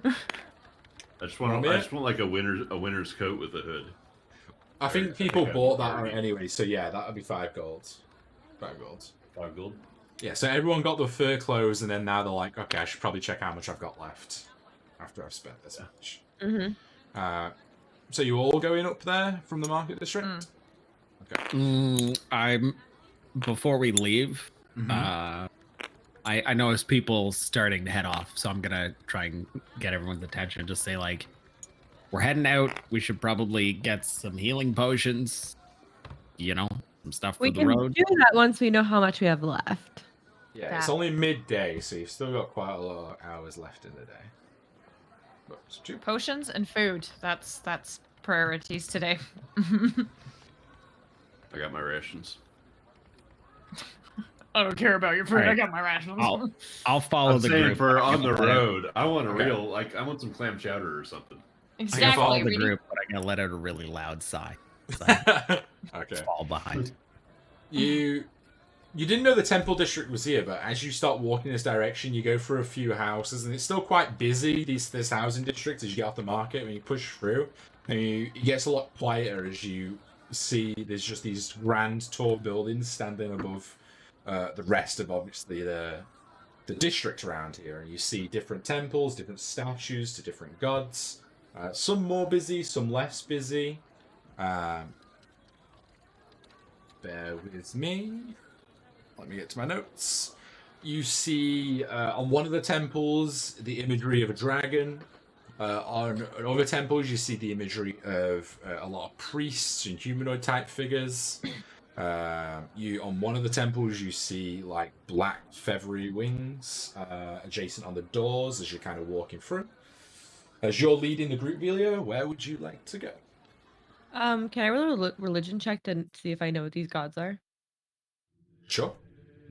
I just want Want me? like a winter's coat with a hood. I think I people think bought I'm that already- anyway. So yeah, that would be 5 gold. 5 gold. 5 gold. Yeah, so everyone got the fur clothes, and then now they're like, okay, I should probably check how much I've got left after I've spent this much. Mm-hmm. So you all going up there from the market district? Okay. I'm before we leave. Mhm. I notice people starting to head off, so I'm gonna try and get everyone's attention. Just say like, we're heading out. We should probably get some healing potions. You know, some stuff for We the can road. do that once we know how much we have left. Yeah, it's That- only midday, so you've still got quite a lot of hours left in the day. But it's two. Potions and food. That's priorities today. I got my rations. I don't care about your food. I Alright. got my rations. I'll follow I'm the saying group. for but I'm on the gonna let out- road. I want a Okay. real I want some clam chowder or something. I'm gonna Exactly. follow the Reedy. group, but I'm gonna let out a really loud sigh. 'cause I Okay. fall behind. You didn't know the temple district was here, but as you start walking this direction, you go through a few houses, and it's still quite busy. This housing district as you get off the market, when you push through, and it gets a lot quieter as you see there's just these grand, tall buildings standing above the rest of obviously the district around here, and you see different temples, different statues to different gods. Some more busy, some less busy. Bear with me. Let me get to my notes. You see on one of the temples the imagery of a dragon. On other temples, you see the imagery of a lot of priests and humanoid type figures. On one of the temples, you see like black feathery wings adjacent on the doors as you're kind of walking through. As you're leading the group, Velia, where would you like to go? Can I roll a religion check to see if I know what these gods are? Sure.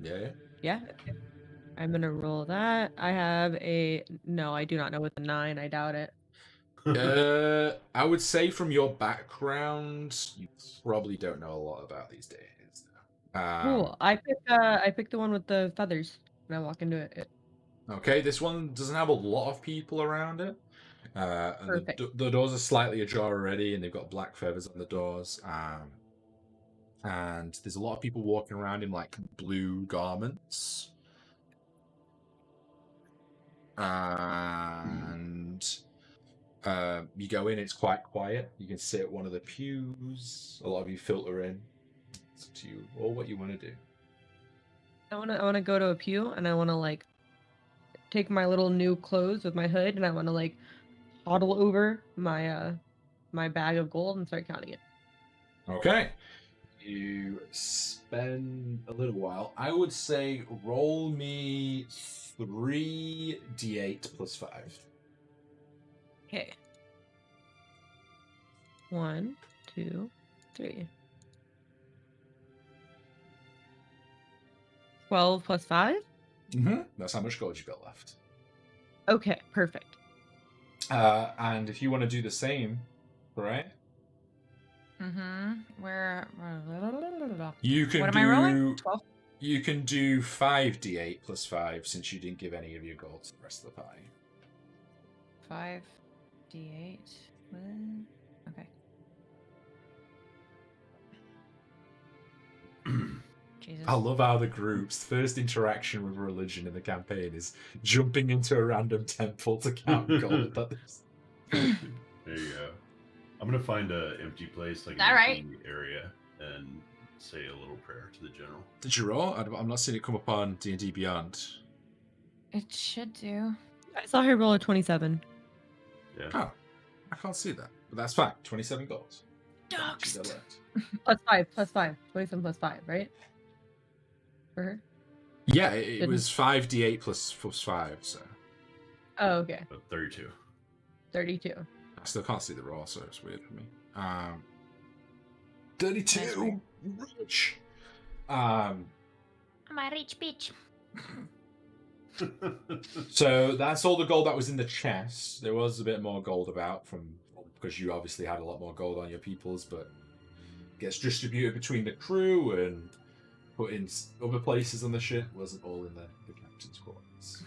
Yeah. Yeah. Okay. I'm gonna roll that. I have no. I do not know with the 9. I doubt it. I would say from your background, you probably don't know a lot about these days. Cool. I pick the one with the feathers when I walk into it. Okay, this one doesn't have a lot of people around it. And Perfect. the doors are slightly ajar already, and they've got black feathers on the doors. And there's a lot of people walking around in like blue garments. And you go in, it's quite quiet. You can sit at one of the pews. A lot of you filter in. It's up to you, or what you want to do. I wanna go to a pew, and I wanna like take my little new clothes with my hood, and I wanna like toddle over my my bag of gold and start counting it. Okay. You spend a little while. I would say roll me 3d8 plus 5. Okay. 1, 2, 3. 12 plus 5? Mm-hmm. That's how much gold you've got left. Okay, perfect. And if you want to do the same, right? Mm-hmm. Where? You can What am do. I rolling? 12. You can do 5d8 plus 5 since you didn't give any of your gold to the rest of the pie. 5d8. Okay. Jesus. I love how the group's first interaction with religion in the campaign is jumping into a random temple to count gold. There you go. I'm gonna find a empty place, like an All right. empty area, and say a little prayer to the general. Did you roll? I'm not seeing it come up on D&D Beyond. It should do. I saw her roll a 27. Yeah. Oh, I can't see that. But that's fine. 27 gold. Doxed. Plus 5, plus 5. 27 plus 5, right? For her? Yeah, it Didn't- was 5d8 plus 5, so Oh, okay. 32. 32. I still can't see the roll, so it's weird for me. 32! Rich! I'm a rich bitch. So that's all the gold that was in the chest. There was a bit more gold about because you obviously had a lot more gold on your peoples, but it gets distributed between the crew and put in other places on the ship. Wasn't all in the captain's quarters.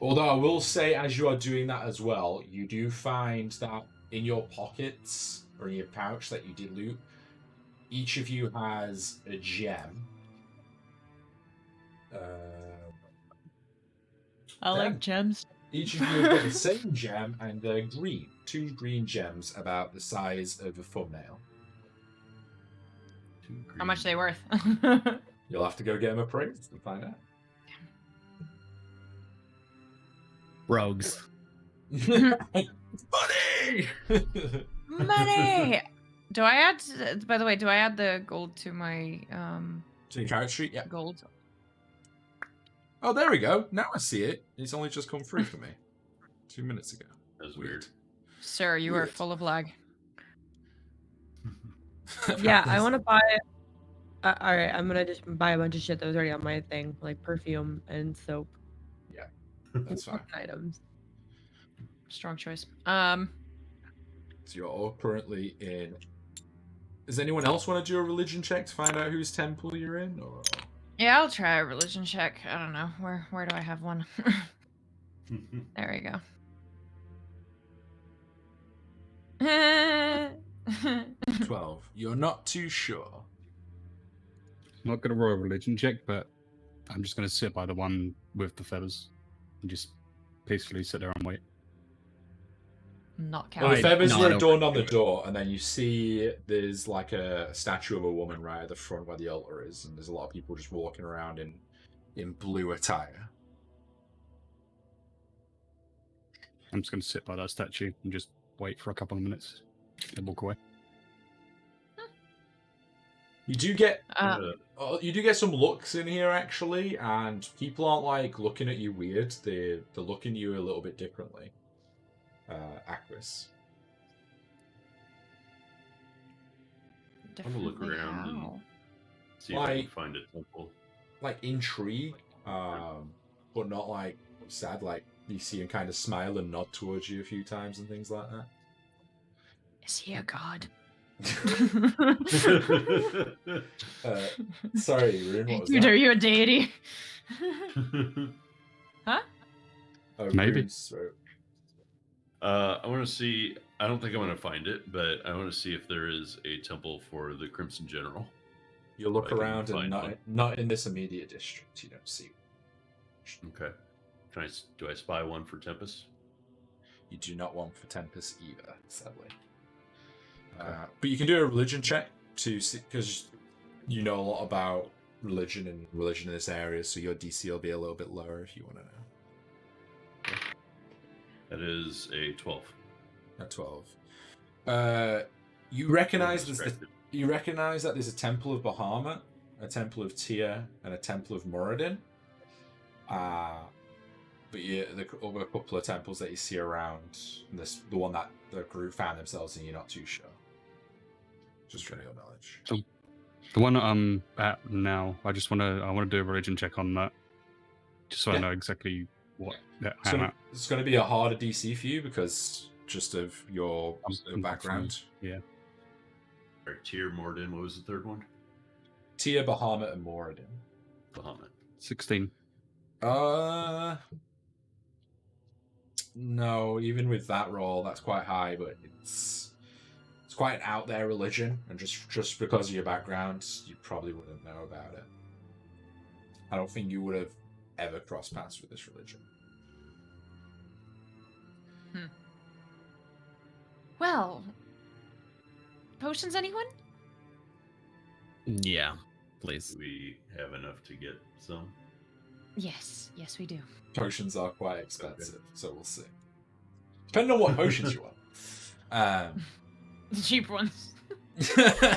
Although I will say, as you are doing that as well, you do find that in your pockets or in your pouch that you did loot, each of you has a gem. I like gems. Each of you have got the same gem, and they're green. 2 green gems about the size of a thumbnail. How much are they worth? You'll have to go get them appraised and find out. Rogues. Money! Money. Do I add? By the way, do I add the gold to my To your character sheet, yeah. gold? Oh, there we go. Now I see it. It's only just come through for me 2 minutes ago. That's weird. Sir, you are Weird. full of lag. Yeah, I want to buy. All right, I'm gonna just buy a bunch of shit that was already on my thing, like perfume and soap. Yeah, that's fine. Items. Strong choice. So you're all currently in. Does anyone else want to do a religion check to find out whose temple you're in? Or Yeah, I'll try a religion check. I don't know. Where do I have one? There we go. 12. You're not too sure. I'm not going to roll a religion check, but I'm just going to sit by the one with the feathers and just peacefully sit there and wait. Not Well, the counting. feathers no, are I don't adorned on the do it. door, and then you see there's like a statue of a woman right at the front where the altar is, and there's a lot of people just walking around in blue attire. I'm just going to sit by that statue and just wait for a couple of minutes and walk away. You do get some looks in here actually, and people aren't like looking at you weird. They're looking at you a little bit differently. Actress. I'm gonna look Differently around and how? see if I can find a temple. Like intrigue, but not like sad. Like you see him kind of smile and nod towards you a few times and things like that. Is he a god? Sorry, Rune, what was Dude, that? are you a deity? Huh? Oh, Maybe. Rune's throat. I want to see. I don't think I'm going to find it, but I want to see if there is a temple for the Crimson General. You look I can around and find one. not in this immediate district. You don't see. Okay. Do I spy one for Tempest? You do not want for Tempest either, sadly. But you can do a religion check to see, because you know a lot about religion in this area, so your DC will be a little bit lower if you want to know. That is a 12. At 12. You recognize you recognize that there's a temple of Bahamut, a temple of Tia, and a temple of Muradin. But the other couple of temples that you see around, the one that the group found themselves in, you're not too sure. Just for your knowledge. The one that I'm at now, I want to do a religion check on that, just so I know exactly what I'm at. It's going to be a harder DC for you because just of your background. Yeah. All right, Tyr, Morden. What was the third one? Tia, Bahamut, and Muradin. Bahamut. 16. No, even with that roll, that's quite high, but it's quite an out there religion, and just because of your background, you probably wouldn't know about it. I don't think you would have ever crossed paths with this religion. Well, potions, anyone? Yeah, please. Do we have enough to get some? Yes, we do. Potions are quite expensive, so we'll see. Depending on what potions you want. The cheap ones.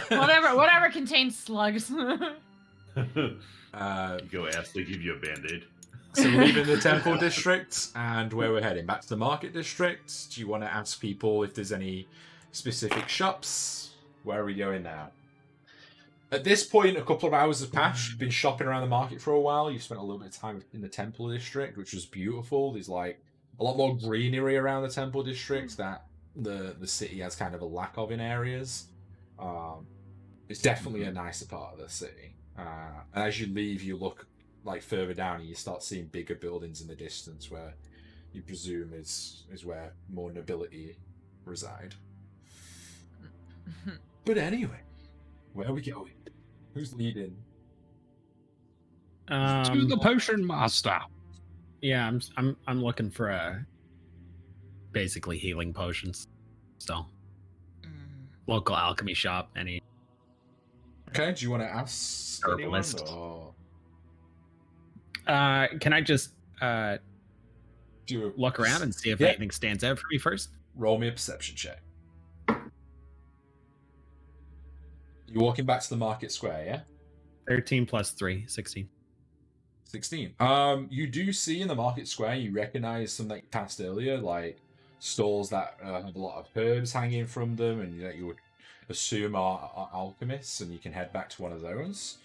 whatever contains slugs. Go ask, they give you a band-aid. So leaving the temple district, and where we're heading back to the market district. Do you want to ask people if there's any specific shops? Where are we going now? At this point, a couple of hours have passed. You've been shopping around the market for a while. You've spent a little bit of time in the temple district, which was beautiful. There's like a lot more greenery around the temple district that the city has kind of a lack of in areas. It's definitely a nicer part of the city. And as you leave, you look like further down and you start seeing bigger buildings in the distance where you presume is where more nobility reside. But anyway, where are we going? Who's leading? To the potion master. Yeah, I'm looking for basically healing potions. So local alchemy shop, any. Okay, do you want to ask anyone? Herbalist. Or... Can I just look around and see if anything stands out for me first? Roll me a perception check. You're walking back to the market square, yeah? 13 plus 3, 16. 16. You do see in the market square, you recognize some that you passed earlier, like stalls that have a lot of herbs hanging from them, and you would assume are alchemists, and you can head back to one of those,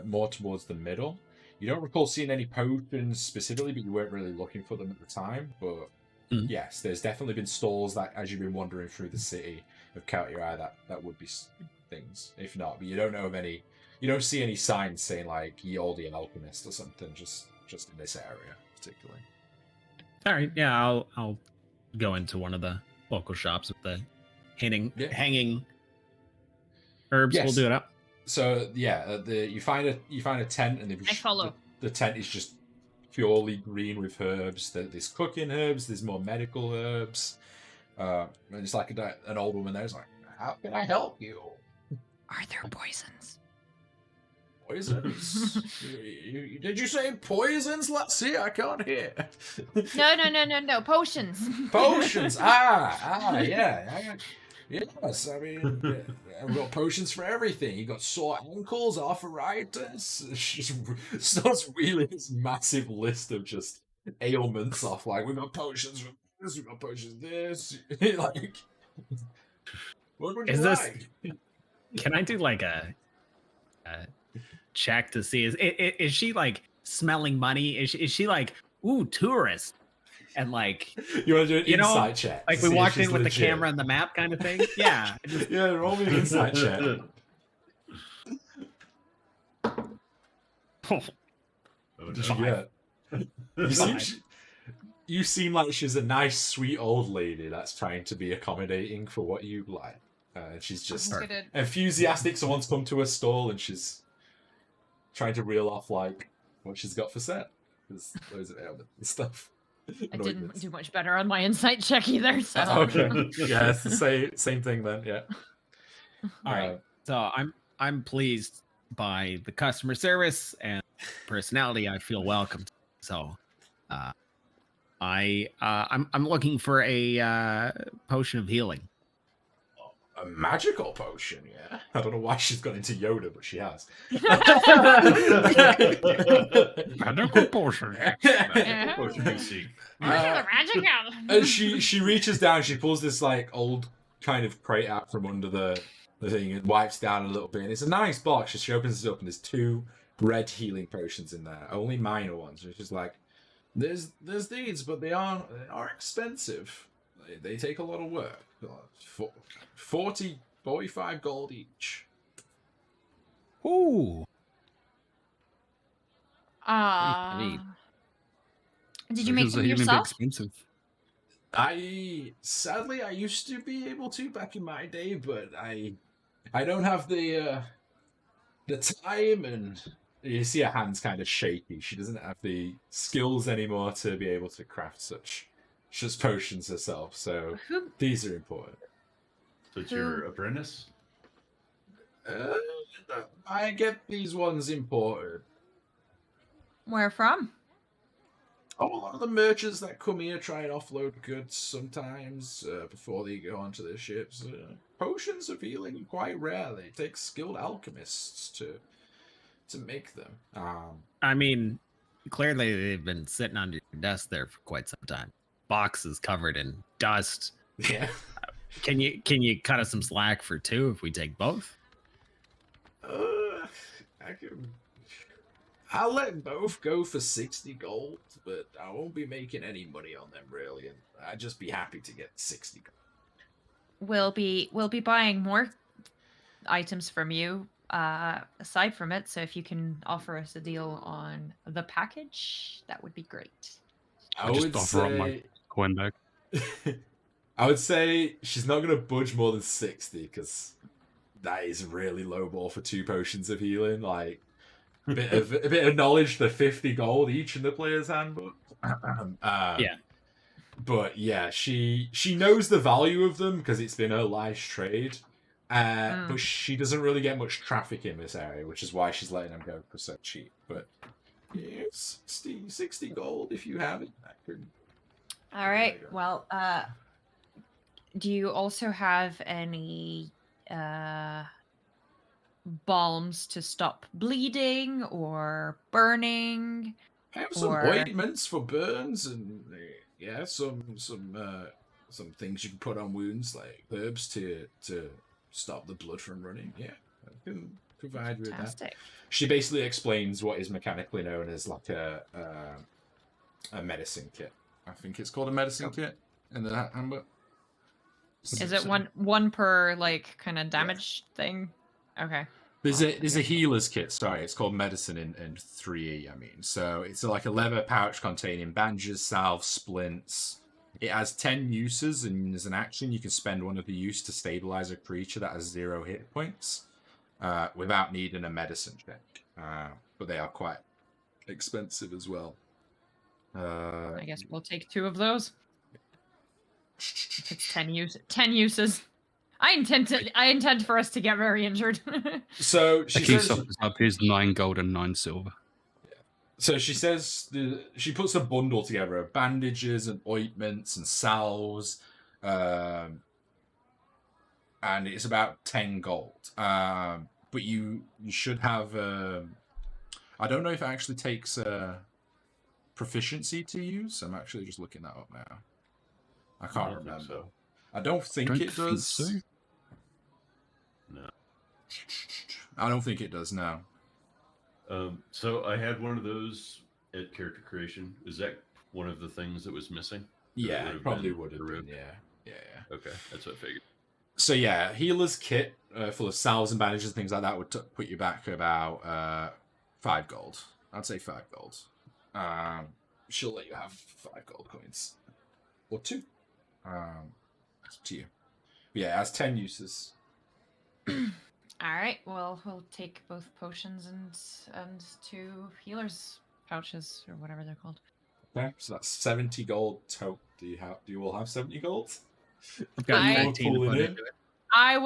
more towards the middle. You don't recall seeing any potions specifically, but you weren't really looking for them at the time. But yes, there's definitely been stalls that, as you've been wandering through the city, have caught your eye that would be things. If not, but you don't know of any. You don't see any signs saying like "You're the alchemist" or something. Just in this area, particularly. All right, yeah, I'll go into one of the local shops with the hanging herbs. Yes. We'll do it up. So yeah, you find a tent, and I follow. The tent is just purely green with herbs. There's cooking herbs. There's more medical herbs. And it's like an old woman there's like, "How can I help you?" Are there poisons? Poisons? Did you say poisons? Let's see. I can't hear. No. Potions. Potions. Yeah. Yes, I mean, I've got potions for everything. You got sore ankles, arthritis. She just starts wheeling this massive list of just ailments off. Like, we've got potions for this, we've got potions for this. Like, what would you like? Can I do like a check to see? Is she like smelling money? Is she like, ooh, tourist? And like, you want to do an insight check? Like we walked in with the camera and the map kind of thing. Yeah. Yeah, roll me an insight check. What did you get? You seem like she's a nice, sweet old lady that's trying to be accommodating for what you like. She's just enthusiastic. Someone's come to her stall and she's trying to reel off like what she's got for sale. There's loads of ailments and stuff. I didn't do much better on my insight check either. So okay, yeah, it's the same thing then. Yeah. All right. So I'm pleased by the customer service and personality. I feel welcomed. So, I'm looking for a potion of healing. A magical potion, yeah. I don't know why she's gone into Yoda, but she has. Magical potion. And she reaches down, she pulls this like old kind of crate out from under the thing and wipes down a little bit. And it's a nice box. She opens it up and there's 2 red healing potions in there, only minor ones. And she's like, "There's these, but they are expensive. They take a lot of work. 45 gold each." Ooh. Did you make them yourself? Expensive. I used to be able to back in my day, but I don't have the time, and you see her hands kind of shaky. She doesn't have the skills anymore to be able to craft such potions herself. So these are important. So it's your apprentice? I get these ones imported. Where from? A lot of the merchants that come here try and offload goods sometimes before they go onto their ships. Potions of healing are quite rare. They take skilled alchemists to make them. I mean, clearly they've been sitting on your desk there for quite some time. Boxes covered in dust. Yeah. Can you cut us some slack for 2 if we take both? I'll let both go for 60 gold, but I won't be making any money on them really, and I'd just be happy to get 60 gold. We'll be buying more items from you aside from it, so if you can offer us a deal on the package, that would be great. I just offer up my coin bag. I would say she's not going to budge more than 60, because that is really low ball for 2 potions of healing. Like, a bit of knowledge, the 50 gold each in the player's handbook. Yeah. But yeah, she knows the value of them because it's been her life's trade. But she doesn't really get much traffic in this area, which is why she's letting them go for so cheap. But yeah, 60 gold if you have it. All right. Well, do you also have any balms to stop bleeding or burning? I have some Or- ointments for burns and yeah, some things you can put on wounds like herbs to stop the blood from running. Yeah, I can provide you with that. Fantastic. She basically explains what is mechanically known as like a medicine kit. I think it's called a medicine kit in the handbook. Is it one per like kind of damage thing? Okay. There's a healer's kit. Sorry, it's called medicine in 3E. I mean, so it's like a leather pouch containing bandages, salves, splints. It has 10 uses, and as an action, you can spend one of the use to stabilize a creature that has 0 hit points, without needing a medicine check. But they are quite expensive as well. I guess we'll take 2 of those. It's 10 uses. I intend for us to get very injured. So The she key says, up is 9 gold and 9 silver. so she says she puts a bundle together of bandages and ointments and salves, and it's about 10 gold. But you should have. I don't know if it actually takes proficiency to use. I'm actually just looking that up now. I can't remember. So. I don't think it does. So. No. I don't think it does now. So I had one of those at character creation. Is that one of the things that was missing? Yeah, That it probably been would have been. removed? Yeah. Okay, that's what I figured. So yeah, healer's kit full of salves and bandages and things like that would put you back about 5 gold. I'd say 5 gold. She'll let you have 5 gold coins or 2. It's up to you. But yeah, it has 10 uses. All right. Well, we'll take both potions and 2 healers pouches or whatever they're called. Okay, so that's 70 gold total. Do you all have 70 gold? I've got I- 13 to Pulling put in. into it. I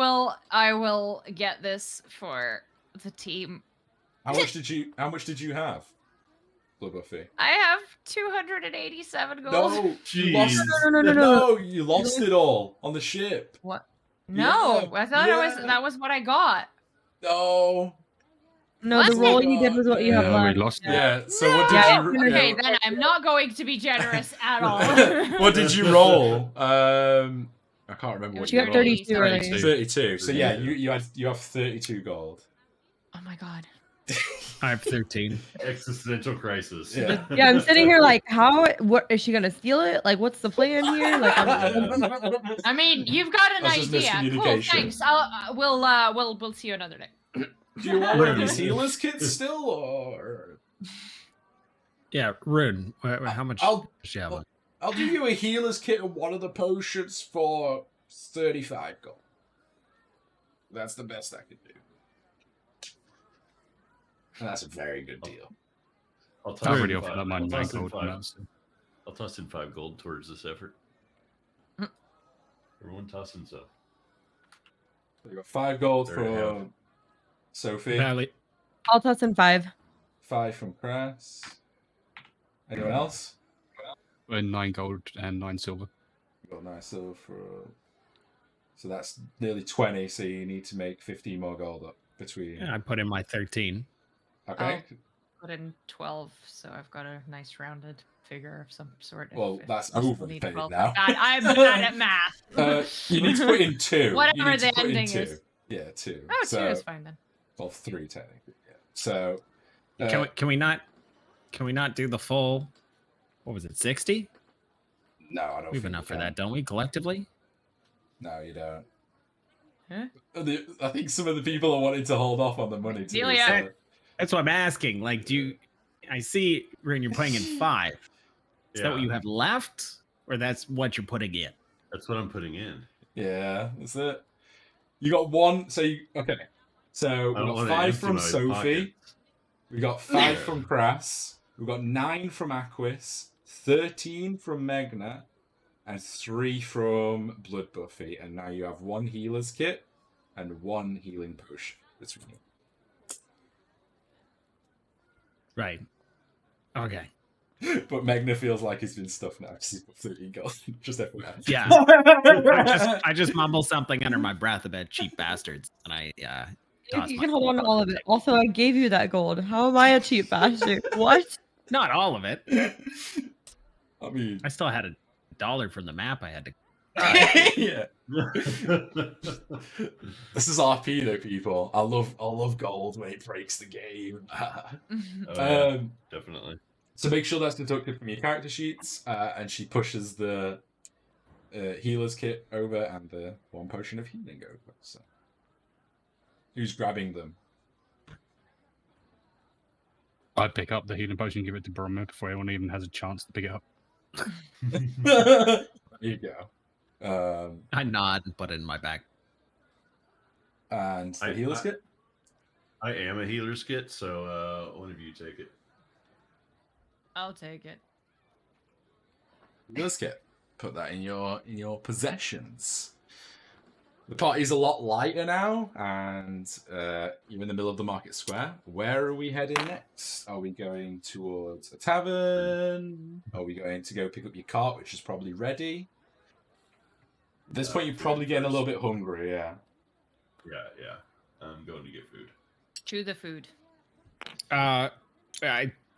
will get this for the team. How much did you have? Blood Buffy. I have 287 gold. No, you Jeez. lost. No. No, you lost it all on the ship. What? No, Yeah, I thought that was what I got. No. No, What? the roll you did was what you have Yeah, we left. lost it. Yeah. So what did Yeah, you? Okay, yeah. then I'm not going to be generous at all. What did you roll? I can't remember what She you got rolled. 32 earlier. 32. So yeah, you have 32 gold. Oh my god. I have 13. Existential crisis. Yeah. Yeah, I'm sitting here like, what is she gonna steal it? Like, what's the plan here? Like, I mean, you've got an That's just idea. Cool, miscommunication. thanks. We'll see you another day. Do you want one of these healers kits still, or Yeah, Rune, how much I'll- does she have? on? I'll give you a healer's kit and one of the potions for 35 gold. That's the best I can do. And that's a very good deal. I'll I've toss already in offered five- that mine I'll 9 toss in gold. five- and that's- I'll toss in 5 gold towards this effort. Everyone toss in some. So you got 5 gold There you have. from Sophie, Valley. I'll toss in 5. 5 from Crass. Anyone else? 9 gold and 9 silver. Got nice silver for. So that's nearly 20. So you need to make 15 more gold up between. Yeah, I put in my 13. Okay. Put in 12, so I've got a nice rounded figure of some sort. Well, that's I still overpaid need 12. now. I'm bad at math. You need to put in 2. You Whatever need to the put in ending 2. is. Yeah, 2. Oh, so, 2 is fine then. Well, 3 technically. Yeah. So. Can we not do the full? What was it? 60? No, I don't. We have think enough we for can. that, don't we? Collectively. No, you don't. Huh? I think some of the people are wanting to hold off on the money too. Delia. so- That's what I'm asking. Like, do you? I see, Rune, you're playing in 5. Is that what you have left, or that's what you're putting in? That's what I'm putting in. Yeah, that's it. You got 1. So okay. So I we don't got wanna 5 empty from my Sophie. pockets. We got 5 from Crass. We got 9 from Aquis. 13 from Megna. And 3 from Blood Buffy. And now you have 1 healer's kit and 1 healing potion. Between you. Right. Okay. But Megna feels like he's been stuffed now because he's got 13 gold. Just FYI. Yeah. I just mumble something under my breath about cheap bastards, and I toss You my can hold on to gold all on of the it. table. Also, I gave you that gold. How am I a cheap bastard? What? Not all of it. I mean, I still had $1 from the map I had to. yeah. This is RP though, people. I love gold when it breaks the game. Definitely. So make sure that's deducted from your character sheets, and she pushes the healer's kit over and the 1 potion of healing over. So who's grabbing them? I pick up the healing potion and give it to Bromir before anyone even has a chance to pick it up. There you go. I nod and put it in my bag. And the healer's kit? I am a healer's kit, so one of you take it. I'll take it. Healer's kit. Put that in your possessions. The party's a lot lighter now, and you're in the middle of the market square. Where are we heading next? Are we going towards a tavern? Are we going to go pick up your cart, which is probably ready? At this point, you're probably getting a little bit hungry, yeah. Yeah. I'm going to get food. Chew the food. I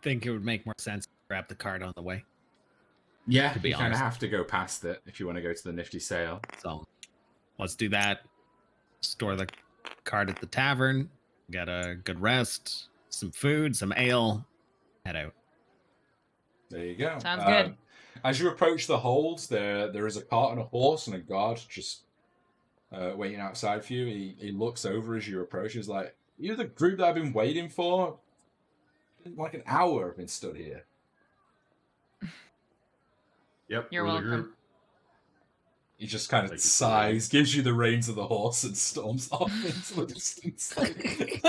think it would make more sense to grab the cart on the way. Yeah, To be you kind of honest. have to go past it if you want to go to the nifty sale. So let's do that. Store the cart at the tavern. Get a good rest, some food, some ale. Head out. There you go. Sounds good. As you approach the hold, there is a cart and a horse and a guard just waiting outside for you. He looks over as you approach. He's like, "You're the group that I've been waiting for. Like an hour I've been stood here." Yep. You're we're the welcome. group. He just kind of Like, sighs, gives you the reins of the horse, and storms off into the distance. Like,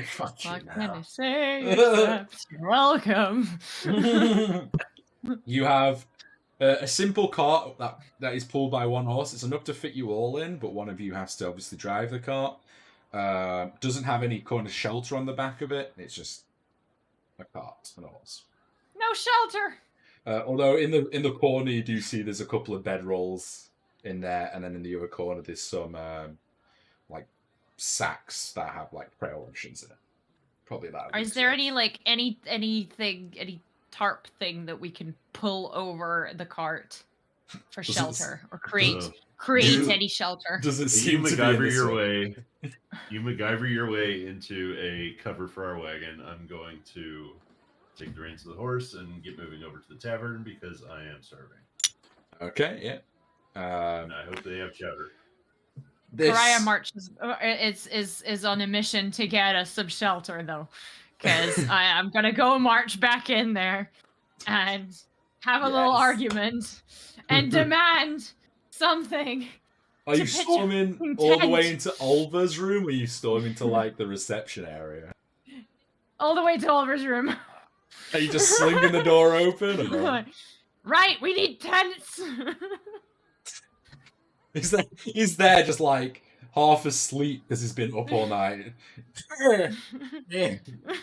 fuck you What can I now. say except you're welcome. You have a simple cart that is pulled by one horse. It's enough to fit you all in, but one of you has to obviously drive the cart. Doesn't have any kind of shelter on the back of it. It's just a cart and a horse. No shelter. Although in the corner you do see there's a couple of bedrolls in there, and then in the other corner there's some like sacks that have like prayer options in it. Probably that. Is there any like anything, any tarp thing that we can pull over the cart for Does it- shelter or create you- any shelter? Does it You seem to be in MacGyver this your one? way. You MacGyver your way into a cover for our wagon. I'm going to take the reins of the horse and get moving over to the tavern because I am starving. Okay, yeah. And I hope they have chowder. Pariah March is on a mission to get us some shelter though, because I'm gonna go march back in there and have a little Yes. argument and demand something. Are you to pitch storming a all the way tent. into Ulva's room, or are you storming to like the reception area? All the way to Oliver's room. Are you just slinging the door open? Or... Right, we need tents. He's there just like half asleep because he's been up all night.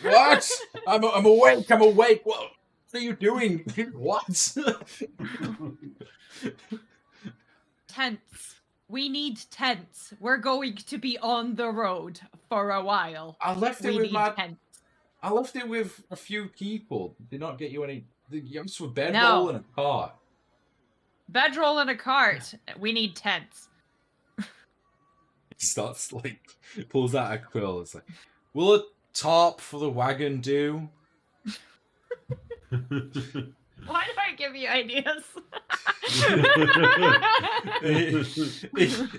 What? I'm awake. I'm awake. What are you doing? What? Tents. We need tents. We're going to be on the road for a while. I left it We with need my. tents. I left it with a few people. Did not get you any. You just a bedroll No. and a cart. Bedroll and a cart. We need tents. He starts like pulls out a quill. It's like, will a tarp for the wagon do? Why do I give you ideas?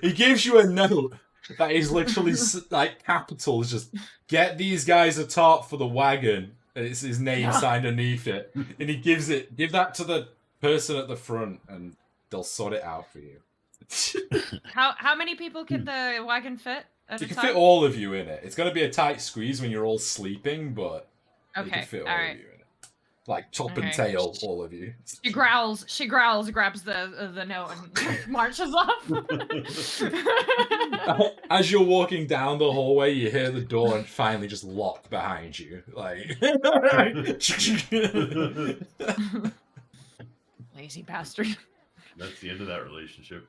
He gives you a note that is literally like capitals. Just get these guys a tarp for the wagon. And it's his name signed underneath it. And he give that to the person at the front, and they'll sort it out for you. How many people can the wagon fit at You a can time? fit all of you in it. It's going to be a tight squeeze when you're all sleeping, but you Okay, can fit all all of right. you in it. like top and Okay. tail, all of you. She growls, grabs the note, and marches off. As you're walking down the hallway, you hear the door and finally just lock behind you. Like, lazy bastard. That's the end of that relationship.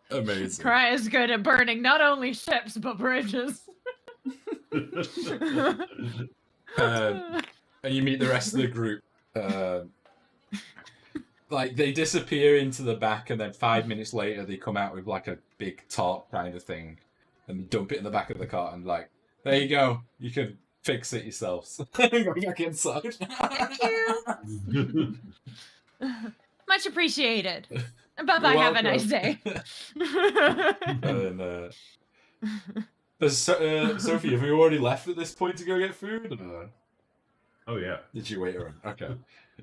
Amazing. Cry is good at burning not only ships but bridges. And you meet the rest of the group. Like, they disappear into the back, and then 5 minutes later, they come out with, like, a big tarp kind of thing, and dump it in the back of the cart, and, like, there you go. You can fix it yourselves. Go back inside. Thank you. Much appreciated. Bye-bye. You're Have a nice day. And, Sophie, have you already left at this point to go get food? Oh yeah. Did you wait around? Okay.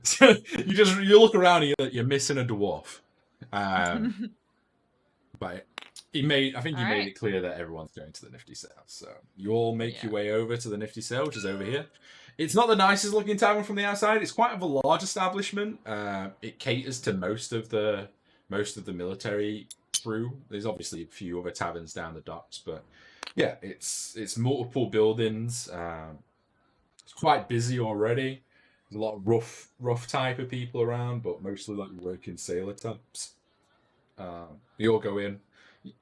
So you look around and you're missing a dwarf. But I think you made it clear that everyone's going to the Nifty Sale. So you all make your way over to the Nifty Sale, which is over here. It's not the nicest looking tavern from the outside. It's quite a large establishment. It caters to most of the military crew. There's obviously a few other taverns down the docks, but yeah, it's multiple buildings. It's quite busy already. There's a lot of rough type of people around, but mostly like working sailor types. You all go in.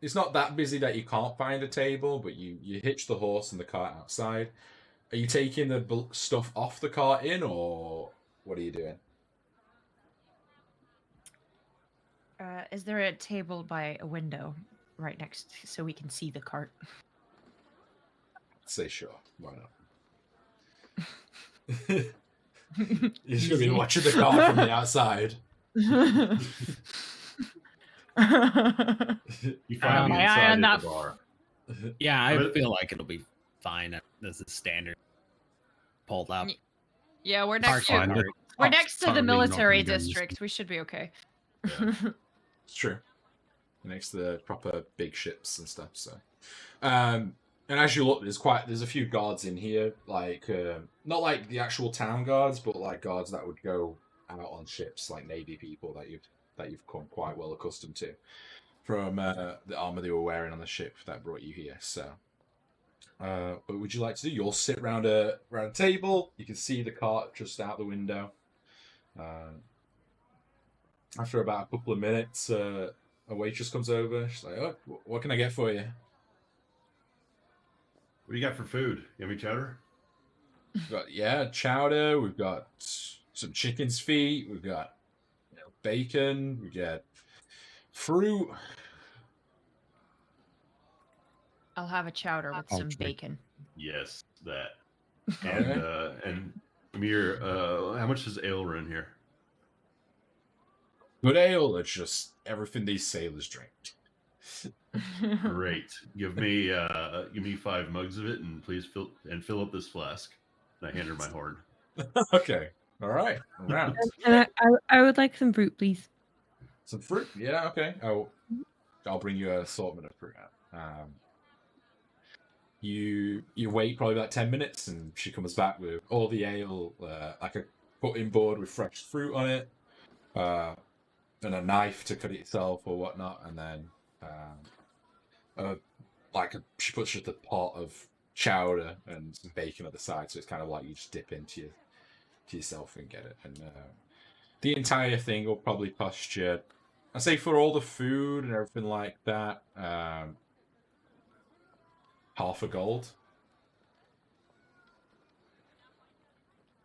It's not that busy that you can't find a table, but you hitch the horse and the cart outside. Are you taking the stuff off the cart in, or what are you doing? Is there a table by a window right next so we can see the cart? I'd say sure. Why not? You're just going to be watching the cart from the outside. You find me my eye on inside at that the bar. Yeah, I feel like it'll be fine. This is standard. Pulled up. Yeah, we're next Fine. to we're next to the Totally not military gonna go in this- district. We should be okay. It's true. Next to the proper big ships and stuff. So, and as you look, there's a few guards in here, like not like the actual town guards, but like guards that would go out on ships, like navy people that you've come quite well accustomed to from the armor they were wearing on the ship that brought you here. So, what would you like to do? You'll sit around a table. You can see the cart just out the window. After about a couple of minutes, a waitress comes over. She's like, "Oh, what can I get for you?" What do you got for food? You have any chowder? We've got chowder. We've got some chicken's feet. We've got bacon. We got fruit. I'll have a chowder with some bacon. Yes, that. And Amir, how much does ale run here? Good ale. It's just everything these sailors drink. Great. Give me 5 mugs of it, and please fill up this flask. And I hand her my horn. Okay. All right. Around. And I would like some fruit, please. Some fruit. Yeah. Okay. I'll bring you an assortment of fruit out. You wait probably about 10 minutes, and she comes back with all the ale, like a cutting board with fresh fruit on it, and a knife to cut it yourself or whatnot, and then she puts just a pot of chowder and some bacon at the side, so it's kind of like you just dip into yourself and get it. And the entire thing will probably cost you, I say, for all the food and everything like that, half a gold.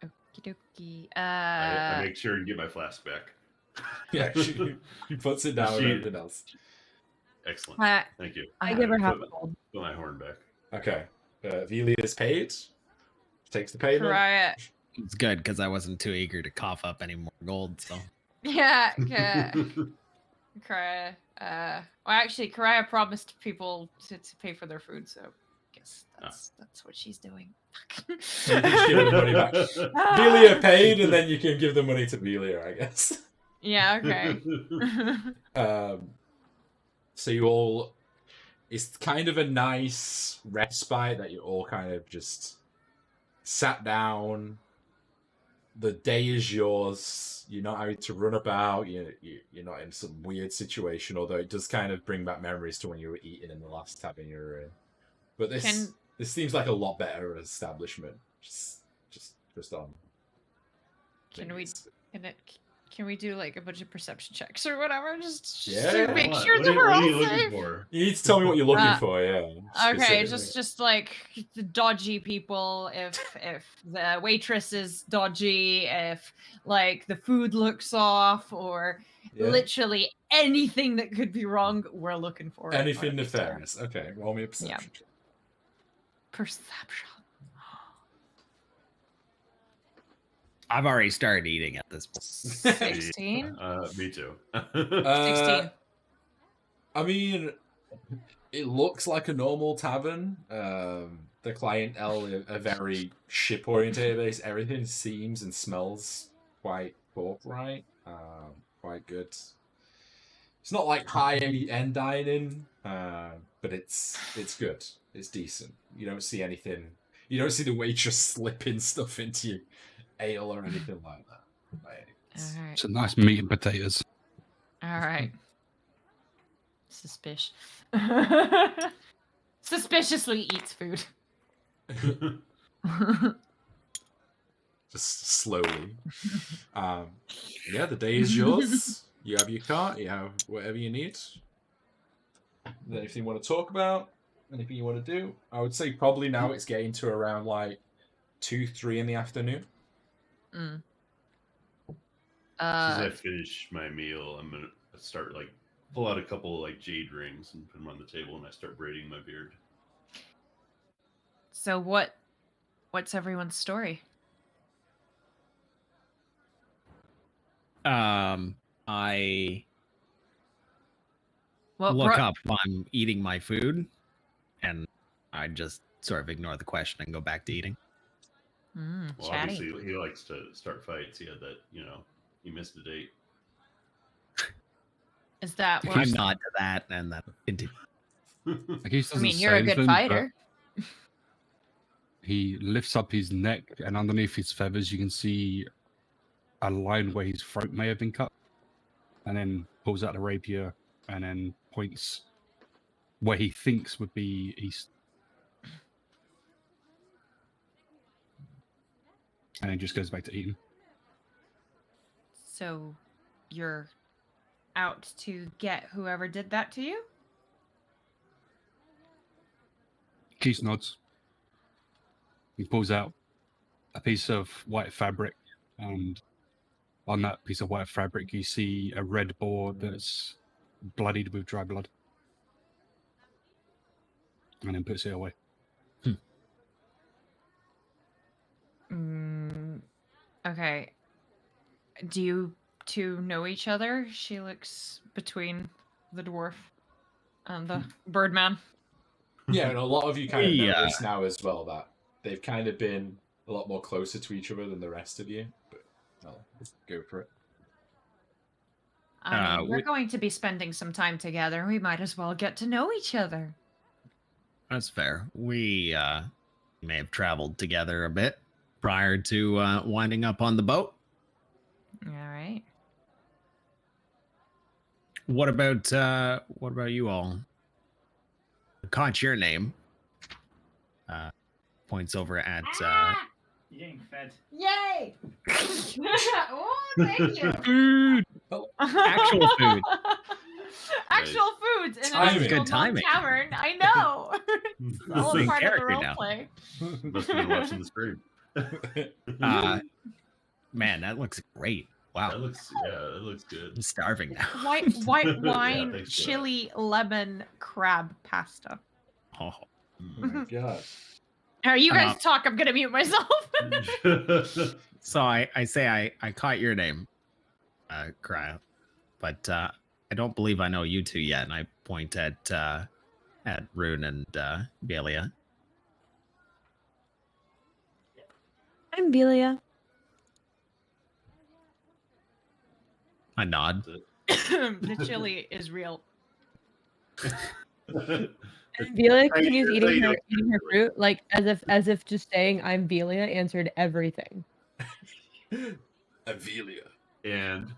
Okie dokie. I make sure and get my flask back. Yeah, she puts it down with everything else. Excellent. Thank you. I give her half Put a gold. my horn back. Okay. Velia's paid. Takes the payment. Try it. It's good because I wasn't too eager to cough up any more gold. So Yeah. Karaya. Well, actually, Karaya promised people to pay for their food, so I guess that's what she's doing. Just give her the money back. Velia paid, and then you can give the money to Velia, I guess. Yeah. Okay. So you all, it's kind of a nice respite that you're all kind of just sat down. The day is yours. You're not having to run about. You're not in some weird situation. Although it does kind of bring back memories to when you were eating in the last tavern you were in. But this seems like a lot better establishment. Just on. Can we do like a bunch of perception checks or whatever? Just Yeah. to make sure that we're what are all you looking safe. for? You need to tell me what you're looking for. Yeah. Okay, specifically. just like the dodgy people. If the waitress is dodgy, if like the food looks off, or Yeah. literally anything that could be wrong, we're looking for. Anything nefarious. Okay, roll me a perception. check. Perception. I've already started eating at this point. 16. Me too. 16. I mean, it looks like a normal tavern. The clientele are very ship oriented. Everything seems and smells quite forthright. Quite good. It's not like high end dining, but it's good. It's decent. You don't see anything. You don't see the waitress slipping stuff into you. Ale or anything like that. All right. Some nice meat and potatoes. All right. Suspiciously eats food. Just slowly. Yeah, the day is yours. You have your cart. You have whatever you need. Is there anything you want to talk about? Anything you want to do? I would say probably now it's getting to around like 2-3 in the afternoon. Mm. As I finish my meal, I'm gonna start like pull out a couple like jade rings and put them on the table, and I start braiding my beard. So what's everyone's story? I What look up while I'm eating my food, and I just sort of ignore the question and go back to eating. Well, Chatty. obviously he likes to start fights. He had that, he missed a date. Is that what? I nod to that, and then continue. I mean, you're a good fighter. He lifts up his neck, and underneath his feathers, you can see a line where his throat may have been cut, and then pulls out the rapier, and then points where he thinks would be east, and then just goes back to eating. So, you're out to get whoever did that to you? Keith nods. He pulls out a piece of white fabric, and on that piece of white fabric, you see a red board that's bloodied with dry blood, and then puts it away. Okay. Do you two know each other? She looks between the dwarf and the birdman. Yeah, and a lot of you kind of know this now as well, that they've kind of been a lot more closer to each other than the rest of you. But I'll go for it. We're going to be spending some time together. We might as well get to know each other. That's fair. We may have traveled together a bit prior to winding up on the boat. All right. What about you all? I caught your name. Points over at You getting fed? Yay! Oh, thank you. food. Actual food. Actual foods in an Timing. actual Good timing. tavern. I know. It's all Main part of the character role now. play. Must have been watching the stream. Man, that looks great. Wow. That looks good. I'm starving now. White wine, thanks for that. chili, lemon, crab pasta. Oh. Oh my god. All right, you guys talk. I'm gonna mute myself. So I say I caught your name, Cryo, but I don't believe I know you two yet. And I point at Rune and Belia. I'm Belia. I nod. The chili is real. That's And Velia continues you. eating her Thank you. fruit, like as if just saying "I'm Velia" answered everything. Avelia. And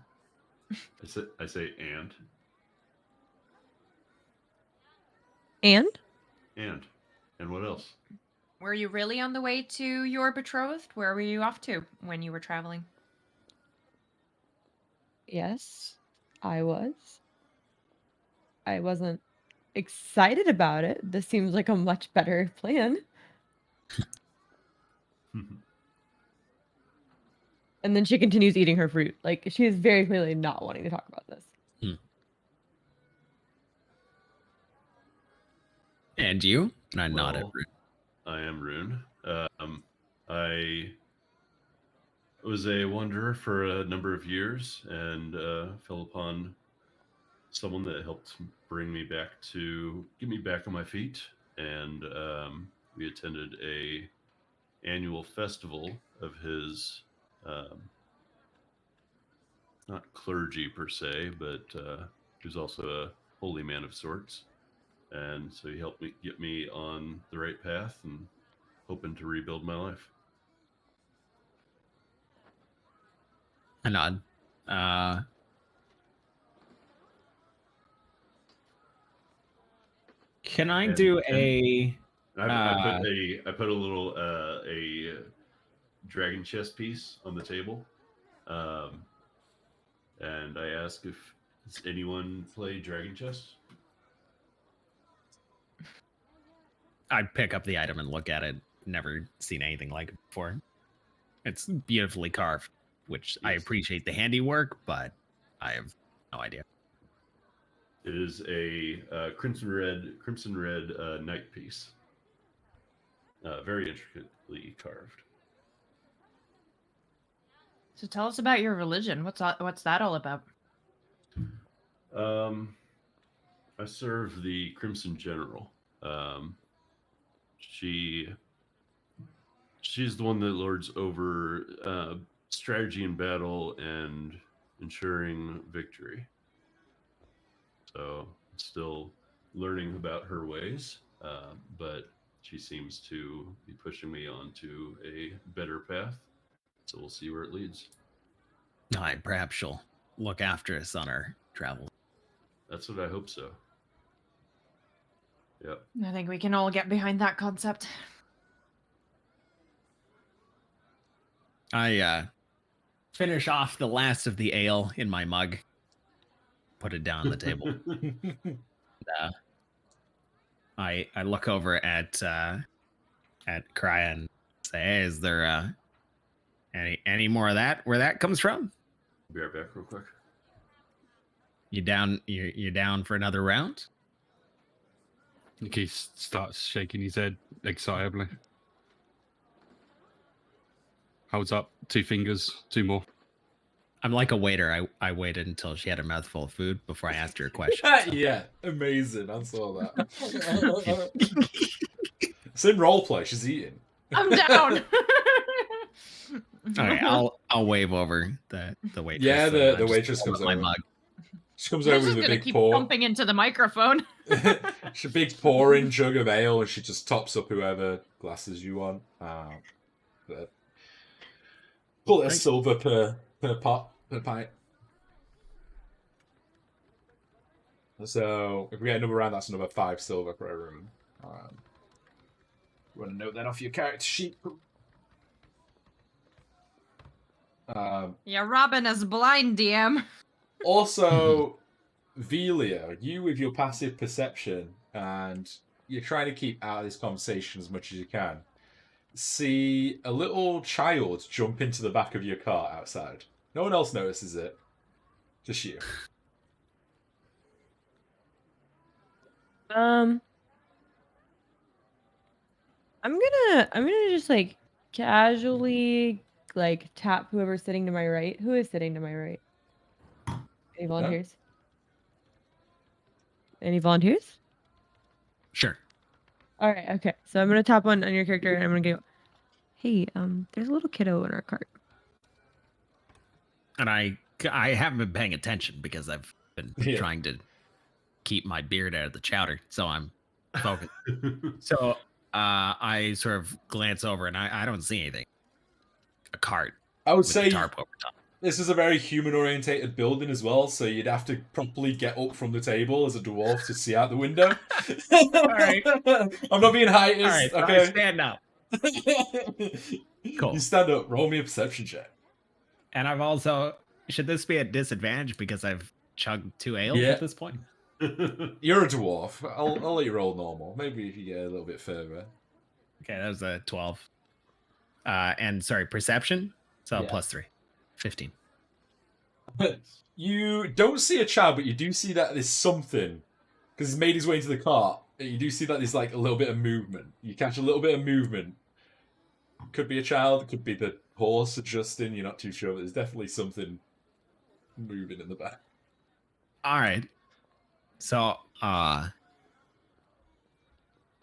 I say and what else? Were you really on the way to your betrothed? Where were you off to when you were traveling? Yes, I was. I wasn't excited about it. This seems like a much better plan. And then she continues eating her fruit. Like, she is very clearly not wanting to talk about this. And you? And I nod at Well, Rune. I am Rune. I was a wanderer for a number of years and fell upon someone that helped bring me back to get me back on my feet. And we attended a annual festival of his, not clergy per se, but he was also a holy man of sorts. And so he helped me get me on the right path and hoping to rebuild my life. I nod. Can I do a? I put a little a dragon chess piece on the table, and I ask if does anyone play dragon chess. I pick up the item and look at it. Never seen anything like it before. It's beautifully carved, which I appreciate the handiwork, but I have no idea. It is a crimson red knight piece, very intricately carved. So tell us about your religion. What's that all about? I serve the Crimson General. She's the one that lords over strategy in battle and ensuring victory. So still learning about her ways, but she seems to be pushing me onto a better path. So we'll see where it leads. Perhaps she'll look after us on our travels. That's what I hope so. Yep. I think we can all get behind that concept. I finish off the last of the ale in my mug, put it down on the table. I look over at Krya and say, "Hey, is there any more of that? Where that comes from? Be right back, real quick. You down? You're down for another round?" He starts shaking his head excitedly. Holds up 2 fingers, 2 more. I'm like a waiter. I waited until she had a mouthful of food before I asked her a question. So. Yeah, amazing. I saw that. It's in roleplay. She's eating. I'm down. Okay, I'll wave over the waitress. Yeah, the waitress comes over. My mug. She comes over with a big pour. Pumping into the microphone. She a big pouring jug of ale, and she just tops up whoever glasses you want. Call it a silver per pot, per pint. So if we get another round, that's another 5 silver per room. You want to note that off your character sheet? Yeah, Robin is blind, DM. Also, Velia, you with your passive perception, and you're trying to keep out of this conversation as much as you can, see a little child jump into the back of your car outside. No one else notices it. Just you. I'm gonna just like casually like tap whoever's sitting to my right. Who is sitting to my right? Any volunteers? Any volunteers? Sure. All right, okay. So I'm gonna tap on your character and I'm gonna go, "Hey, there's a little kiddo in our cart." And I haven't been paying attention because I've been trying to keep my beard out of the chowder. So I'm focus. So I sort of glance over and I don't see anything. A cart I would with say the tarp over top. this is a very human-orientated building as well, so you'd have to properly get up from the table as a dwarf to see out the window. right. I'm not being heightist, All right, so okay? I stand up. Cool. You stand up, roll me a perception check. And I've also, should this be a disadvantage because I've chugged 2 ales Yeah. at this point? You're a dwarf. I'll let you roll normal. Maybe if you get a little bit further. Okay, that was a 12. And sorry, perception? So Yeah. plus 3. 15. You don't see a child, but you do see that there's something. Because he's made his way into the cart. You do see that there's like a little bit of movement. You catch a little bit of movement. Could be a child, could be the horse adjusting, you're not too sure, but there's definitely something moving in the back. All right. So,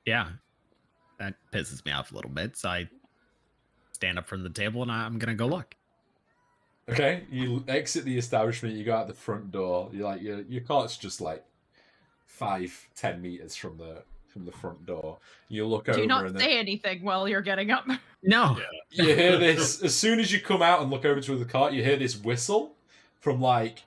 yeah, that pisses me off a little bit. So I stand up from the table and I'm gonna go look. Okay, you exit the establishment, you go out the front door, you're like your cart's just like 5-10 meters from the front door. You look over Do not and say anything while you're getting up. No. you hear this as soon as you come out and look over to the cart, you hear this whistle from like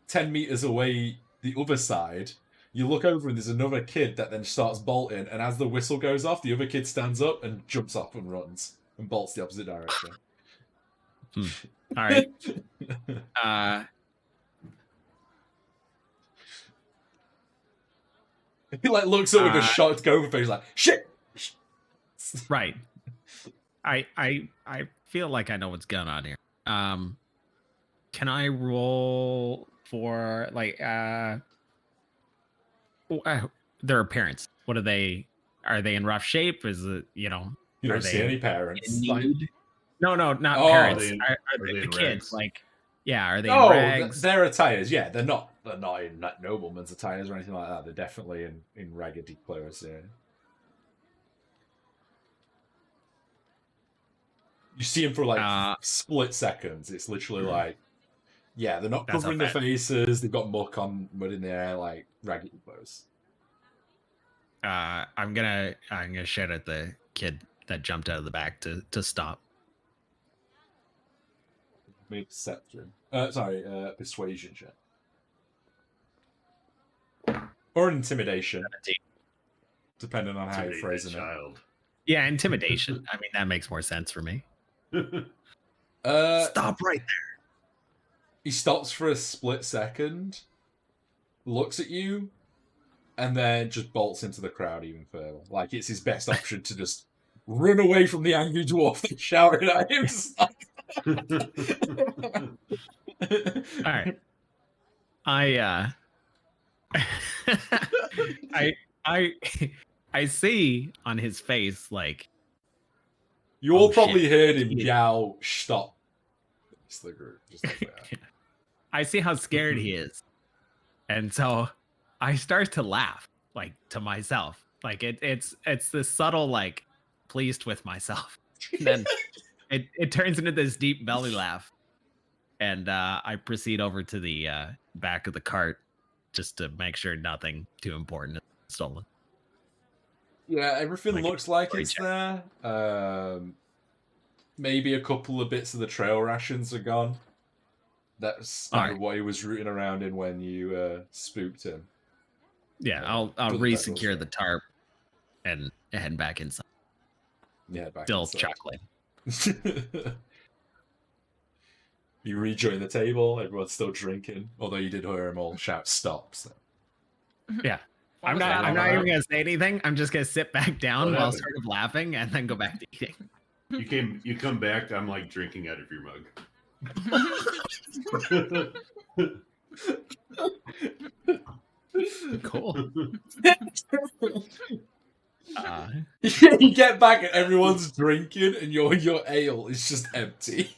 10 meters away the other side. You look over and there's another kid that then starts bolting, and as the whistle goes off, the other kid stands up and jumps off and runs and bolts the opposite direction. All right. He like looks up with a shocked over face, like shit. Right. I feel like I know what's going on here. Can I roll for like their appearance? What are they? Are they in rough shape? Is it You are don't see they any parents. in Like, need? No, not Oh, parents. are Are they the in kids rags? like? Yeah, are they in oh, rags? their attires, yeah, they're not in like noblemen's attires or anything like that. They're definitely in raggedy clothes. Yeah. You see them for like split seconds. It's literally like, yeah, they're not That's covering not their bad. faces. They've got mud in their hair, like raggedy clothes. I'm gonna shout at the kid that jumped out of the back to stop. Maybe perception. Persuasion check. Or an intimidation, 17. depending on how you're Intimidate that phrasing it. child. Yeah, intimidation. I mean, that makes more sense for me. Stop right there. He stops for a split second, looks at you, and then just bolts into the crowd even further. Like it's his best option to just run away from the angry dwarf that's shouting at him. All right. I see on his face like You all Oh, probably shit. heard him yell, "Stop!" It's the group. Just like that. I see how scared he is, and so I start to laugh like to myself. Like it's this subtle like pleased with myself. And then it turns into this deep belly laugh, and I proceed over to the back of the cart just to make sure nothing too important is stolen. Yeah, everything Like looks like story it's check. there. Maybe a couple of bits of the trail rations are gone. That's kind of Alright. what he was rooting around in when you spooked him. Yeah, I'll Doesn't that re-secure also- the tarp and head back inside. Yeah, back Still inside. chuckling. You rejoin the table. Everyone's still drinking, although you did hear them all shout "Stop!" So. Yeah. What I'm was not that all even about? gonna say anything. I'm just gonna sit back down What while happened? sort of laughing and then go back to eating. You come back. I'm like drinking out of your mug. Cool. You get back and everyone's drinking, and your ale is just empty.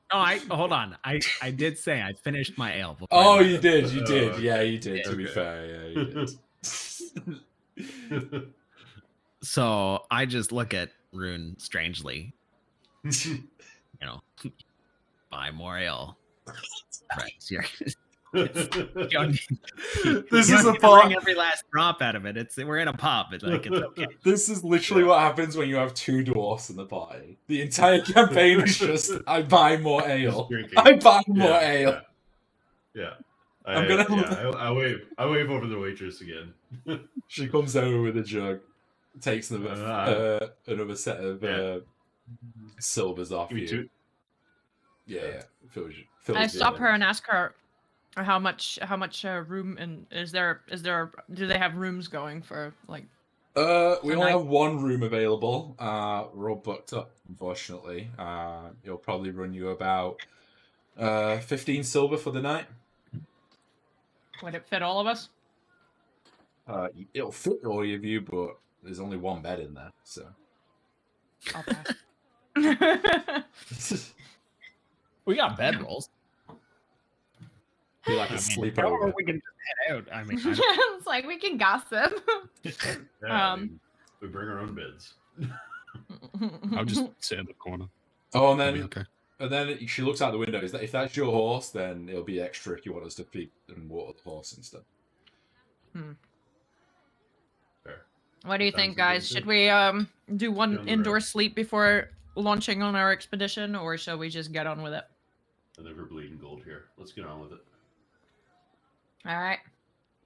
Oh, hold on. I did say I finished my ale before. Oh, I you left. did. You did. okay. Yeah, you did. To be Okay. fair, yeah, you did. So I just look at Rune strangely. Buy more ale. Right. Here. This is a part. Every last drop out of it. We're in a pub. It's okay. This is literally what happens when you have two dwarfs in the party. The entire campaign is just I buy more ale. I buy more ale. Yeah. I'm gonna. I wave over the waitress again. She comes over with a jug, takes another set of silvers off you. Yeah. I stop her and ask her how much room and do they have rooms going for like? We only have one room available. We're all booked up, unfortunately. It'll probably run you about 15 silver for the night. Would it fit all of us? It'll fit all of you, but there's only one bed in there, so. I'll pass. We got bedrolls. Be like a sleepover. Or we can just head out. I mean, It's like we can gossip. We bring our own beds. I'll just sit in the corner. Oh, and then she looks out the window. Is that if that's your horse, then it'll be extra if you want us to feed and water the horse and stuff. Fair. What do you think, guys? Should we do one indoor sleep before launching on our expedition, or shall we just get on with it? I never bleeding gold here. Let's get on with it. All right.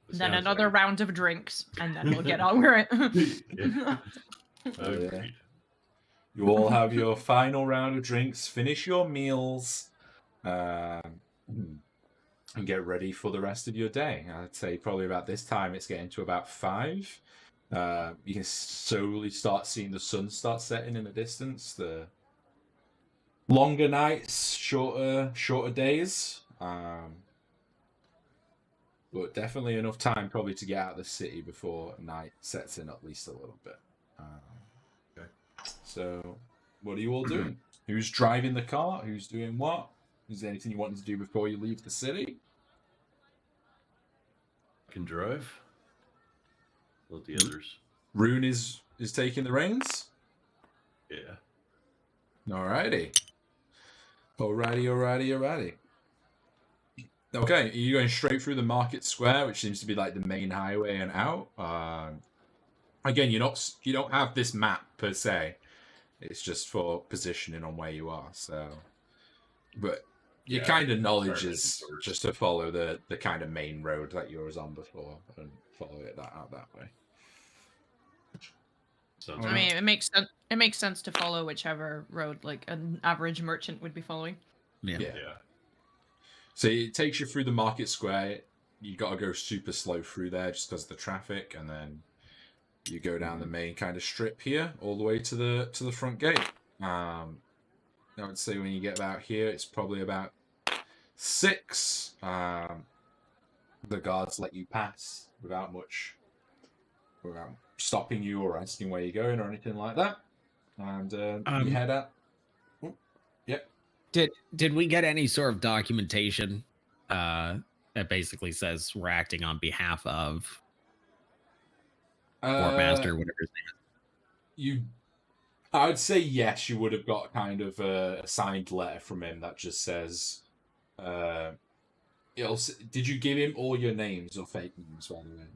Then another round of drinks, and then we'll get on with it. Yeah. You all have your final round of drinks, finish your meals, and get ready for the rest of your day. I'd say probably about this time it's getting to about 5. You can slowly start seeing the sun start setting in the distance. The longer nights, shorter days. But definitely enough time probably to get out of the city before night sets in at least a little bit. Okay. So, what are you all doing? Who's driving the car? Who's doing what? Is there anything you want to do before you leave the city? I can drive. Let the others. Rune is taking the reins? Yeah. Alrighty. Okay, are you going straight through the market square, which seems to be like the main highway and out? Again, you don't have this map per se. It's just for positioning on where you are. So, but your kind of knowledge is just to follow the kind of main road that you was on before and follow it out that way. I mean, it makes sense. It makes sense to follow whichever road like an average merchant would be following. Yeah. So it takes you through the market square. You got to go super slow through there just because of the traffic, and then you go down the main kind of strip here, all the way to the front gate. I would say when you get about here, it's probably about 6. The guards let you pass without stopping you or asking where you're going or anything like that, and you head out. Yep. Did we get any sort of documentation that basically says we're acting on behalf of Master, whatever his name is? I'd say yes. You would have got kind of a signed letter from him that just says. Did you give him all your names or fake names, by the way?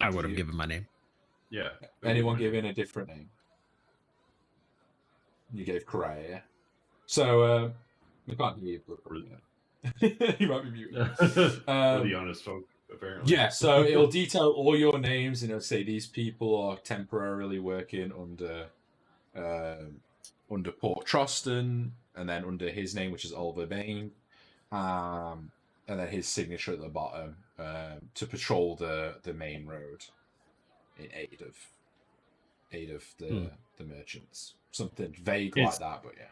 I would have given my name. Yeah. Anyone give in a different name? You gave Correa, yeah? So, we can't hear you. You might be muted. The honest folk, apparently. Yeah, so it'll detail all your names, and it'll say these people are temporarily working under Port Trosden, and then under his name, which is Oliver Bain, and then his signature at the bottom, to patrol the main road in aid of the merchants. Something vague like that, but yeah.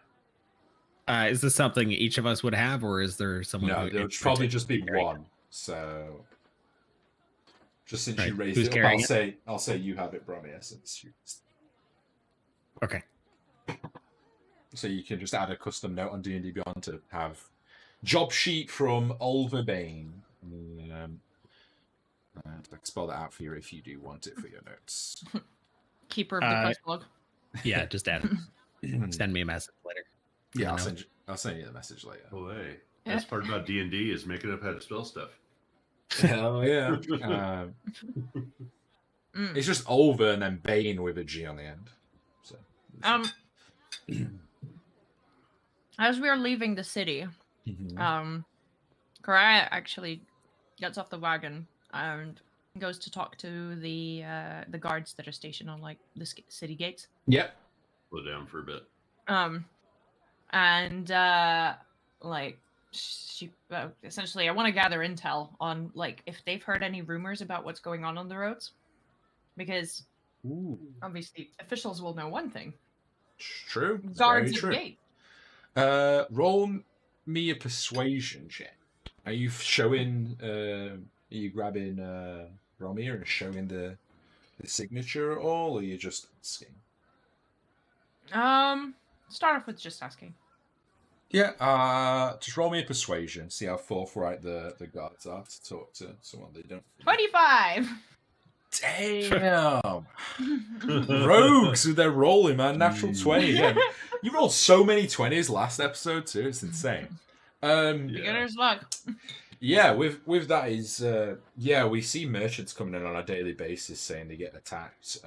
Is this something each of us would have, or is there someone? No, there'll probably just be one. So, just since you raised it up, I'll say you have it, Bromia, since you. Okay. So you can just add a custom note on D&D Beyond to have job sheet from Oliver Bain. I can spell that out for you if you do want it for your notes. Keeper of the quest log. Yeah, just add it. Send me a message later. Yeah, I'll send you the message later. Oh, hey. Best part about D&D is making up how to spell stuff. Hell yeah. It's just over and then Bane with a G on the end. So, as we are leaving the city, Karaya actually gets off the wagon and goes to talk to the guards that are stationed on like the city gates. Yep. Slow down for a bit. Like she essentially, I want to gather intel on like if they've heard any rumors about what's going on the roads, because obviously officials will know one thing. True. Guards at the gate. Roll me a persuasion check. Are you showing? Are you grabbing Romir and showing the signature at all, or are you just asking? Start off with just asking. Yeah, just roll me a persuasion. See how forthright the guards are to talk to someone they don't. 25. Damn. Rogues with their rolling, man. Natural 20. Yeah. You rolled so many 20s last episode too. It's insane. Beginner's luck. Yeah, with that is we see merchants coming in on a daily basis saying they get attacked.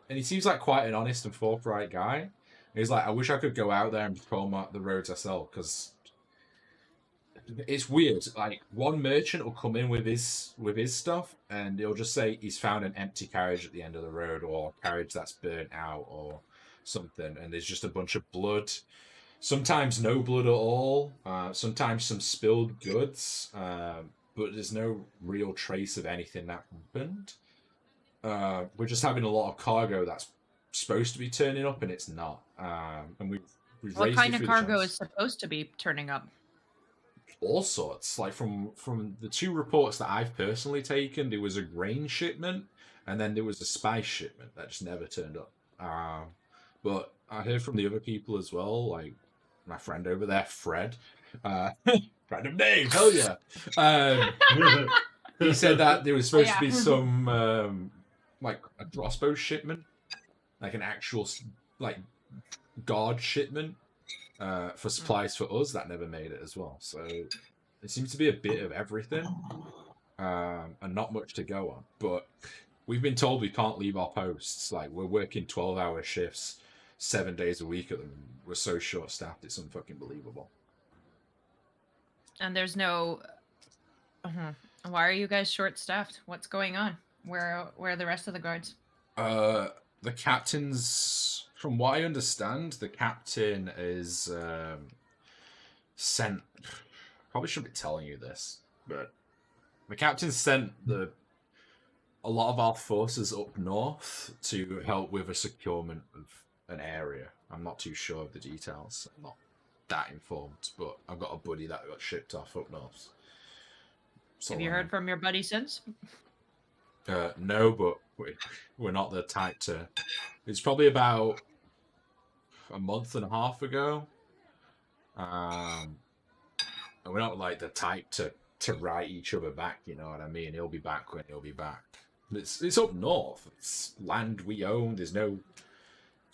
And he seems like quite an honest and forthright guy. He's like, I wish I could go out there and patrol the roads myself, because it's weird. Like, one merchant will come in with his stuff, and he'll just say he's found an empty carriage at the end of the road, or a carriage that's burnt out, or something, and there's just a bunch of blood. Sometimes no blood at all. Sometimes some spilled goods, but there's no real trace of anything that happened. We're just having a lot of cargo that's supposed to be turning up, and it's not. And we've what kind of cargo is supposed to be turning up? All sorts. Like from the 2 reports that I've personally taken, there was a grain shipment, and then there was a spice shipment that just never turned up. But I heard from the other people as well, like my friend over there, Fred. Random name, hell yeah. He said that there was supposed to be some like a crossbow shipment, like an actual like guard shipment for supplies for us that never made it as well. So it seems to be a bit of everything, and not much to go on. But we've been told we can't leave our posts. Like, we're working 12-hour shifts 7 days a week at them. We're so short-staffed, it's unfucking believable. And there's no... Why are you guys short-staffed? What's going on? Where are the rest of the guards? The captain's... From what I understand, the captain is sent... Probably shouldn't be telling you this, but the captain sent a lot of our forces up north to help with a securement of an area. I'm not too sure of the details. I'm not that informed, but I've got a buddy that got shipped off up north. So, have you heard from your buddy since? No, but we're not the type to... It's probably about a month and a half ago. And we're not like the type to write each other back, you know what I mean? He'll be back when he'll be back. It's up north. It's land we own. There's no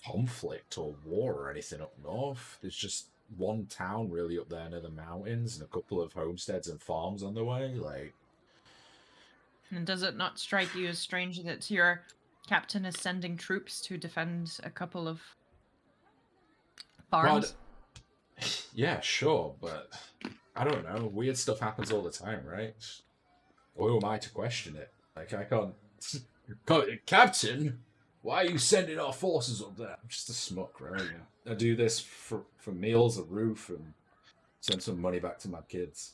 conflict or war or anything up north. There's just one town really up there near the mountains and a couple of homesteads and farms on the way. Like, and does it not strike you as strange that your captain is sending troops to defend a couple of farms? Well, yeah, sure, but I don't know. Weird stuff happens all the time, right? Or who am I to question it? Like, I can't... Captain, why are you sending our forces up there? I'm just a smuck, right? I do this for meals, a roof, and send some money back to my kids.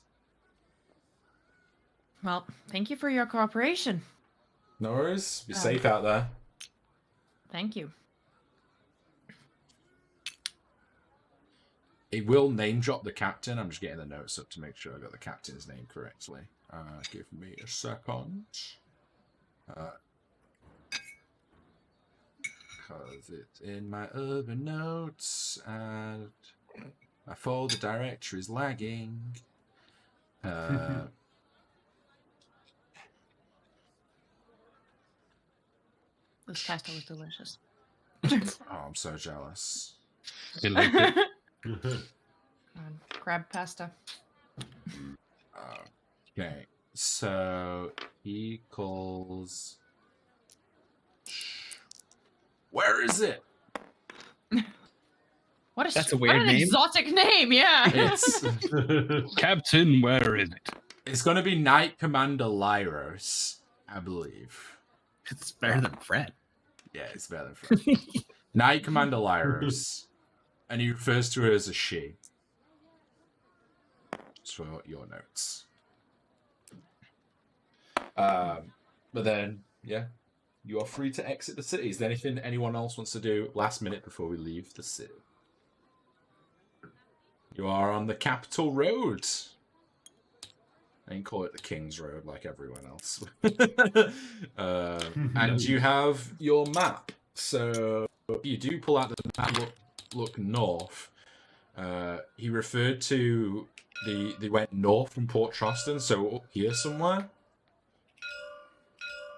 Well, thank you for your cooperation. No worries. Be safe out there. Thank you. It will name drop the captain. I'm just getting the notes up to make sure I got the captain's name correctly. Give me a second. Because it's in my other notes and my folder directory is lagging. This pasta was delicious. Oh, I'm so jealous. You like it? Crab pasta. Okay, so he calls. Where is it? That's a what weird an name. exotic name, yeah. It's Captain, where is it? it's going to be Knight Commander Lyros, I believe. It's better than Fred. Yeah, it's better than Fred. Knight Commander Lyros, and he refers to her as a she. Just for your notes. But then, yeah, you are free to exit the city. Is there anything anyone else wants to do last minute before we leave the city? You are on the capital road. I ain't call it the King's Road like everyone else. And you have your map. So you do pull out the map, look north. He referred to they went north from Port Trosden, so up here somewhere.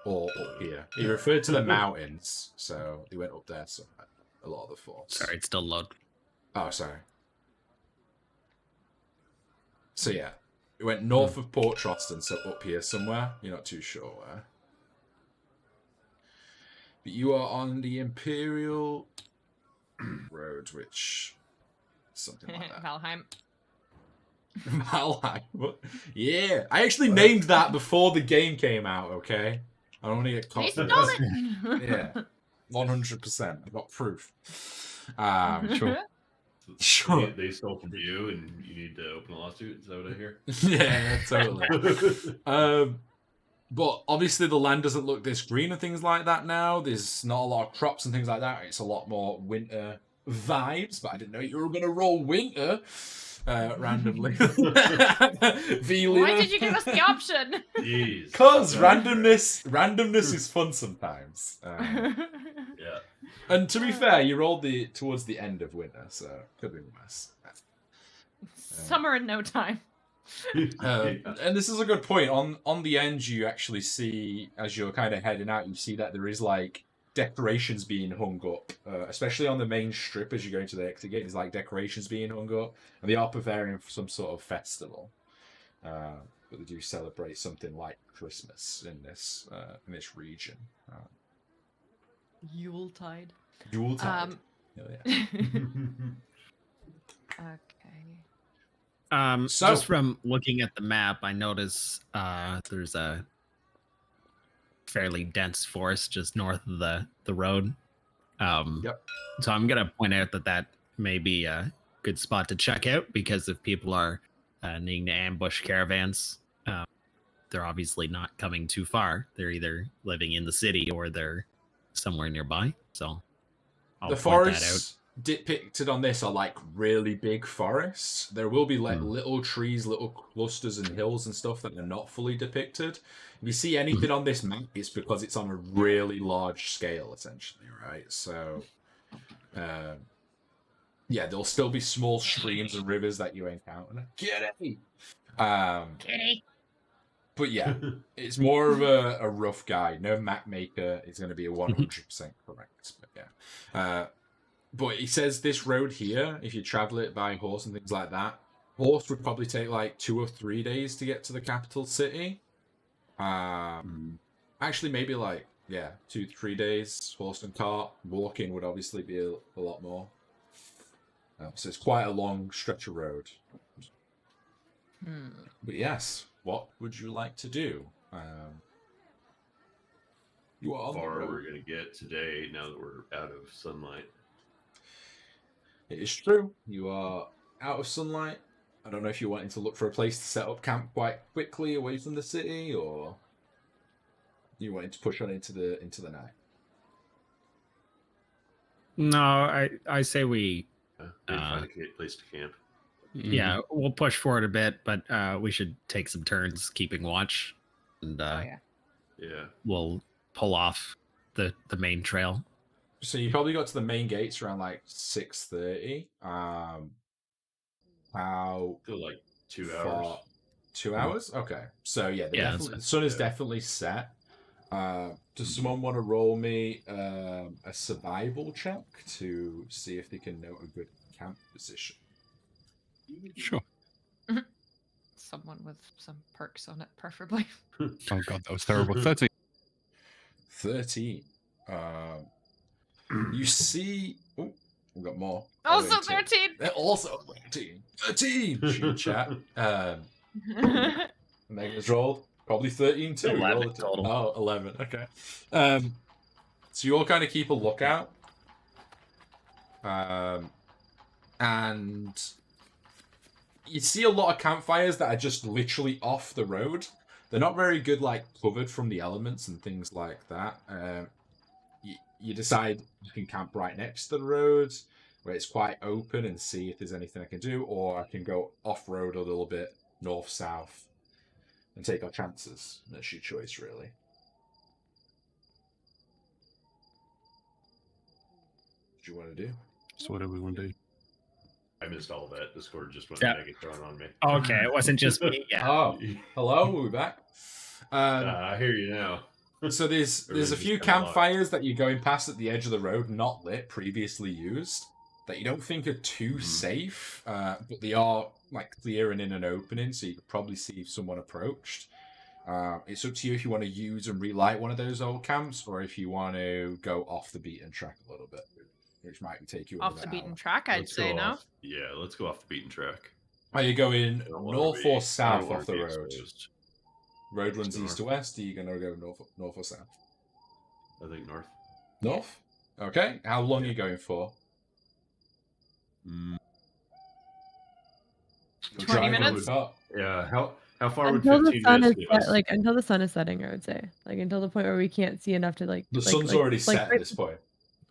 Or up here. He referred to the mountains, so they went up there somewhere. A lot of the forts. Sorry, it's still load. Oh, sorry. So yeah, it went north of Port Trosden, so up here somewhere. You're not too sure where. But you are on the Imperial Road, which something like that. Valheim. Valheim. What? Yeah, I actually named that before the game came out. Okay, I don't want to get caught. They stole it. Yeah, 100%. I got proof. Sure. Sure. They stole from you, and you need to open a lawsuit. Is that what I hear? Yeah, totally. But obviously the land doesn't look this green and things like that now. There's not a lot of crops and things like that. It's a lot more winter vibes, but I didn't know you were going to roll winter randomly. Why did you give us the option? Jeez. Because randomness is fun sometimes. Yeah. And to be fair, you rolled towards the end of winter, so could be worse. Summer in no time. And this is a good point. On the end, you actually see, as you're kind of heading out, you see that there is like decorations being hung up, especially on the main strip as you go into the exit gate. There's like decorations being hung up, and they are preparing for some sort of festival. But they do celebrate something like Christmas in this region. Yuletide. Yuletide. Oh, yeah. Okay. So- Just from looking at the map, I notice there's a fairly dense forest just north of the road. Yep. So I'm gonna point out that may be a good spot to check out, because if people are needing to ambush caravans, they're obviously not coming too far. They're either living in the city or they're somewhere nearby. So I'll The point that out. forests depicted on this are like really big forests. There will be like little trees, little clusters and hills and stuff that are not fully depicted. If you see anything on this map, it's because it's on a really large scale, essentially, right? So, yeah, there'll still be small streams and rivers that you encounter. Kitty! Kitty. But yeah, it's more of a rough guide. No map maker is going to be a 100% correct. But yeah. But he says this road here, if you travel it by horse and things like that, horse would probably take like 2 or 3 days to get to the capital city. Actually, maybe like, 2-3 days, horse and cart. Walking would obviously be a lot more. So it's quite a long stretch of road. But yes, what would you like to do? You are How on the far road. we're going to get today now that we're out of sunlight. It is true. You are out of sunlight. I don't know if you're wanting to look for a place to set up camp quite quickly away from the city, or you wanting to push on into the night. No, I say we Maybe find a place to camp. yeah, we'll push forward a bit, but we should take some turns keeping watch, and Yeah. we'll pull off the main trail. So you probably got to the main gates around like 6:30. How Still like 2 far? hours. 2 hours? Okay. So yeah, the sun is definitely set. Does someone want to roll me a survival check to see if they can note a good camp position? Sure. someone with some perks on it, preferably. Oh god, that was terrible. 13. 13. You see... Oh, we've got more. Also Wait, 13! Also 13. 13! Shoot, chat. Megan's rolled. Probably 13 too. 11 total. Oh, 11. Okay. So you all kind of keep a lookout. And you see a lot of campfires that are just literally off the road. They're not very good, like, covered from the elements and things like that. You decide you can camp right next to the road, where it's quite open, and see if there's anything I can do, or I can go off-road a little bit, north-south, and take our chances. That's your choice, really. What do you want to do? So what do we want to do? I missed all of that. Discord just went Yeah. Megatron on me. Okay, it wasn't just me. Yeah. Oh, hello, we're back. I hear you now. So there's a Everything's few kinda locked. campfires that you're going past at the edge of the road, not lit, previously used, that you don't think are too safe, but they are like clear and in an opening, so you could probably see if someone approached. It's up to you if you want to use and relight one of those old camps, or if you want to go off the beaten track a little bit, which might take you Off another the beaten hour. track, I'd Let's say go now. off- Yeah, let's go off the beaten track. Are you going I don't wanna north be- or I south don't wanna off the be road? exposed. Road runs North. east to west. Are you going to go north or south? I think north. North? Okay. How long are you going for? 20 minutes? Yeah. How far would Until the 15 sun is minutes give us? until the sun is setting, I would say, like until the point where we can't see enough to The sun's already set at this point.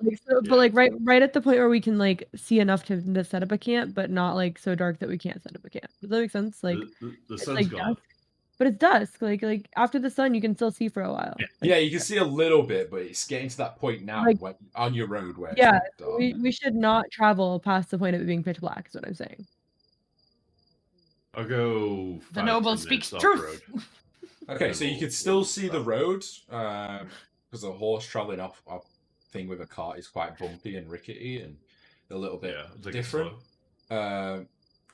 Like, so, Yeah. but like right at the point where we can like see enough to set up a camp, but not like so dark that we can't set up a camp. Does that make sense? Like the it's sun's like gone. dusk, but it's dusk. Like after the sun, you can still see for a while. Yeah. Like, Yeah, you can see a little bit, but it's getting to that point now Like- when, on your road where Yeah, it's dark. we should not travel past the point of it being pitch black. Is what I'm saying. I'll go. The 5-10 noble minutes speaks off truth. road. Okay, so you can still see the road, because a horse traveling off a thing with a cart is quite bumpy and rickety and a little bit Yeah, I'll take it different. slow.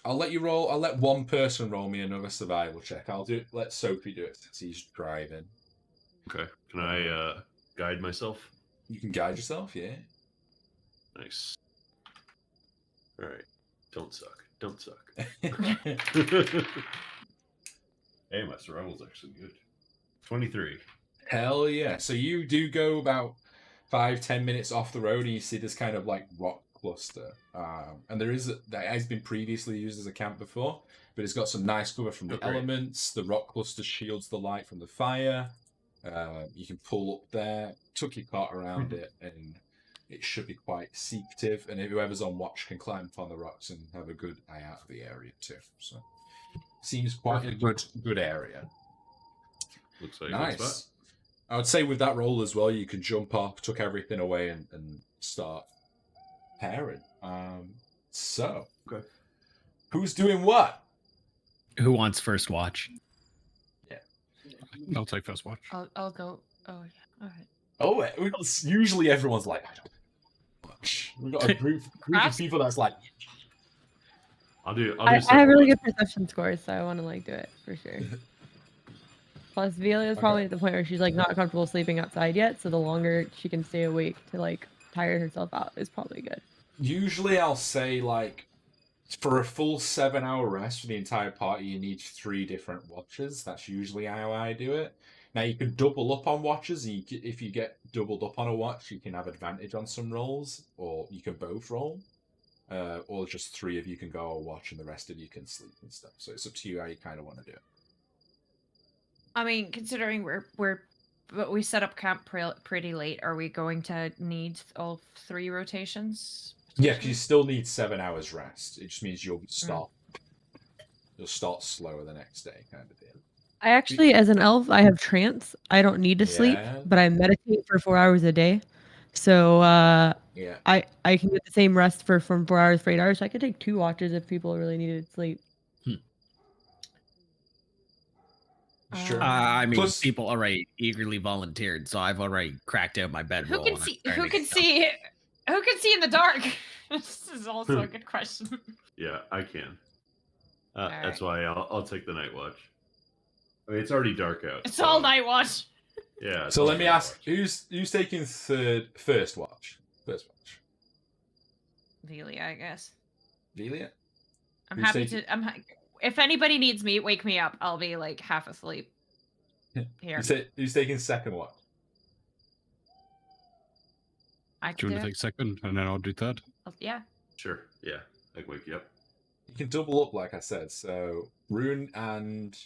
I'll let you roll. I'll let one person roll me another survival check. Let Sophie do it since he's driving. Okay. Can I guide myself? You can guide yourself, yeah. Nice. All right. Don't suck. Don't suck. Hey, my survival's actually good. 23. Hell yeah. So you do go about 5-10 minutes off the road and you see this kind of like rock cluster. And that has been previously used as a camp before, but it's got some nice cover from the Oh, great. elements. The rock cluster shields the light from the fire. You can pull up there, tuck your cart around it, and it should be quite secretive. And whoever's on watch can climb up on the rocks and have a good eye out of the area too. So seems quite a good area. Looks like a good spot. Nice. I would say with that roll as well, you can jump off, tuck everything away, and start pairing. So, Okay. who's doing what? Who wants first watch? I'll take first watch. I'll go. Oh yeah. All right. Oh, usually everyone's like, I don't know much. We've got a group of people that's like, I'll do. I have several really ones. good perception scores, so I want to like do it for sure. Plus, Velia is probably at the point where she's like not comfortable sleeping outside yet, so the longer she can stay awake to like tire herself out is probably good. usually I'll say like, for a full 7-hour rest for the entire party, you need 3 different watches. That's usually how I do it. Now you can double up on watches. And if you get doubled up on a watch, you can have advantage on some rolls, or you can both roll, or just 3 of you can go on watch and the rest of you can sleep and stuff. So it's up to you how you kind of want to do it. I mean, considering but we set up camp pretty late, are we going to need all 3 rotations? Yeah, because you still need 7 hours rest. It just means you'll start slower the next day, kind of deal. I actually, as an elf, I have trance. I don't need to sleep, Yeah. but I meditate for 4 hours a day. So Yeah. I can get the same rest from 4 hours for 8 hours. So I could take 2 watches if people really needed sleep. Sure. I mean, Plus- people already eagerly volunteered, so I've already cracked out my bedroll. Who can and I'm see? starting Who to can get see? Who can see in the dark? This is also a good question. Yeah, I can. That's why I'll take the night watch. I mean, it's already dark out. It's all night watch. Yeah. So let me ask, who's taking first watch? First watch. Velia, I guess. Velia? I'm Who's happy taking- to. If anybody needs me, wake me up. I'll be like half asleep. Here. Who's taking second watch? I Do can you do want to it. take second, and then I'll do third? Yeah. Sure. Yeah. I can wake you up. You can double up, like I said. So Rune and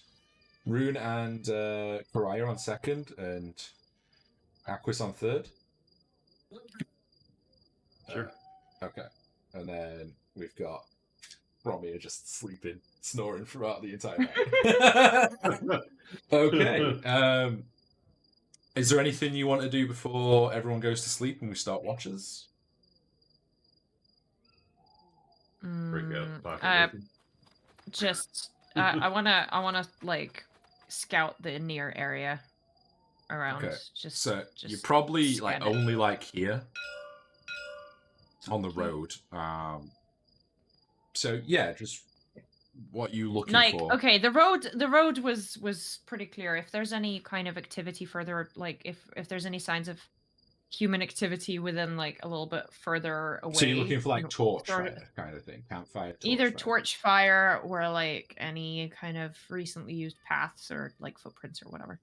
Karaya on second, and Aquis on third. Sure. Okay, and then we've got Romeo just sleeping, snoring throughout the entire night. Okay. Is there anything you want to do before everyone goes to sleep and we start watches? Break out Mm, pocket. weapon. just I wanna like scout the near area around. Okay. Just So just you're probably scan like it. only like here on the road. So yeah, just what you looking like for? okay, the road was pretty clear. If there's any kind of activity further, like if there's any signs of human activity within like a little bit further away. So you're looking for like torch sort of- fire kind of thing, campfire. either fire. torch fire or like any kind of recently used paths or like footprints or whatever.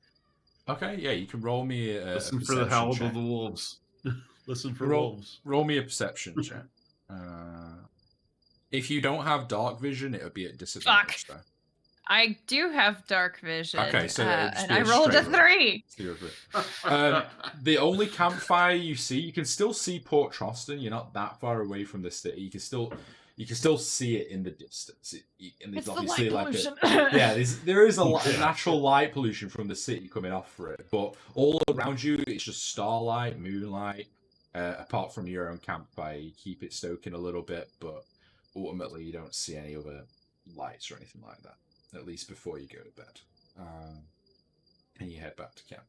Okay, yeah, you can roll me a Listen for the perception howl check. of the wolves. Listen for Roll- wolves. Roll me a perception check. If you don't have dark vision, it would be at disadvantage. Though. I do have dark vision. Okay, so it'd just and be I a rolled a straight roll. 3. Let's do it. The only campfire you see, you can still see Port Trosden. You're not that far away from the city. You can still see it in the distance. And there's It's the obviously light like pollution. there is a Yeah. natural light pollution from the city coming off for it, but all around you it's just starlight, moonlight. Apart from your own campfire, you keep it stoking a little bit, but ultimately you don't see any other lights or anything like that. At least before you go to bed, and you head back to camp.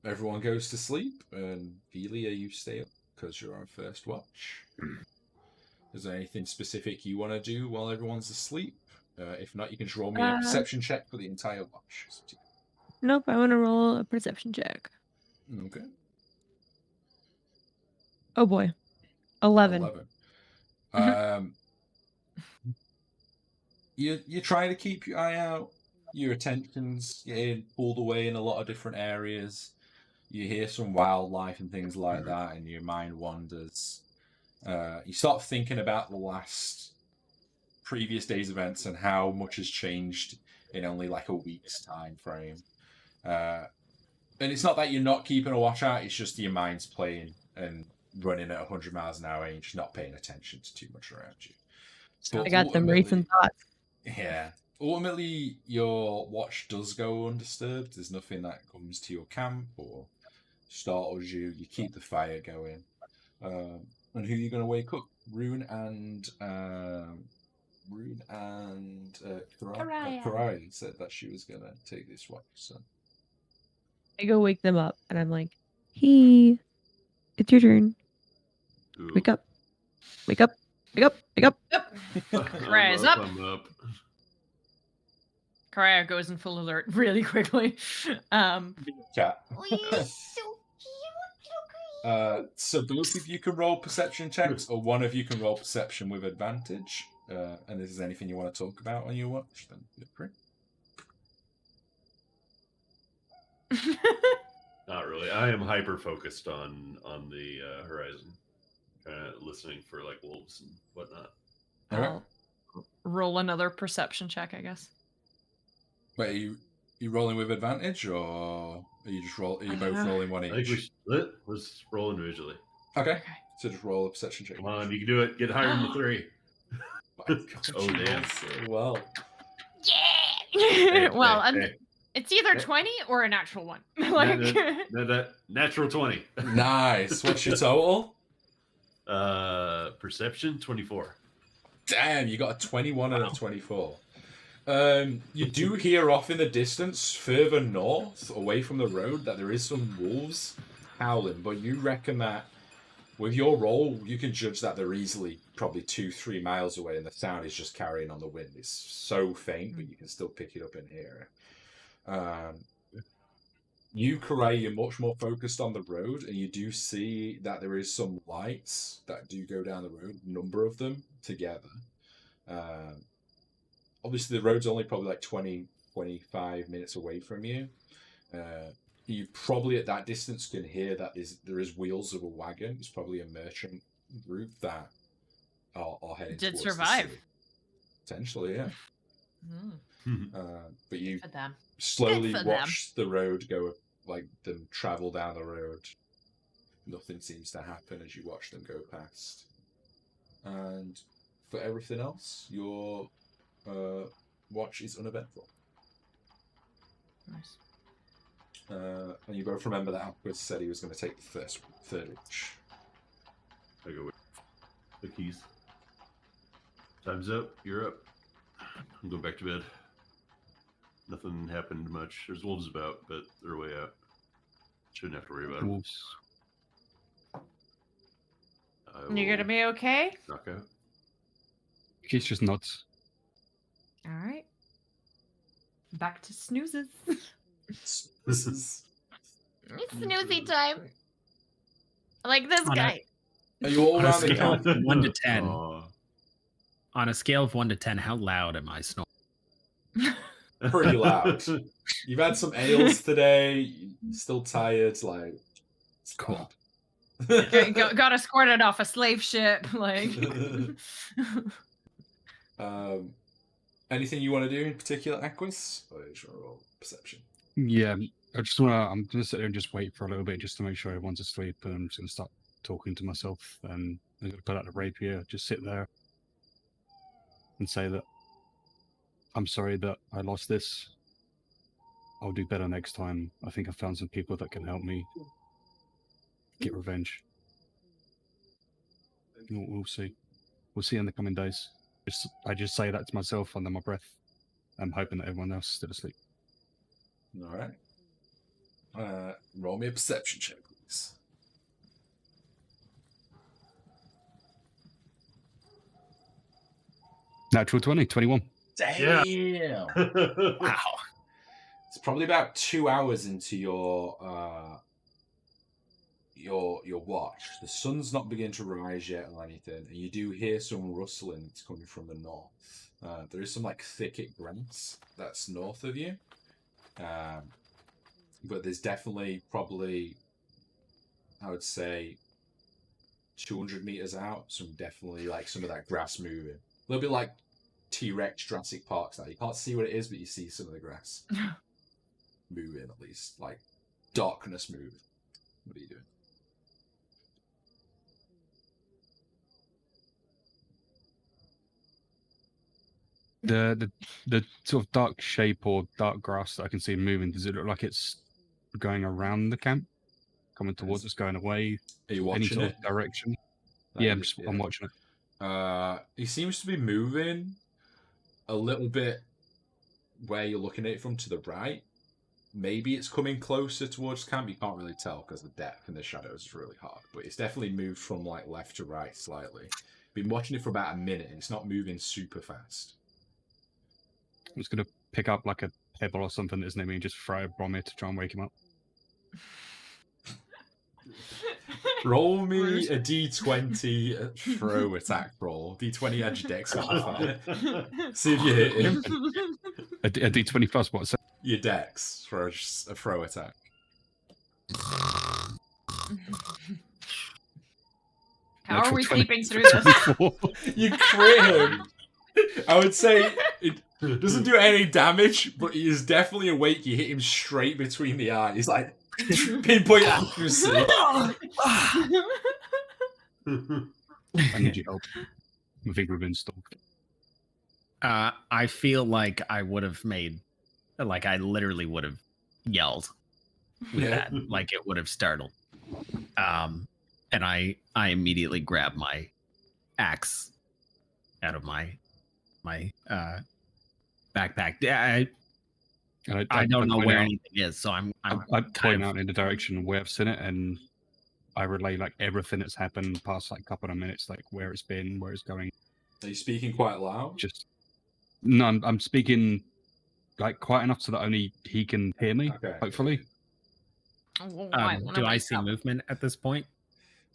Everyone goes to sleep, and Velia, you stay up because you're on first watch. Is there anything specific you want to do while everyone's asleep? If not, you can just roll me a perception check for the entire watch. Nope, I want to roll a perception check. Okay. Oh boy. 11. You're trying to keep your eye out. Your attention's getting pulled away in a lot of different areas. You hear some wildlife and things like that, and your mind wanders. You start thinking about the previous day's events and how much has changed in only like a week's time frame. And it's not that you're not keeping a watch out, it's just your mind's playing and running at 100 miles an hour and you're just not paying attention to too much around you. But I got them racing thoughts. Yeah. Ultimately, your watch does go undisturbed. There's nothing that comes to your camp or startles you. You keep the fire going. And who are you going to wake up? Rune and Karaya said that she was going to take this watch. So I go wake them up, and I'm like, "Hey, it's your turn. Ooh. Wake up. Wake up. Wake up. Wake up." Rise up. I'm up. Karaya goes in full alert really quickly. cat. Oh, you're so cute. So both of you can roll perception checks, or one of you can roll perception with advantage. And if there's anything you want to talk about on your watch, then feel free. Not really. I am hyper focused on the horizon, listening for like wolves and whatnot. I'll roll another perception check, I guess. Wait, are you rolling with advantage, or are you just are you both rolling one I think we each? let's roll individually. Okay. So just roll a perception check. Come on, you can do it. Get higher than the 3. My God, Oh, you damn. rolled so well. Yeah. Well, hey. it's either Hey. 20 or a natural one. Like, That natural 20. Nice. What's your total? Perception 24. Damn, you got a 21 and a 24. You do hear off in the distance, further north, away from the road, that there is some wolves howling, but you reckon that With your roll, you can judge that they're easily probably 2-3 miles away, and the sound is just carrying on the wind. It's so faint, but you can still pick it up and hear it. You, Karai, you're much more focused on the road, and you do see that there is some lights that do go down the road, a number of them together. Obviously, the road's only probably like 20-25 minutes away from you. You probably at that distance can hear that there is wheels of a wagon. It's probably a merchant group that are heading Did towards survive. the city. Potentially, yeah. But you For them. slowly Good for watch the road go, like them travel down the road. Nothing seems to happen as you watch them go past. And for everything else, your watch is uneventful. Nice. And you both remember that Alquist said he was going to take the third watch. I go with the keys. Time's up. You're up. I'm going back to bed. Nothing happened much. There's wolves about, but they're way out. Shouldn't have to worry about them. Wolves. You gonna be okay? Knock out. He's just nuts. All right. Back to snoozes. This is. It's snoozy time. Like this On a- guy. Are you all On a around the scale camp? of 1 to 10, Aw. on a scale of 1 to 10, how loud am I snoring? Pretty loud. You've had some ales today. You're still tired. Like, it's Cool. Got escorted off a slave ship. Like. Anything you want to do in particular, Aquis? Or is your roll perception? Yeah, I'm gonna sit there and just wait for a little bit just to make sure everyone's asleep, and I'm just gonna start talking to myself, and I'm gonna put out the rapier, just sit there and say that I'm sorry that I lost this. I'll do better next time. I think I found some people that can help me get revenge. We'll see. We'll see in the coming days. I just say that to myself under my breath. I'm hoping that everyone else is still asleep. All right. Roll me a perception check, please. Natural 20, 21. Damn. Wow. It's probably about 2 hours into your watch. The sun's not beginning to rise yet or anything, and you do hear some rustling that's coming from the north. There is some like thicket grass that's north of you, but there's definitely probably, I would say, 200 meters out. Some definitely like some of that grass moving, a little bit like T-Rex Jurassic Park style. You can't see what it is, but you see some of the grass moving, at least like darkness moving. What are you doing? The sort of dark shape or dark grass that I can see moving, does it look like it's going around the camp? Coming towards us, going away? Are you Any watching sort it? of direction? Like, Yeah, I'm watching it. He seems to be moving a little bit where you're looking at it from to the right. Maybe it's coming closer towards camp. You can't really tell because the depth and the shadows is really hard. But it's definitely moved from like left to right slightly. Been watching it for about a minute and it's not moving super fast. I'm just going to pick up like a pebble or something that's near me and just throw a bomb it to try and wake him up. Roll me a d20 throw attack roll. D20 edge dex modifier. See if you hit him. A D20 plus what? So Your dex for a throw attack. How are we 20 sleeping through this? 24. You crit him. I would say it doesn't do any damage, but he is definitely awake. You hit him straight between the eyes, like pinpoint accuracy. I need your help. I think we've been stalked. I feel like I would have I literally would have yelled with that, like it would have startled. And I immediately grab my axe out of my backpack. I don't know where anything is, so I'm I'd point out in the direction where I've seen it, and I relay like everything that's happened past like couple of minutes, like where it's been, where it's going. Are you speaking quite loud? Just no, I'm speaking like quite enough so that only he can hear me. Okay. Hopefully. Do I see movement at this point?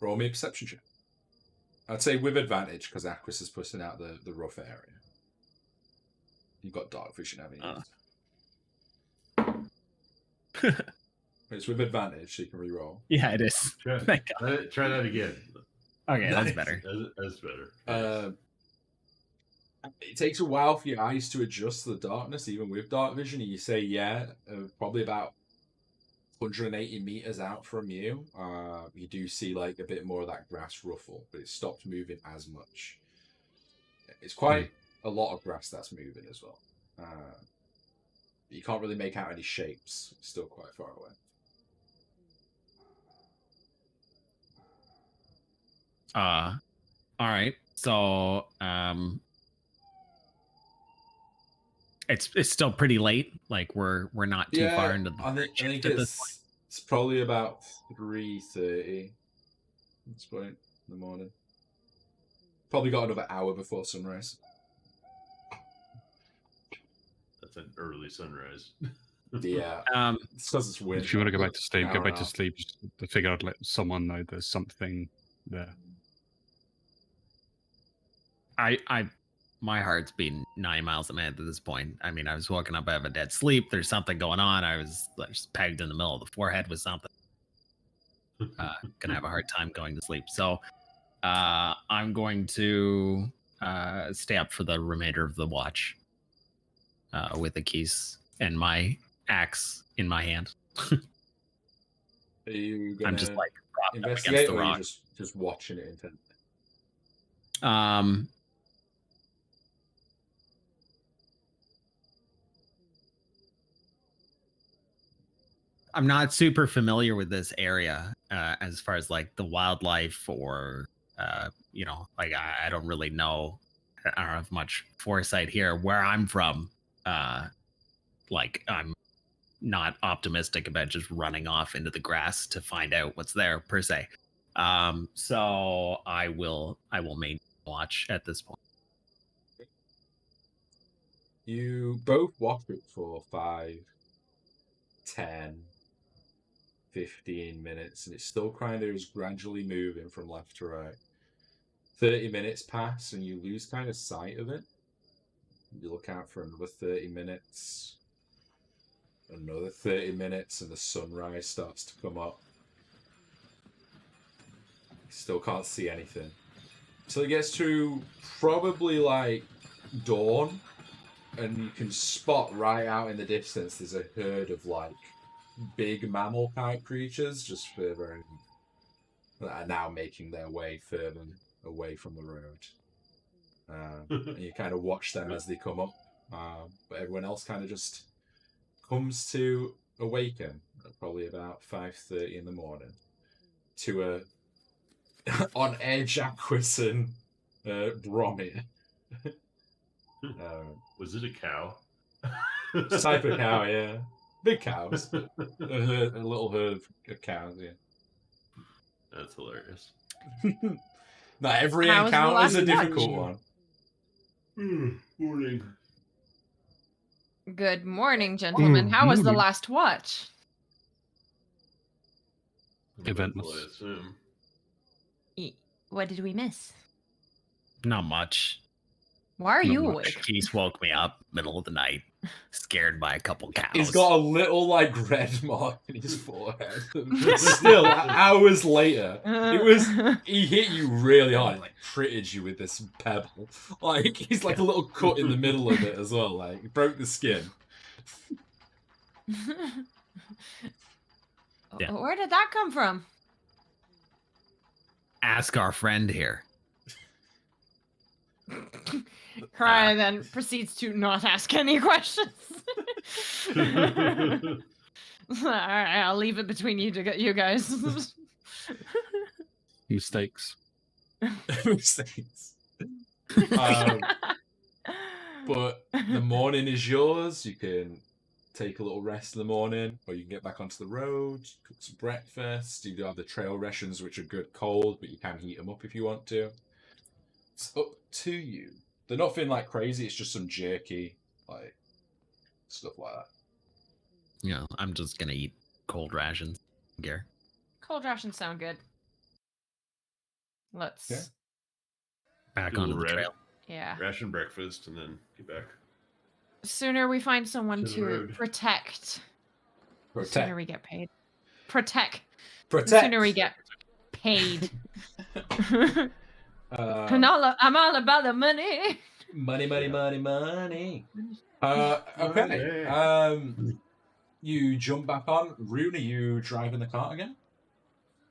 Roll me a perception check. I'd say with advantage because Aquis is pushing out the rough area. You've got dark vision, haven't you? It's with advantage, so you can re-roll. Yeah, it is. Try that again. Okay, that's better. That's better. It takes a while for your eyes to adjust to the darkness, even with dark vision. And you say, probably about 180 meters out from you, you do see like a bit more of that grass ruffle, but it stopped moving as much. It's quite a lot of grass that's moving as well. You can't really make out any shapes. It's still quite far away. All right. So, it's still pretty late. Like we're not too far into the I think it's probably about 3:30 at this point in the morning. Probably got another hour before sunrise. That's an early sunrise. Yeah. It's because it's winter. If you want to go back to sleep, go back to sleep. I figured I'd let someone know there's something there. My heart's beating 9 miles a minute at this point. I mean, I was woken up out of a dead sleep. There's something going on. I was just pegged in the middle of the forehead with something. Gonna have a hard time going to sleep. So I'm going to stay up for the remainder of the watch with the keys and my axe in my hand. Are you gonna I'm just like propped up against investigate, the or are rock. you just watching it intently? I'm not super familiar with this area as far as like the wildlife or, like I don't really know. I don't have much foresight here. Where I'm from, like I'm not optimistic about just running off into the grass to find out what's there per se. So I will maintain watch at this point. You both watch it for 5, 10, 15 minutes, and it still kind of is gradually moving from left to right. 30 minutes pass, and you lose kind of sight of it. You look out for another 30 minutes, another 30 minutes, and the sunrise starts to come up. You still can't see anything. So it gets to probably like dawn, and you can spot right out in the distance there's a herd of like big mammal type creatures just further that are now making their way further away from the road. And you kind of watch them as they come up, but everyone else kind of just comes to awaken at probably about 5:30 in the morning to a on edge Aquis and Bromir. Was it a cow? Type of cow, yeah. Big cows. A little herd of cows, yeah. That's hilarious. No, every How was the encounter is a last difficult watch? one. Morning. Good morning, gentlemen. How was the morning. last watch? Eventless. I assume. What did we miss? Not much. Why are Not you much. awake? Keys woke me up middle of the night, scared by a couple cows. He's got a little like red mark in his forehead. Still, hours later, he hit you really hard, like critted you with this pebble. Like he's like a little cut in the middle of it as well. Like he broke the skin. Yeah. Where did that come from? Ask our friend here. Cry then proceeds to not ask any questions. All right, I'll leave it between you guys. Mistakes. Mistakes. But the morning is yours. You can take a little rest in the morning, or you can get back onto the road, cook some breakfast. You do have the trail rations, which are good cold, but you can heat them up if you want to. It's up to you. They're nothing like crazy. It's just some jerky, like stuff like that. Yeah, I'm just gonna eat cold rations. Gear. Cold rations sound good. Let's. Okay. Back Do a onto the little trail. Yeah. ration breakfast and then get back. Sooner we find someone To the to road. protect, the Protect. sooner we get paid. Protect. Protect. The sooner we get paid. I'm all about the money. Money. Okay. Money. You jump back on. Rune, are you driving the cart again?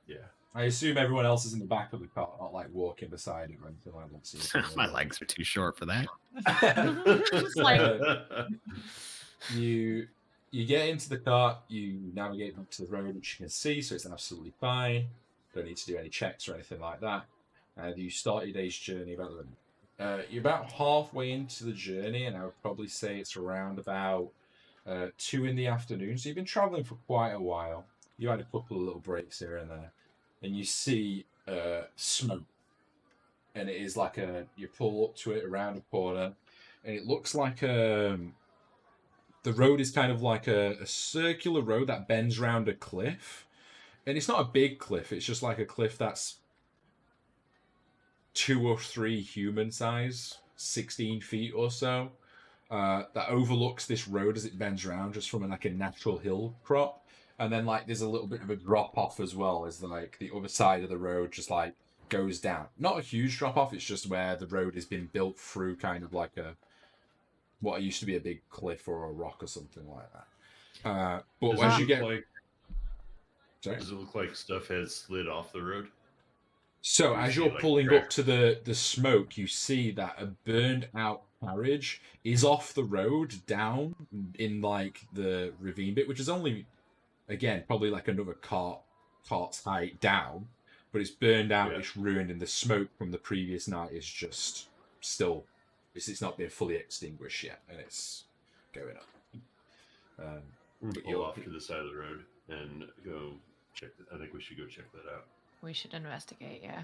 Yeah. I assume everyone else is in the back of the cart, not like walking beside it or anything like that. My legs are too short for that. Just like you get into the cart, you navigate up to the road, which you can see, so it's absolutely fine. Don't need to do any checks or anything like that. And you start your day's journey about you're about halfway into the journey, and I would probably say it's around about 2 in the afternoon. So you've been traveling for quite a while. You had a couple of little breaks here and there, and you see smoke. And it is like you pull up to it around a corner, and it looks like the road is kind of like a circular road that bends around a cliff. And it's not a big cliff, it's just like a cliff that's 2 or 3 human size, 16 feet or so, that overlooks this road as it bends around just from like a natural hill crop. And then like there's a little bit of a drop off as well, as like the other side of the road just like goes down. Not a huge drop off, it's just where the road has been built through kind of like what used to be a big cliff or a rock or something like that. But as you get... Sorry? Does it look like stuff has slid off the road? So You as see, you're like, pulling cracks. up to the smoke, you see that a burned out carriage is off the road down in like the ravine bit, which is only, again, probably like another cart's height down, but it's burned out, Yeah. it's ruined, and the smoke from the previous night is just still, it's not been fully extinguished yet, and it's going up. But Pull off to the side of the road and go check. I think we should go check that out. we should investigate. Yeah.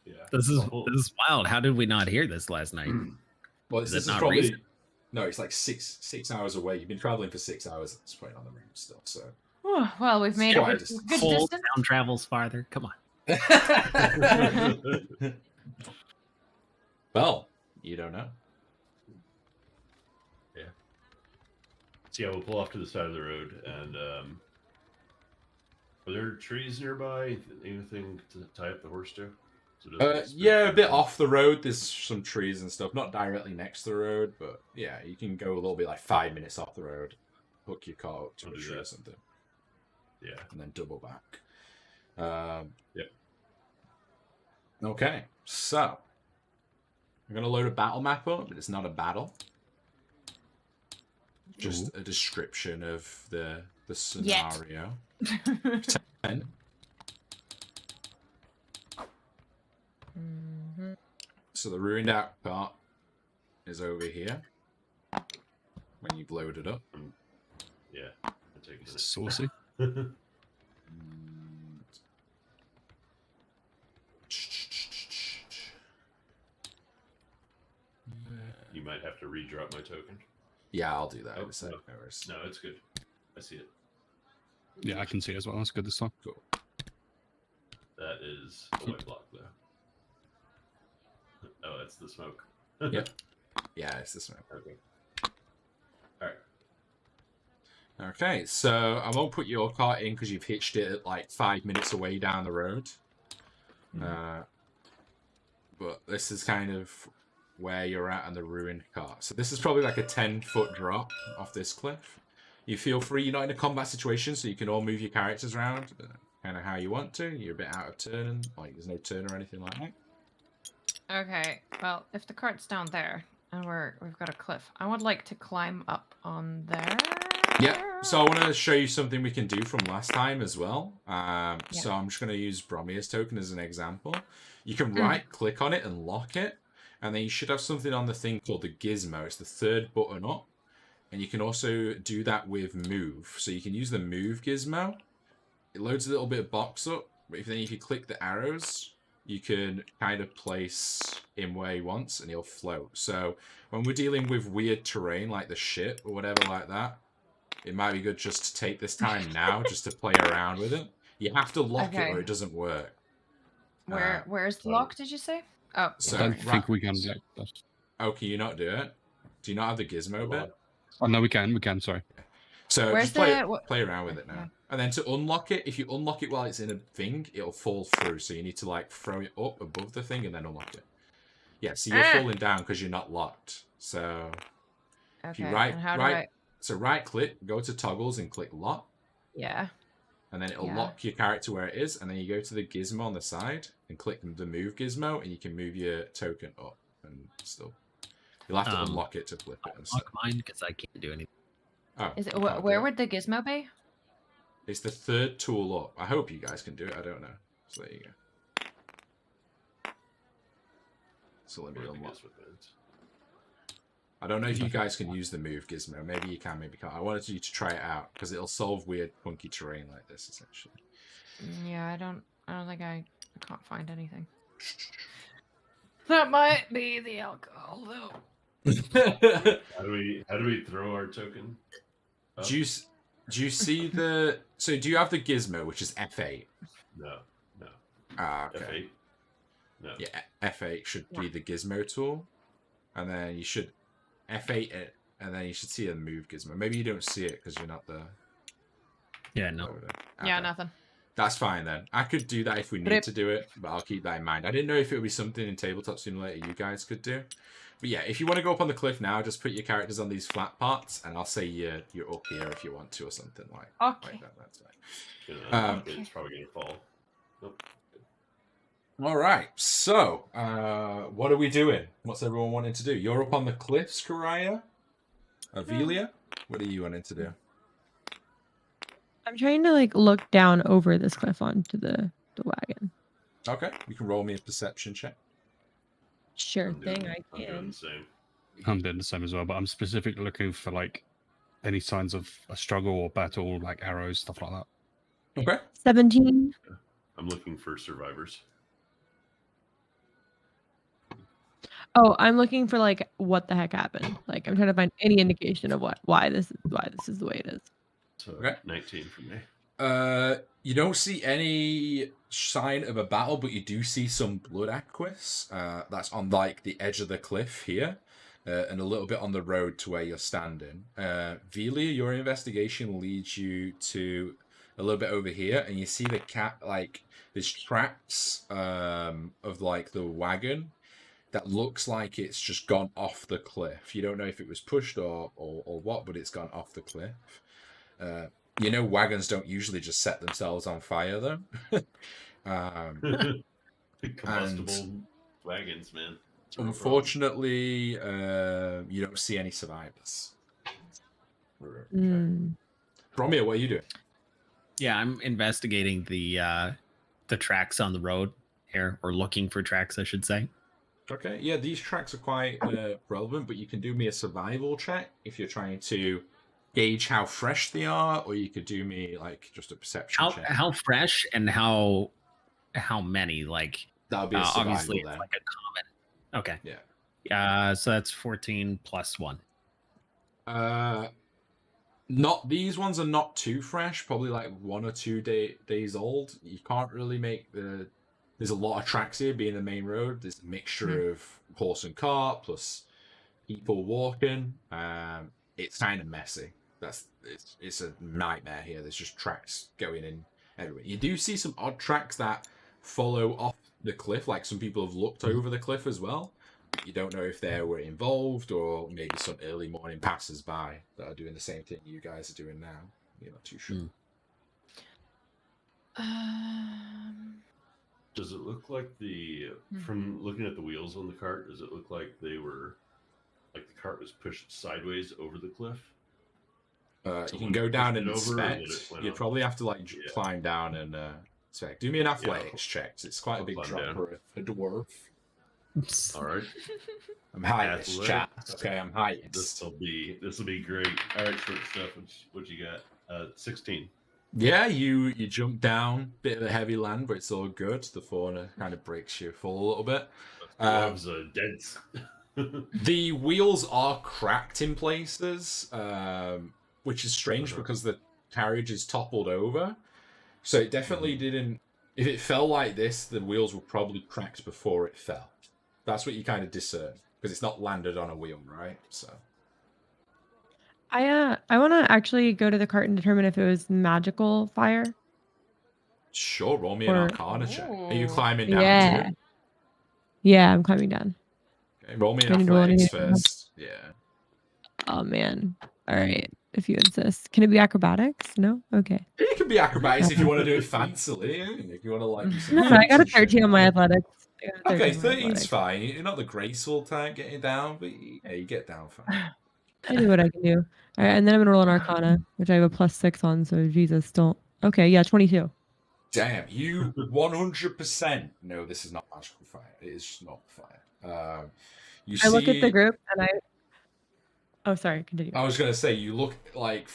Yeah. This is wild. How did we not hear this last night? Well, Is this it is not probably recent? no. It's like six hours away. You've been traveling for 6 hours at this point on the route still. So Whew, well, we've made quite it a good Whole distance. town travels farther. Come on. Well, you don't know. So yeah, we'll pull off to the side of the road, and are there trees nearby? Anything to tie up the horse to? So it doesn't get Yeah, a spooked? bit off the road. There's some trees and stuff, not directly next to the road, but yeah, you can go a little bit like 5 minutes off the road, hook your car up to I'll a do tree or that. something, Yeah. and then double back. Yep. Okay, so I'm gonna load a battle map up, but it's not a battle. Just a description of the scenario. 10. Mhm. So the ruined out part is over here. When you've loaded up. Yeah. I'll take a Saucy. minute. You might have to redrop my token. Yeah, I'll do that. Oh, in a sec. no. No worries. No, it's good. I see it. Yeah, I can see as well. That's good this time. Cool. That is a white block, though. Oh, that's the smoke. Yep. Yeah, it's this one. Okay. All right. Okay, so I won't put your cart in because you've hitched it at like 5 minutes away down the road. But this is kind of where you're at on the ruined cart. So this is probably like a 10-foot drop off this cliff. You feel free. You're not in a combat situation, so you can all move your characters around kind of how you want to. You're a bit out of turn, and like there's no turn or anything like that. Okay. Well, if the cart's down there and we've got a cliff, I would like to climb up on there. Yeah, so I want to show you something we can do from last time as well. So I'm just going to use Bromia's token as an example. You can right-click on it and lock it, and then you should have something on the thing called the gizmo. It's the third button up, And you can also do that with move. So you can use the move gizmo. It loads a little bit of box up, but if you click the arrows, you can kind of place him where he wants and he'll float. So when we're dealing with weird terrain like the ship or whatever like that, it might be good just to take this time now just to play around with it. You have to lock it or it doesn't work. Where's the lock, did you say? Oh, So I don't think we can. Oh, can you not do it? Do you not have the gizmo bit? Oh, no, we can, sorry. So where's just play around with it now. And then to unlock it, if you unlock it while it's in a thing, it'll fall through. So you need to like throw it up above the thing and then unlock it. Yeah, so you're falling down because you're not locked. So if you right click, go to toggles and click lock. Yeah. And then it'll lock your character where it is, and then you go to the gizmo on the side and click the move gizmo, and you can move your token up and still. You'll have to unlock it to flip it. And unlock mine because I can't do anything. Oh, is it where would the gizmo be? It's the third tool up. I hope you guys can do it. I don't know. So there you go. So let me unlock. I don't know if you guys can use the move gizmo. Maybe you can, maybe you can't. I wanted you to try it out because it'll solve weird, funky terrain like this, essentially. Yeah, I don't think I can't find anything. That might be the alcohol, though. How do we throw our token? Up? Do you see the? So do you have the gizmo, which is F8? No. Ah, okay. F8? No. Yeah, F8 should be the gizmo tool, and then you should F8 it, and then you should see a move gizmo. Maybe you don't see it because you're not there. Yeah, no. Okay. Yeah, nothing. That's fine then. I could do that if we need to do it, but I'll keep that in mind. I didn't know if it would be something in Tabletop Simulator you guys could do. But yeah, if you want to go up on the cliff now, just put your characters on these flat parts, and I'll say you're up here if you want to or something like that. That's fine. It's probably going to fall. Nope. All right, so what are we doing? What's everyone wanting to do? You're up on the cliffs, Karaya? Avelia? What are you wanting to do? I'm trying to like look down over this cliff onto the wagon. Okay, you can roll me a perception check. Sure thing, I can. I'm doing the same. I'm doing the same as well, but I'm specifically looking for like any signs of a struggle or battle, like arrows, stuff like that. Okay. 17. I'm looking for survivors. Oh, I'm looking for like what the heck happened. Like I'm trying to find any indication of why this is the way it is. So Okay. 19 from me. You don't see any sign of a battle, but you do see some blood aqueous. That's on like the edge of the cliff here, and a little bit on the road to where you're standing. Velia, your investigation leads you to a little bit over here, and you see the cat like there's tracks of like the wagon that looks like it's just gone off the cliff. You don't know if it was pushed or what, but it's gone off the cliff. You know, wagons don't usually just set themselves on fire, though. Combustible wagons, man. Unfortunately, you don't see any survivors. Mm. Bromir, what are you doing? Yeah, I'm investigating the tracks on the road here, or looking for tracks, I should say. Okay, yeah, these tracks are quite relevant, but you can do me a survival check if you're trying to gauge how fresh they are, or you could do me like just a perception check. How fresh and how many? Like that'll be a survival obviously it's then. like a common. Okay. Yeah. So that's 14 plus 1. Not these ones are not too fresh. Probably like 1 or 2 days old. You can't really make the. There's a lot of tracks here, being the main road. There's a mixture of horse and cart plus people walking. It's kind of messy. It's a nightmare here. There's just tracks going in everywhere. You do see some odd tracks that follow off the cliff, like some people have looked over the cliff as well. You don't know if they were involved or maybe some early morning passers-by that are doing the same thing you guys are doing now. You're not too sure. Does it look like from looking at the wheels on the cart, does it look like they were, like the cart was pushed sideways over the cliff? You can go down and inspect. You'd probably have to like climb down and inspect. Do me an athletics check. It's quite a big drop for a dwarf. All right. I'm highest, chat. Athletics. Okay, I'm highest. This will be great. All right, short stuff. What you got? 16. Yeah, you jump down, bit of a heavy land, but it's all good. The fauna kind of breaks your fall a little bit. Gloves are dense. The wheels are cracked in places, which is strange because the carriage is toppled over. So it definitely didn't. If it fell like this, the wheels were probably cracked before it fell. That's what you kind of discern because it's not landed on a wheel, right? So. I want to actually go to the cart and determine if it was magical fire. Sure, roll me an Arcana check. Are you Ooh. climbing down Yeah. too? Yeah, I'm climbing down. Okay, roll me Do I an need to roll athletics anything? first. Yeah. Oh man. All right. If you insist, can it be acrobatics? No. Okay. It can be acrobatics if you want to do it fancily. If you want to like do some No, I got a flips and shit. 13 on my athletics. I got a Okay, 13 on my 13's athletics. fine. You're not the graceful type getting down, but yeah, you get down fine. I do what I can do. All right, and then I'm gonna roll an Arcana, which I have a +6 on. So Jesus, don't. Okay, yeah, 22. Damn, you 100% know this is not magical fire. It is just not fire. You I look at the see. group and I. Oh, sorry. Continue. I was gonna say you look like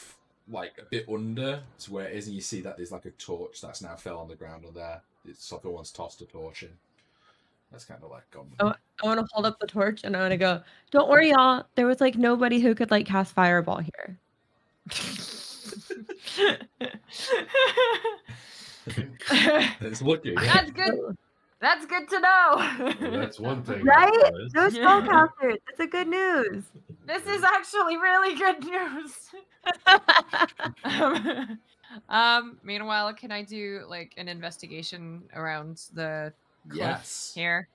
a bit under to where it is, and you see that there's like a torch that's now fell on the ground on there. It's like someone's tossed a torch in. That's kind of like gone. Oh, I want to hold up the torch and I want to go. Don't worry, y'all. There was like nobody who could like cast fireball here. It's looking. That's good. That's good to know. Well, that's one thing. Right? Otherwise. No spellcasters. That's a good news. This is actually really good news. Meanwhile, can I do like an investigation around the cliff Yes. here?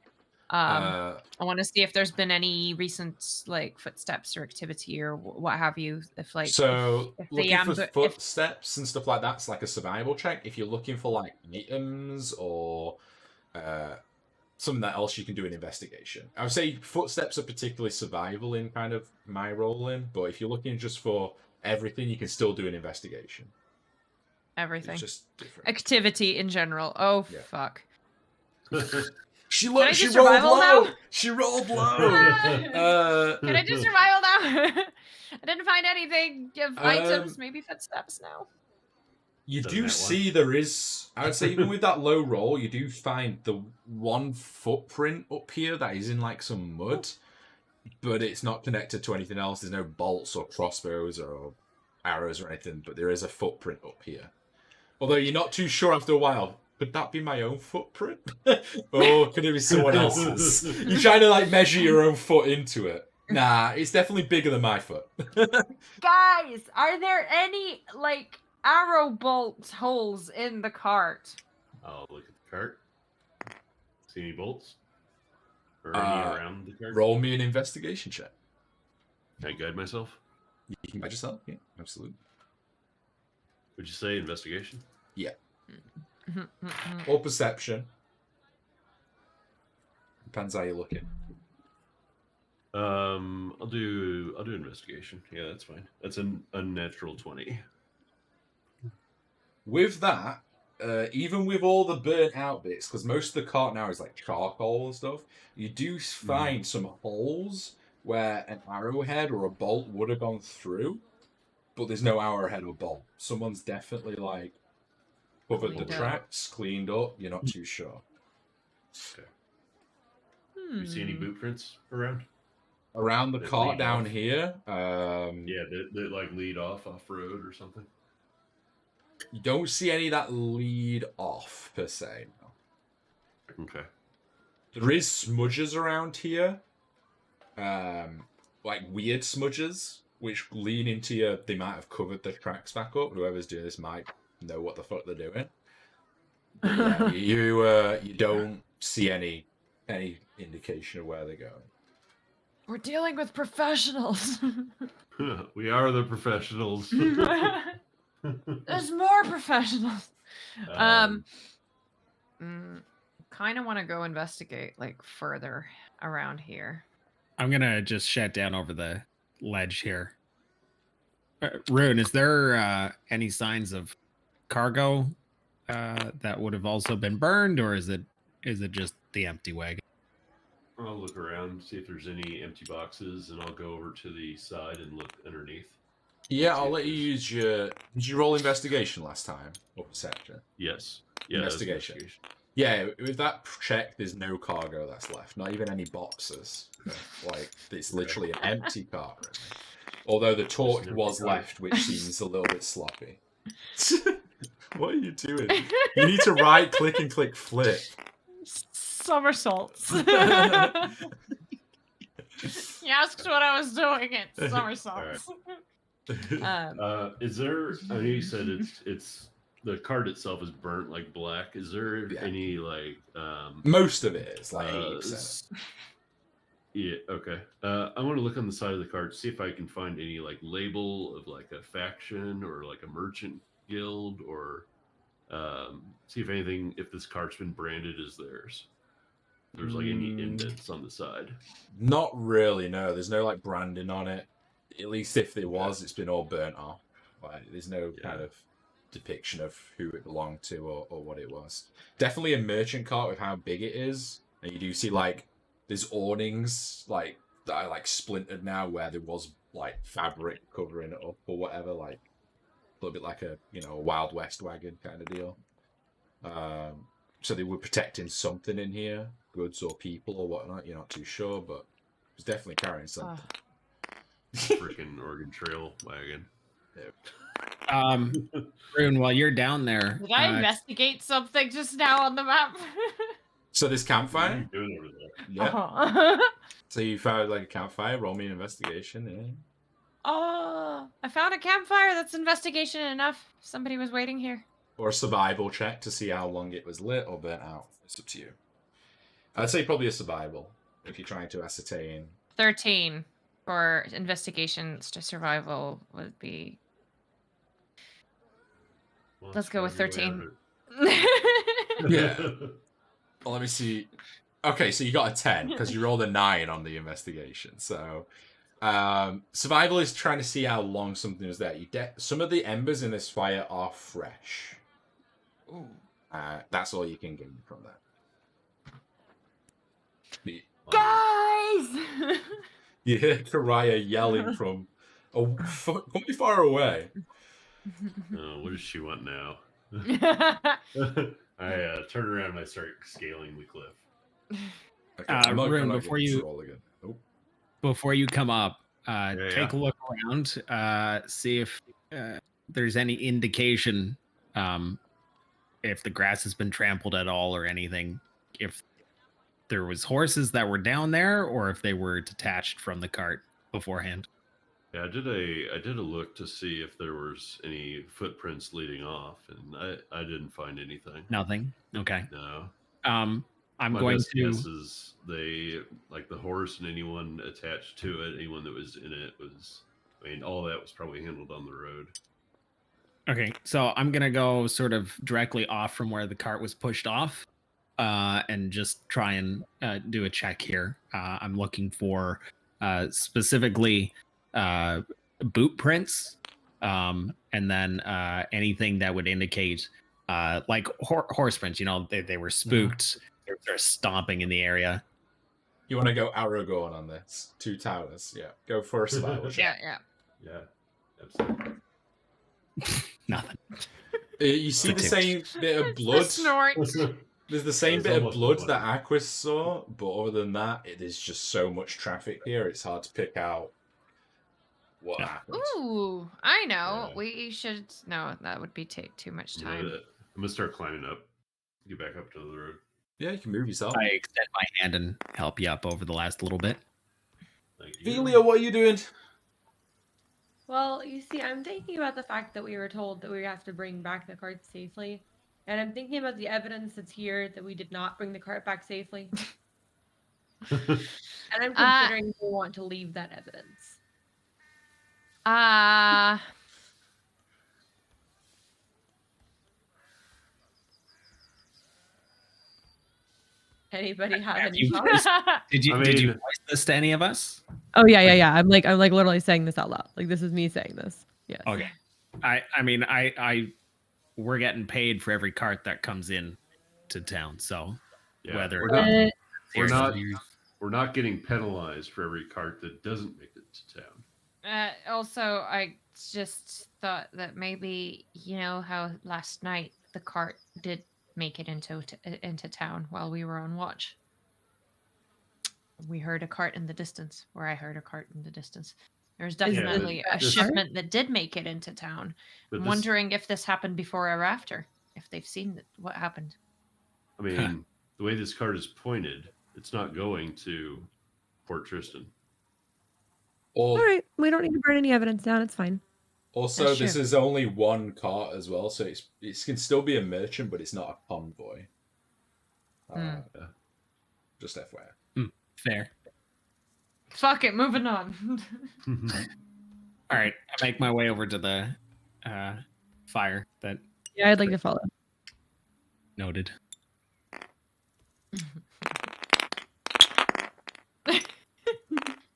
I want to see if there's been any recent like footsteps or activity or what have you. If like so if looking for if footsteps and stuff like that's like a survival check. If you're looking for like items or something else, you can do an investigation. I would say footsteps are particularly survival in kind of my rolling, but if you're looking just for everything, you can still do an investigation. everything, It's just different. activity in general. Oh Yeah. fuck. She Can I do She rolled survival low. now? She rolled low. Can I do survival now? I didn't find anything. Give items, maybe footsteps now. You Done do that see there is, I would say, even with that low roll, you do find the one footprint up here that is in like some mud, but it's not connected to anything else. There's no bolts or crossbows or arrows or anything, but there is a footprint up here. Although you're not too sure after a while, could that be my own footprint? Or could it be someone else's? You're trying to like measure your own foot into it. Nah, it's definitely bigger than my foot. Guys, are there any like arrow bolt holes in the cart? I'll look at the cart. See any bolts? Or any around the cart? Roll me an investigation check. Can I guide myself? You can guide yourself? Yeah, absolutely. Would you say investigation? Yeah. Or perception. Depends how you're looking. I'll do investigation. Yeah, that's fine. That's an unnatural 20. With that, even with all the burnt out bits, because most of the cart now is like charcoal and stuff, you do find some holes where an arrowhead or a bolt would have gone through, but there's no arrowhead or bolt. Someone's definitely like covered the tracks, cleaned up. You're not too sure. Okay. Do you see any boot prints around? Around the That cart lead down off? here, Yeah, that like lead off road or something. you don't see any that lead off per se. No. Okay. There is smudges around here, like weird smudges, which lean into your. They might have covered the tracks back up. Whoever's doing this might know what the fuck they're doing. But yeah, you don't see any indication of where they're going. We're dealing with professionals. We are the professionals. There's more professionals. Kind of want to go investigate like further around here. I'm gonna just shut down over the ledge here. Rune, is there any signs of cargo that would have also been burned, or is it just the empty wagon? I'll look around, see if there's any empty boxes, and I'll go over to the side and look underneath. Yeah, I'll let you use your... Did you roll investigation last time? Or perception? Yes. Yeah, Investigation. Yeah, with that check, there's no cargo that's left. Not even any boxes. Like, it's literally an empty cart, really. Although the torch was left, which seems a little bit sloppy. What are you doing? You need to right click and click flip. Somersaults. You asked what I was doing. It's somersaults. Is there? I know you said it's the card itself is burnt like black. Is there any like? Most of it is like 80%. Yeah. Okay. I want to look on the side of the card to see if I can find any like label of like a faction or like a merchant guild or see if anything if this card's been branded as theirs. There's like any indents on the side. Not really. No, there's no like branding on it. At least if there was, it's been all burnt off. Like there's no kind of depiction of who it belonged to or what it was. Definitely a merchant cart with how big it is, and you do see like there's awnings like that are like splintered now where there was like fabric covering it up or whatever, like a little bit like a a Wild West wagon kind of deal. So they were protecting something in here, goods or people or whatnot. You're not too sure, but it was definitely carrying something. Freaking Oregon Trail wagon. Rune, while you're down there, did I investigate something just now on the map? So this campfire? What are you doing over there? Yeah. So you found like a campfire. Roll me an investigation. Yeah. Oh, I found a campfire. That's investigation enough. Somebody was waiting here. Or a survival check to see how long it was lit or burnt out. It's up to you. I'd say probably a survival if you're trying to ascertain. 13 for investigations to survival would be. Well, Let's go with 13. Yeah. Well, let me see. Okay, so you got a 10 because you rolled a 9 on the investigation. So survival is trying to see how long something was there. Some of the embers in this fire are fresh. Ooh. That's all you can get from that. Guys! You hear Karaya yelling from quite far away. What does she want now? I turn around and I start scaling the cliff. Okay, Rune, before you come up, take a look around, see if there's any indication if the grass has been trampled at all or anything, if there was horses that were down there or if they were detached from the cart beforehand. Yeah, I did a look to see if there was any footprints leading off, and I didn't find anything. Nothing. Okay. No. I'm My going best to. guess is they like the horse and anyone attached to it, anyone that was in it was. I mean, all that was probably handled on the road. Okay, so I'm gonna go sort of directly off from where the cart was pushed off, and just try and do a check here. I'm looking for specifically boot prints, and then anything that would indicate like horse prints. You know, they were spooked. They're stomping in the area. You want to go Aragorn on this? 2 towers. Yeah. Go for a survival check. Yeah. Absolutely. Nothing. You see the same bit of blood. There's the same bit of blood that Aquis saw, but other than that, it is just so much traffic here. It's hard to pick out what happened. Ooh, I know. Yeah. We should. No, that would be take too much time. I'm gonna start climbing up. Get back up to the road. Yeah, you can move yourself. I extend my hand and help you up over the last little bit. Thank you. Velia, what are you doing? Well, you see, I'm thinking about the fact that we were told that we have to bring back the cart safely. And I'm thinking about the evidence that's here that we did not bring the cart back safely. And I'm considering if we want to leave that evidence. Anybody have any thoughts? Did you voice this to any of us? Oh yeah. I'm like literally saying this out loud. Like this is me saying this. Yes. Okay. I mean we're getting paid for every cart that comes in to town. So yeah, whether we're we're not getting penalized for every cart that doesn't make it to town. Also, I just thought that maybe, you know how last night the cart did make it into town while we were on watch. We heard a cart in the distance, or I heard a cart in the distance. There's definitely a shipment that did make it into town. I'm wondering if this happened before or after, if they've seen what happened. I mean, the way this cart is pointed, it's not going to Port Trosden. All right, we don't need to burn any evidence down. It's fine. Also, this is only one cart as well, so it can still be a merchant, but it's not a convoy. Just FYI. Fair. Fuck it, moving on. All right, I make my way over to the fire. Yeah, I'd like to follow. Noted.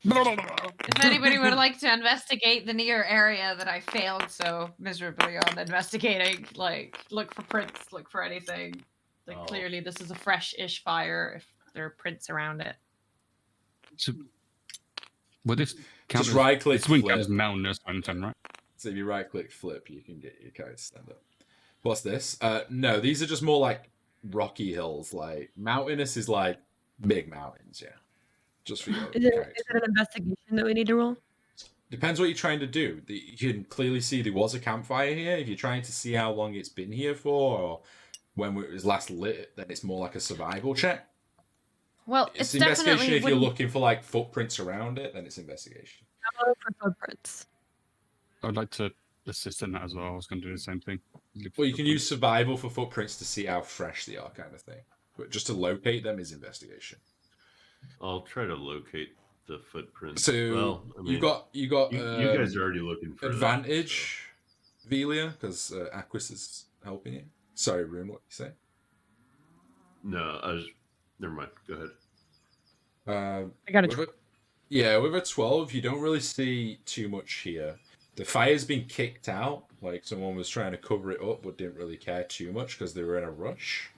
If anybody would like to investigate the near area that I failed so miserably on investigating, like look for prints, look for anything. Like clearly this is a fresh-ish fire if there are prints around it. So, well, this just right-click flip. As mountainous or anything, right? So if you right-click flip, you can get your character to stand up. What's this? No, these are just more like rocky hills. Like mountainous is like big mountains, yeah. Just for your is it an investigation that we need to roll? Depends what you're trying to do. You can clearly see there was a campfire here. If you're trying to see how long it's been here for, or when it was last lit, then it's more like a survival check. Well, it's investigation if you're looking for like footprints around it, then it's investigation. I'm looking for footprints. I'd like to assist in that as well. I was going to do the same thing. Well, you can use survival for footprints to see how fresh they are, kind of thing. But just to locate them is investigation. I'll try to locate the footprints. So well, I mean, you got you guys are already looking for advantage, that, so. Velia, because Aquis is helping you. Sorry, Rune, what you say? No, never mind. Go ahead. I got a with a 12, you don't really see too much here. The fire's been kicked out. Like someone was trying to cover it up, but didn't really care too much because they were in a rush.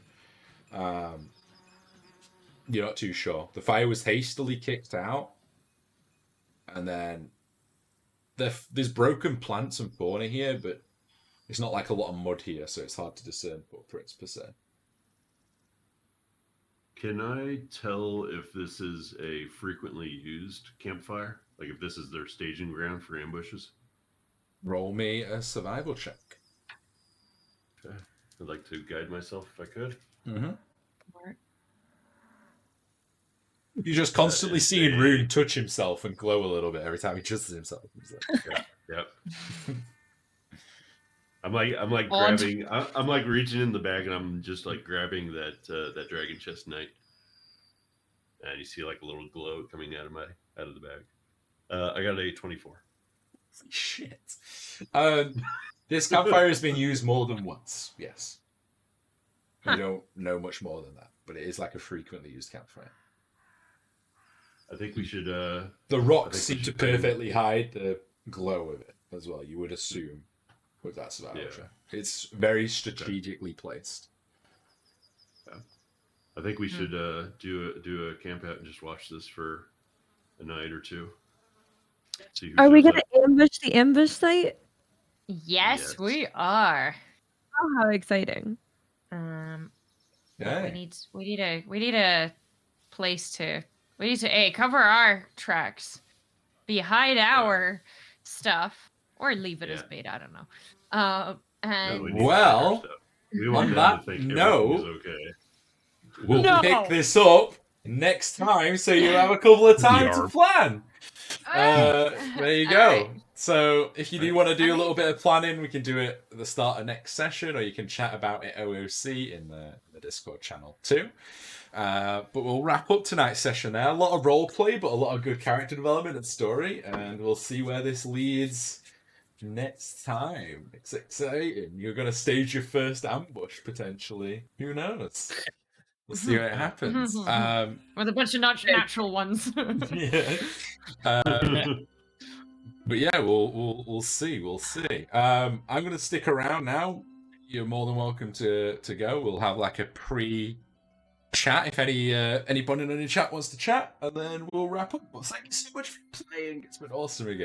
You're not too sure. The fire was hastily kicked out, and then there's broken plants and fauna here, but it's not like a lot of mud here, so it's hard to discern footprints per se. Can I tell if this is a frequently used campfire? Like if this is their staging ground for ambushes? Roll me a survival check. Okay. I'd like to guide myself if I could. Mm-hmm. You're just constantly seeing Rune touch himself and glow a little bit every time he trusts himself. Yep. I'm like grabbing. I'm like reaching in the bag and I'm just like grabbing that dragon chest knight. And you see like a little glow coming out of the bag. I got a 24. Shit. This campfire has been used more than once. Yes. I don't know much more than that, but it is like a frequently used campfire. I think we should. The rocks seem to perfectly hide the glow of it as well. You would assume with that survival check. It's very strategically placed. Yeah. I think we should do a camp out and just watch this for a night or two. Are we gonna ambush the ambush site? Yes, we are. Oh, how exciting! We need a place to. We need to cover our tracks, hide our stuff, or leave it as bait. I don't know. And we want them to think everything's okay. We'll pick this up next time, so you have a couple of time to plan. There you go. Right. So if you do want to do a little bit of planning, we can do it at the start of next session, or you can chat about it OOC in the Discord channel too. But we'll wrap up tonight's session there. A lot of roleplay, but a lot of good character development and story, and we'll see where this leads next time. It's exciting. You're going to stage your first ambush, potentially. Who knows? We'll see what happens. With a bunch of natural ones. Yeah. But yeah, we'll see. We'll see. I'm going to stick around now. You're more than welcome to go. We'll have like a chat if anybody in the chat wants to chat, and then we'll wrap up. But thank you so much for playing. It's been awesome again.